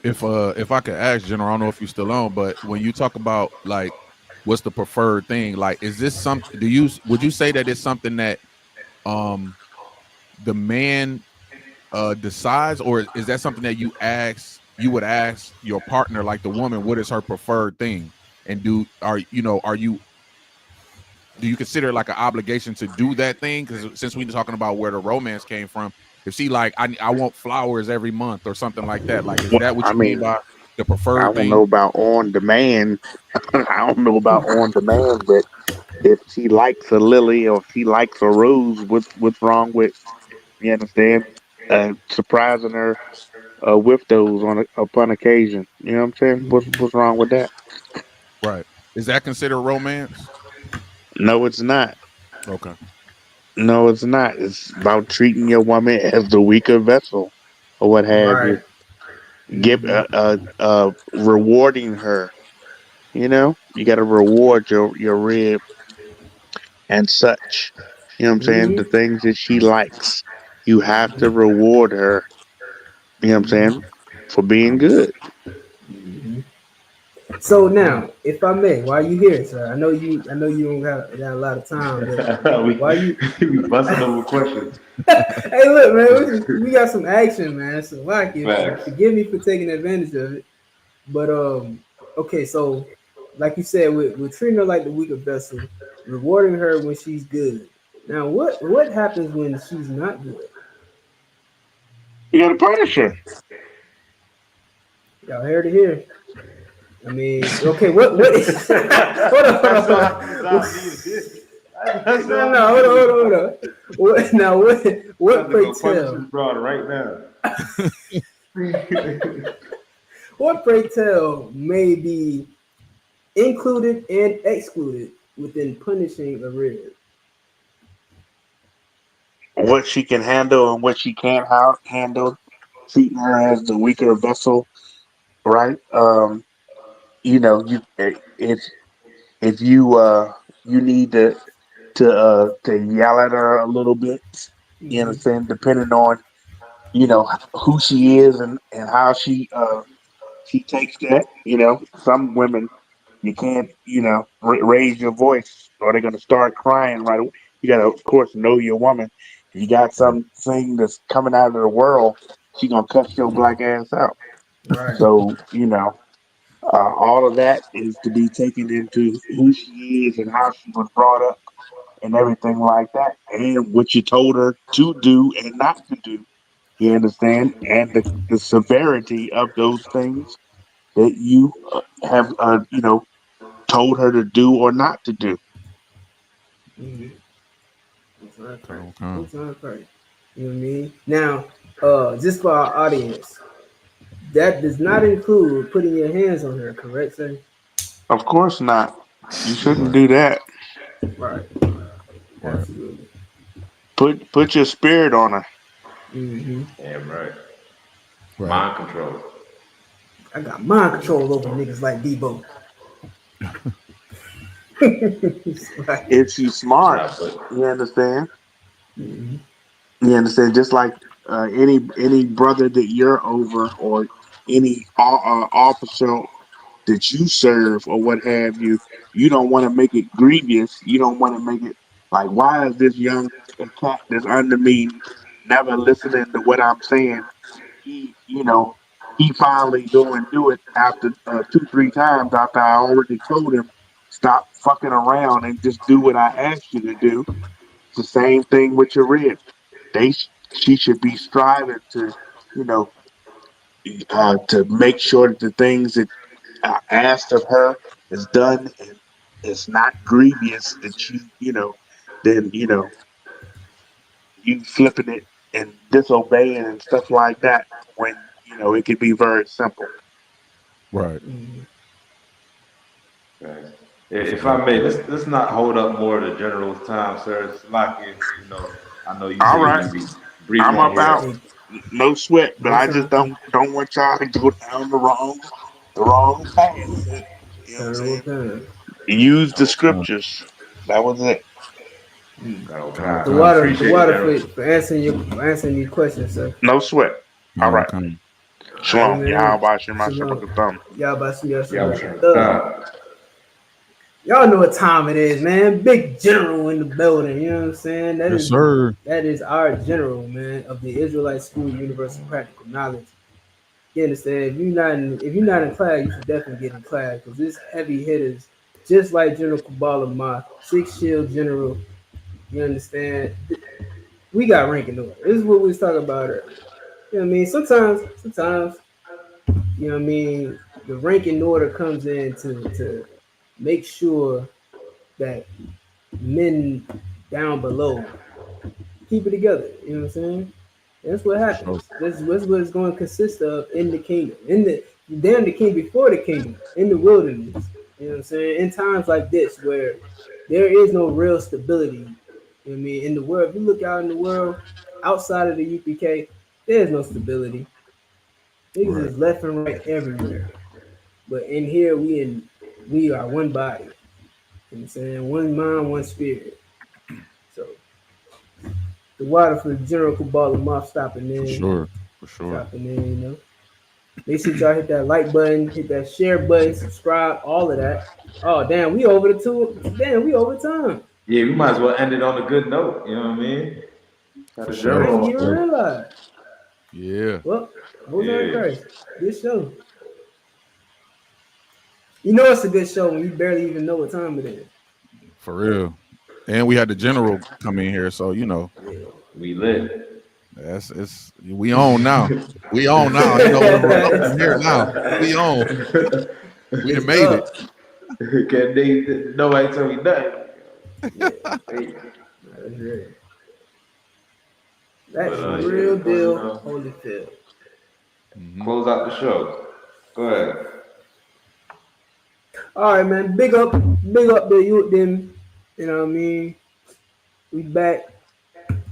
saying?
if I could ask, General, I don't know if you're still on, but when you talk about like what's the preferred thing, like is this something? Would you say that it's something that the man decides, or is that something that you would ask your partner, like the woman, what is her preferred thing, and do you consider it like an obligation to do that thing? Because since we're talking about where the romance came from, if she like I want flowers every month or something like that, like is
Well,
that what
I
you mean
mean,
by the
I
preferred
don't know
thing?
about on demand. I don't know about on demand, but if she likes a lily or if she likes a rose, what's wrong with, you understand? Surprising her with those upon occasion. You know what I'm saying? What's wrong with that?
Right. Is that considered romance?
No, it's not.
Okay.
No, it's not. It's about treating your woman as the weaker vessel or what have you.
Right.
Give
Mhm.
rewarding her. You know, you got to reward your rib and such. You know what I'm saying? The
Mhm.
things that she likes, you have to reward her. You know what I'm
Mhm.
saying? For being good.
Mhm. So now, if I may, while you here, sir, I know you don't got a lot of time, but
we
while you,
we busting over questions.
hey, look, man, we got some action, man. So like it. So
Facts.
forgive me for taking advantage of it. But okay, so like you said, we're treating her like the weaker vessel, rewarding her when she's good. Now, what happens when she's not good?
You got to punish her.
Y'all heard it here. I mean, okay, what is hold on,
That's
hold
all.
on.
That's all I needed. That's
No,
all
no,
I
hold on,
needed.
hold on, hold on. What now?
I'm
What
about to
pray
go punish
tell?
this broad right now.
What pray tell may be included and excluded within punishing a rib?
What she can handle and what she can't handle. Treating her as the weaker vessel, right? You know, if you need to yell at her a little bit, you
Mm-hmm.
understand, depending on who she is and how she takes that. Some women you can't raise your voice or they're gonna start crying right away. You gotta of course know your woman. If you got something that's coming out of the world, she gonna cuss your black ass out.
Right.
So all of that is to be taken into who she is and how she was brought up and everything like that, and what you told her to do and not to do. You understand? And the severity of those things that you have, told her to do or not to do.
Mm-hmm. That's not correct.
Okay.
That's not correct. You know what I mean? Now, just for our audience, that does not include putting your hands on her, correct, sir?
Of course not. You shouldn't
Right.
do that.
Right.
Right.
Absolutely.
Put your spirit on her.
Mm-hmm.
Damn right.
Right.
Mind control.
I got mind control over niggas like Debo. Right.
If she's smart,
Nah, but
you understand.
Mm-hmm.
You understand. Just like any brother that you're over, or any officer that you serve, or what have you, you don't want to make it grievous. You don't want to make it like, why is this young cat that's under me never listening to what I'm saying? He finally do it after 2-3 times after I already told him stop fucking around and just do what I asked you to do. It's the same thing with your rib. She should be striving to, you know, to make sure that the things that are asked of her is done and it's not grievous that then you flipping it and disobeying and stuff like that when it could be very simple.
Right.
Mm-hmm.
right.
That's a
If I
fact.
may, let's not hold up more of the general's time, sir. It's lucky, I know you
All right,
typically be brief
I'm
on
about
here.
Hey,
no sweat, but
no
I just
time.
don't want y'all to go down the wrong path. You know what I'm
Time will
saying?
come.
Use the
Okay.
scriptures. That was it.
Okay,
The
Okay.
I
water, the
appreciate it,
water
general.
for answering your question, sir.
No sweat. All right.
Okay.
Shalom.
Amen.
Yahweh Shem
Shalom.
HaShabbat.
Y'all about to see us.
Yeah, I'm sure.
Y'all know what time it is, man. Big general in the building. You know what I'm saying?
Yes, sir.
That is our general, man, of the Israelite School Universal Practical Knowledge. You understand? If you're not in class, you should definitely get in class because this heavy hitters, just like General Kabbalah, my 6 shield general. You understand? We got ranking order. This is what we was talking about earlier. You know what I mean? Sometimes, you know what I mean, the ranking order comes in to make sure that men down below keep it together. You know what I'm saying? That's what happens. That's what it's going to consist of in the kingdom. The king before the kingdom, in the wilderness. You know what I'm saying? In times like this where there is no real stability. You know what I mean? In the world, if you look out in the world, outside of the UPK, there's no stability. Niggas is left and right everywhere. But in here, we are one body. You know what I'm saying? One mind, one spirit. So the water for the General Kabbalah Moth stopping in.
For sure.
Stopping in, you know. Make sure y'all hit that like button, hit that share button, subscribe, all of that. Oh damn, we over time.
Yeah, we might as well end it on a good note. You know what I mean?
I didn't even realize.
Yeah.
Well, hold on, Christ. Good show. You know it's a good show when you barely even know what time it is.
For real. And we had the general come in here, so you know.
We lit.
We on now. We on now. You know, we're here now. We on. We done made it.
Can't nobody tell me nothing.
That's real deal. Holyfield.
Close out the show. Go ahead.
All right, man. Big up to you, them. You know what I mean? We back.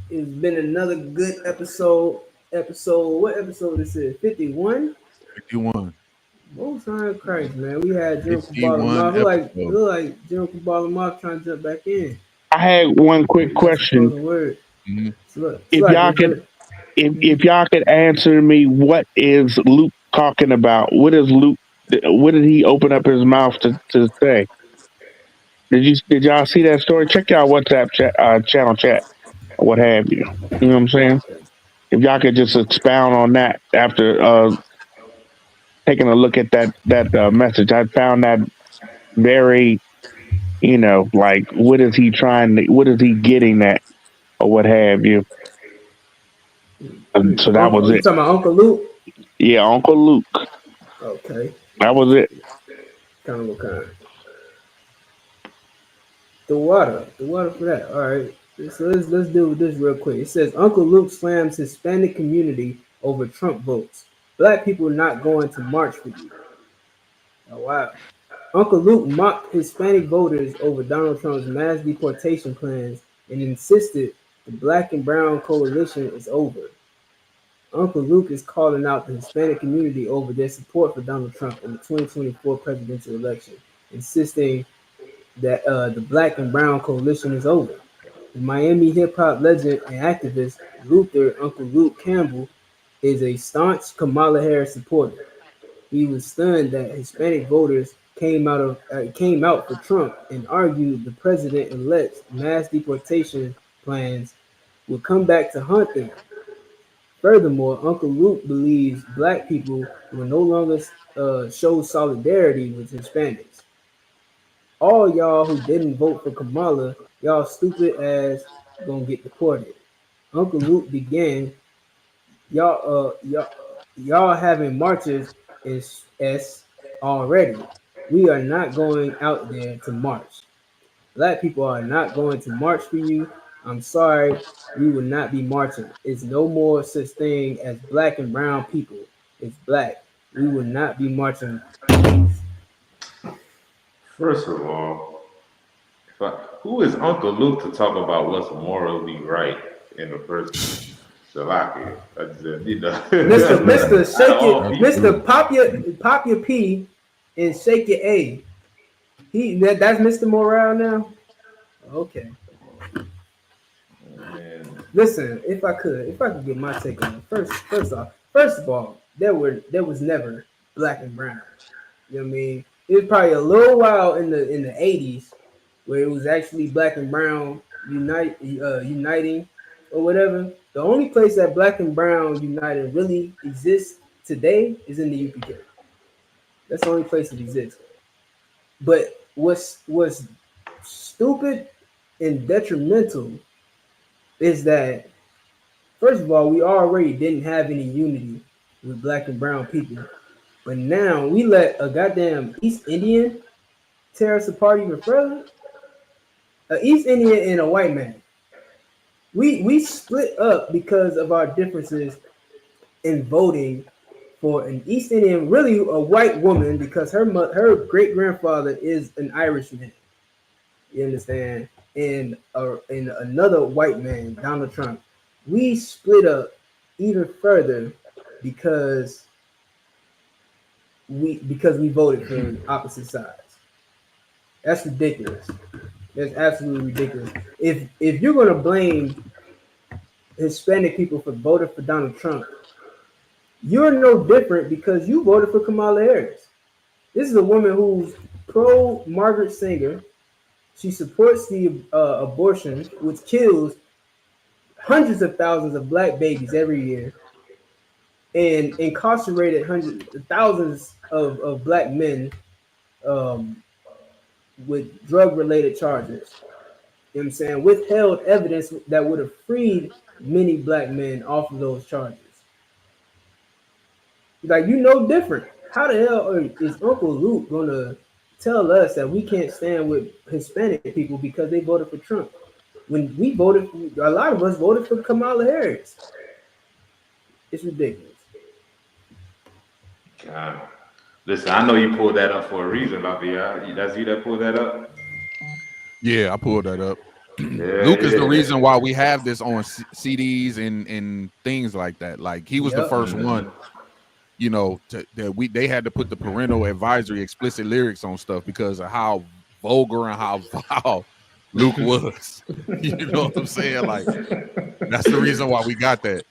It's been another good episode. What episode this is? 51?
51.
Most time Christ, man. We had General Kabbalah Moth. Look like General Kabbalah Moth trying to jump back in.
I had one quick question.
Mm-hmm.
If y'all could answer me, what is Luke talking about? What did he open up his mouth to say? Did y'all see that story? Check y'all WhatsApp channel chat or what have you. You know what I'm saying? If y'all could just expound on that after taking a look at that message, I found that very, like what is he getting at or what have you. And so that was it.
You talking about Uncle Luke?
Yeah, Uncle Luke.
Okay.
That was it.
Kind. The water for that. All right. So let's deal with this real quick. It says Uncle Luke slams Hispanic community over Trump votes. Black people not going to march for you. Oh wow. Uncle Luke mocked Hispanic voters over Donald Trump's mass deportation plans and insisted the Black and Brown coalition is over. Uncle Luke is calling out the Hispanic community over their support for Donald Trump in the 2024 presidential election, insisting that the Black and Brown coalition is over. The Miami hip-hop legend and activist Uncle Luke Campbell is a staunch Kamala Harris supporter. He was stunned that Hispanic voters came out for Trump and argued the president-elect's mass deportation plans would come back to haunt them. Furthermore, Uncle Luke believes Black people will no longer show solidarity with Hispanics. All y'all who didn't vote for Kamala, y'all stupid ass gonna get deported. Uncle Luke began, y'all having marches is already. We are not going out there to march. Black people are not going to march for you. I'm sorry, we will not be marching. It's no more such thing as Black and Brown people. It's Black. We will not be marching.
First of all, who is Uncle Luke to talk about what's morally right in the first place? Mr.
Pop your P and shake your A. That's Mr. Morale now? Okay.
Man.
Listen, if I could get my take on it. First off, First of all, there was never black and brown. You know what I mean? It was probably a little while in the 80s where it was actually black and brown uniting or whatever. The only place that black and brown united really exists today is in the UPK. That's the only place it exists. But what's stupid and detrimental is that, first of all, we already didn't have any unity with black and brown people. But now we let a goddamn East Indian tear us apart even further. An East Indian and a white man. We split up because of our differences in voting for an East Indian, really a white woman, because her great grandfather is an Irishman. You understand? And another white man, Donald Trump. We split up even further because we voted for opposite sides. That's ridiculous. That's absolutely ridiculous. If you're gonna blame Hispanic people for voting for Donald Trump, you're no different because you voted for Kamala Harris. This is a woman who's pro Margaret Sanger. She supports the abortion, which kills hundreds of thousands of black babies every year, and incarcerated thousands of black men with drug-related charges. You know what I'm saying? Withheld evidence that would have freed many black men off of those charges. Like, you know different. How the hell is Uncle Luke gonna tell us that we can't stand with Hispanic people because they voted for Trump? When we voted, a lot of us voted for Kamala Harris. It's ridiculous.
Listen, I know you pulled that up for a reason, Lafayette. That's you that pulled that up?
Yeah, I pulled that up.
Yeah,
Luke is the reason why we have this on CDs and things like that. Like, he was the first one, you know, they had to put the parental advisory explicit lyrics on stuff because of how vulgar and how foul Luke was. You know what I'm saying? Like, that's the reason why we got that.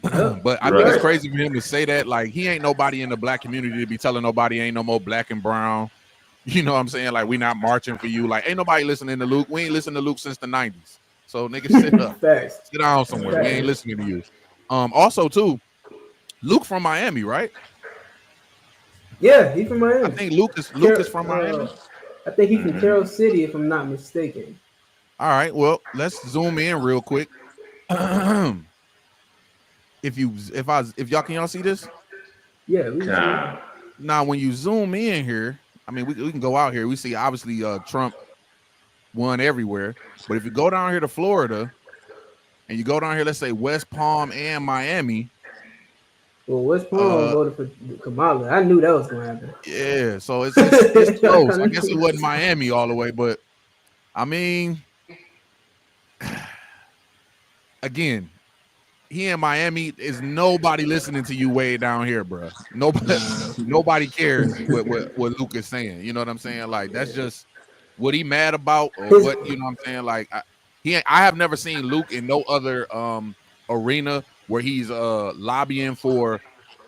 But I think it's crazy for him to say that. Like, he ain't nobody in the black community to be telling nobody ain't no more black and brown. You know what I'm saying? Like, we not marching for you. Like, ain't nobody listening to Luke. We ain't listened to Luke since the 90s. So, nigga, sit up. Sit down somewhere. We ain't listening to you. Also, too, Luke from Miami, right?
Yeah, he's from Miami.
I think Luke is from Miami.
I think he's from Carroll City, if I'm not mistaken.
All right, well, let's zoom in real quick. If y'all see this?
Yeah, we see.
Now, when you zoom in here, I mean, we can go out here. We see obviously Trump won everywhere, but if you go down here to Florida, and you go down here, let's say West Palm and Miami.
Well, West Palm voted for Kamala. I knew that was going to happen.
Yeah, so it's close. I guess it wasn't Miami all the way, but I mean, again, here in Miami is nobody listening to you way down here, bro. Nobody cares what Luke is saying. You know what I'm saying? Like, that's just what he mad about, or what, you know what I'm saying? Like, I have never seen Luke in no other arena where he's lobbying for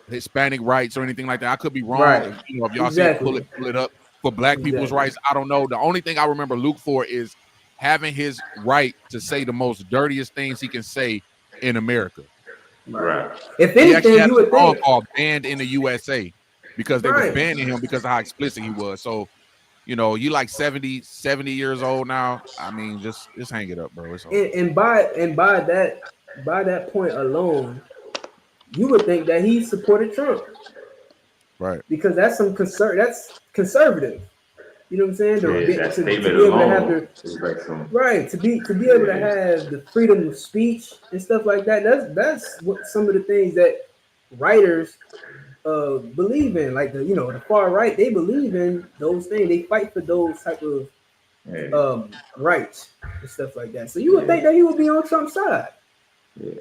Hispanic rights or anything like that. I could be wrong.
Right.
If y'all see it, pull it up for black people's rights. I don't know. The only thing I remember Luke for is having his right to say the most dirtiest things he can say in America.
Right.
If anything, you would think
called banned in the USA because they were banning him because of how explicit he was. So, you know, you like 70 years old now. I mean, just hang it up, bro. It's
and by that point alone, you would think that he supported Trump,
right?
Because that's that's conservative. You know what I'm saying? To be able to have the freedom of speech and stuff like that. That's what some of the things that writers believe in, like the far right. They believe in those things. They fight for those type of rights and stuff like that. So you would think that he would be on Trump's side.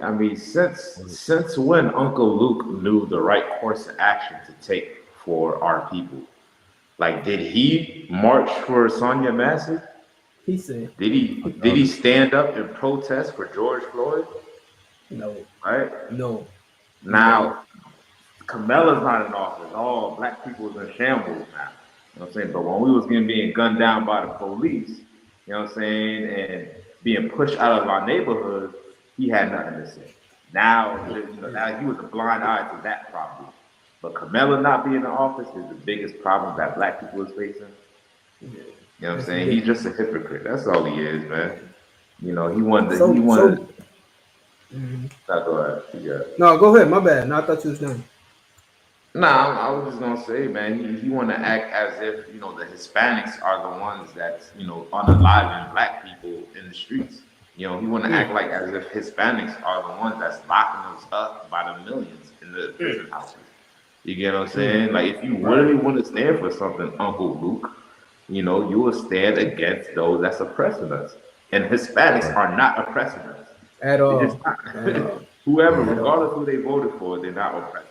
I mean, since when Uncle Luke knew the right course of action to take for our people? Like, did he march for Sonia Massey?
He said.
Did he stand up and protest for George Floyd?
No.
Right?
No.
Now, Kamala's not in office. All black people is in shambles now. You know what I'm saying? But when we was being gunned down by the police, you know what I'm saying, and being pushed out of our neighborhood, he had nothing to say. Now, now he was a blind eye to that problem. But Kamala not being in office is the biggest problem that black people is facing. You know what I'm saying? He's just a hypocrite. That's all he is, man. You know, he wanted. No, go ahead. Yeah.
No, go ahead. My bad. No, I thought you was done.
Nah, I was just gonna say, man, he want to act as if the Hispanics are the ones that's unaliving black people in the streets. He want to act like as if Hispanics are the ones that's locking us up by the millions in the prison houses. You get what I'm saying? Like, if you really want to stand for something, Uncle Luke, you will stand against those that's oppressing us. And Hispanics are not oppressing us
at all.
They're just not. Whoever, regardless who they voted for, they're not oppressing.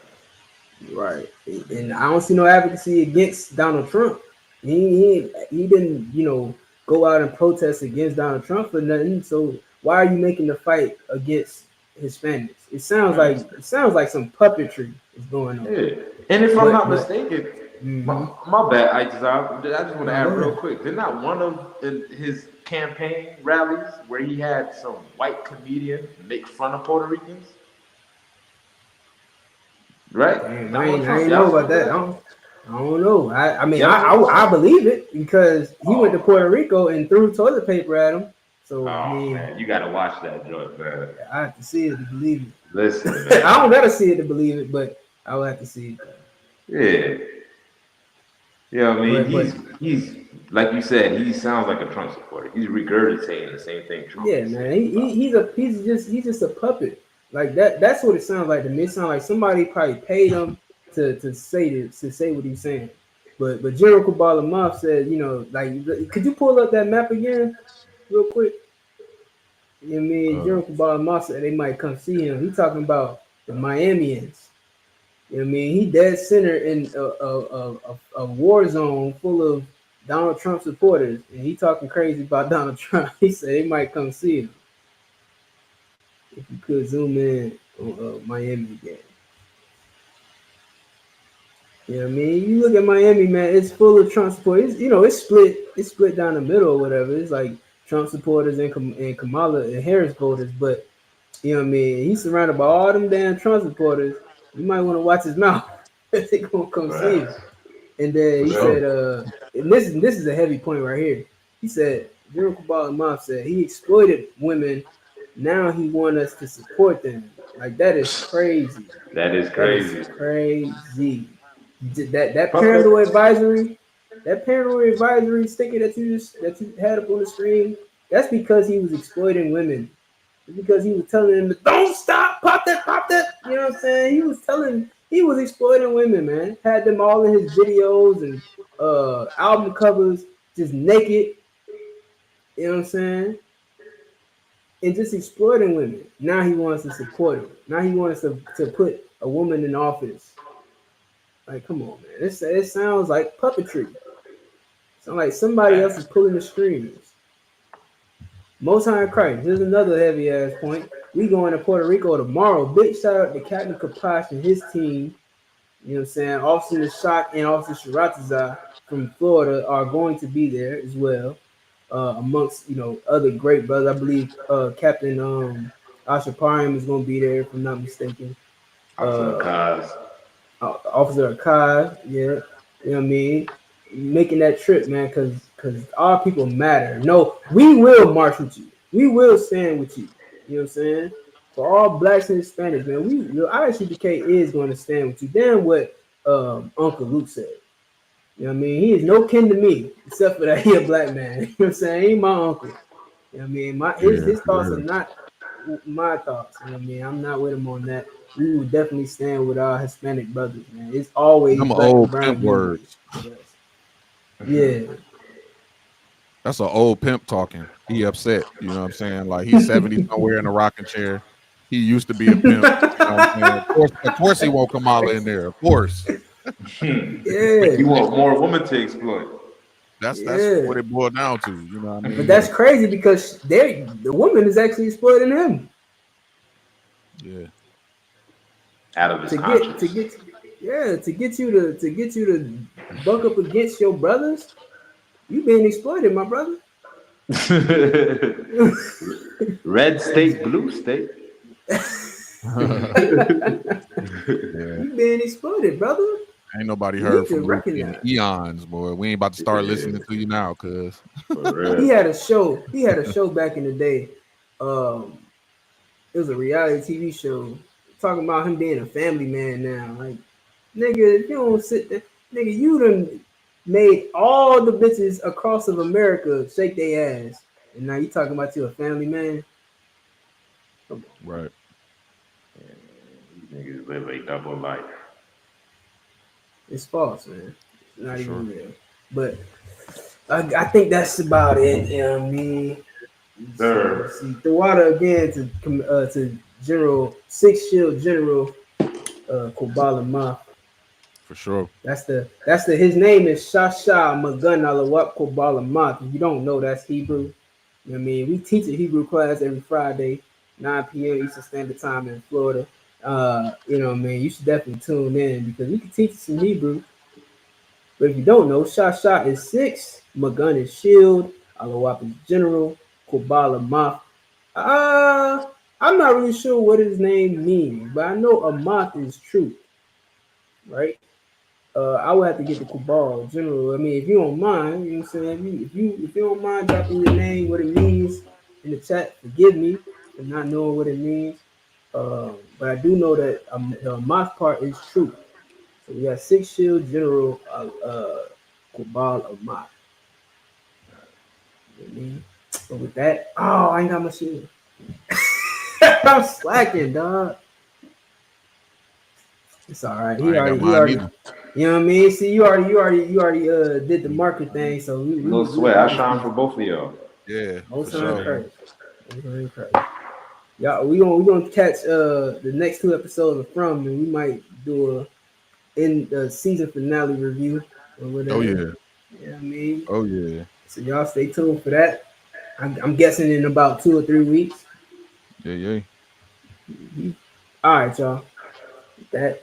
Right, and I don't see no advocacy against Donald Trump. He didn't, go out and protest against Donald Trump for nothing. So why are you making the fight against Hispanics? It sounds like some puppetry is going on.
Yeah. And if I'm not mistaken, my bad, I just want to add real quick. Did not one of his campaign rallies where he had some white comedian make fun of Puerto Ricans? Right?
Damn, I ain't know about that. I don't know. I believe it because he went to Puerto Rico and threw toilet paper at him. So
man, you gotta watch that joint, man.
I have to see it to believe it.
Listen, man.
I don't gotta see it to believe it, but I will have to see
it. Yeah. I mean, he's like you said, he sounds like a Trump supporter. He's regurgitating the same thing Trump.
Yeah, man. He's just a puppet. Like that. That's what it sounds like to me. It sounds like somebody probably paid him to say what he's saying. But General Kabbalah Moff said, could you pull up that map again, real quick? You know what I mean? General Kabbalah Moff said they might come see him. He talking about the Miamians. You know what I mean? He dead center in a war zone full of Donald Trump supporters, and he talking crazy about Donald Trump. He said they might come see him. If you could zoom in on Miami again. You know what I mean? You look at Miami, man, it's full of Trump supporters. It's split down the middle or whatever. It's like Trump supporters and Kamala and Harris voters, but you know what I mean? He's surrounded by all them damn Trump supporters. You might want to watch his mouth. They gonna come see him. And then he said, and this is a heavy point right here. He said, General Kabbalah Moff said he exploited women. Now he want us to support them. Like, that is crazy.
That is crazy.
That is crazy. That parental advisory sticker that you had up on the screen, that's because he was exploiting women. It's because he was telling them to don't stop, pop that. You know what I'm saying? He was exploiting women, man. Had them all in his videos and album covers, just naked. You know what I'm saying? And just exploiting women. Now he wants to support him. Now he wants to put a woman in office. Like, come on, man. It sounds like puppetry. It sounds like somebody else is pulling the strings. Most High in Christ. Here's another heavy ass point. We going to Puerto Rico tomorrow. Big shout out to Captain Kapash and his team. You know what I'm saying? Officer Shock and Officer Sharatazar from Florida are going to be there as well. Amongst other great brothers. I believe Captain Ashapariam is going to be there, if I'm not mistaken. Officer Akaz, yeah. You know what I mean? Making that trip, man, because our people matter. No, we will march with you. We will stand with you. You know what I'm saying? For all blacks and Hispanics, man, ISUPK is going to stand with you. Damn what Uncle Luke said. You know what I mean? He is no kin to me, except for that he a black man. You know what I'm saying? He ain't my uncle. You know what I mean? His thoughts are not my thoughts. You know what I mean? I'm not with him on that. We will definitely stand with our Hispanic brothers, man. It's always
some old pimp words.
Yeah.
That's an old pimp talking. He upset. You know what I'm saying? Like, he's 70 somewhere in a rocking chair. He used to be a pimp. You know what I'm saying? Of course he won't Kamala in there. Of course.
Yeah.
You want more women to exploit.
That's what it boiled down to. You know what I mean?
But that's crazy because the woman is actually exploiting him.
Yeah.
Out of his conscience.
Yeah, to get you to buck up against your brothers, you being exploited, my brother.
Red state, blue state.
Yeah,
You being exploited, brother.
ain't nobody
You
heard
need to
from Luke in
recognize.
eons, boy. We ain't about to start
Yeah,
listening to you now, cuz.
for
He
real.
had a show. He had a show back in the day. It was a reality TV show talking about him being a family man now. Like, nigga, if you don't sit there, nigga, you done made all the bitches across of America shake their ass, and now you talking about you a family man? Come on,
Right.
These niggas live a double life.
it's false, man. It's not
For
even
sure.
real. But I think that's about it. You know what I mean?
Sir.
See, the water again to General Six Shield General Kobala Ma.
For sure.
That's the his name is Shasha Magun Alawak Kobala Ma. If you don't know, that's Hebrew. You know what I mean? We teach a Hebrew class every Friday, 9 p.m. Eastern Standard Time in Florida. You know what I mean? You should definitely tune in because we can teach you some Hebrew. But if you don't know, Shasha is 6, Magun is shield, Alawak is general, Kobala Ma. I'm not really sure what his name means, but I know a moth is truth, right? I would have to get the Cabal General. I mean, if you don't mind, you know what I'm saying? If you don't mind dropping your name, what it means in the chat, forgive me for not knowing what it means. But I do know that the moth part is true. So we got 6 Shield General Cabal of Moth. You know what I mean? But with that, oh, I ain't got my shield. I'm slacking, dog. It's all right.
I ain't got
He
mine
already.
either.
You know what I mean? See, you already did the market thing, so
No
we
sweat. I
can
shine
just
for both of y'all.
Yeah,
be most
for
time
sure.
Christ. Most time Christ. Yeah, we gonna catch the next 2 episodes of From, and we might do a in the season finale review or whatever.
Oh
You
yeah.
know what I mean?
Oh yeah.
So y'all stay tuned for that. I'm guessing in about 2 or 3 weeks.
Yeah, yeah.
All right, y'all. That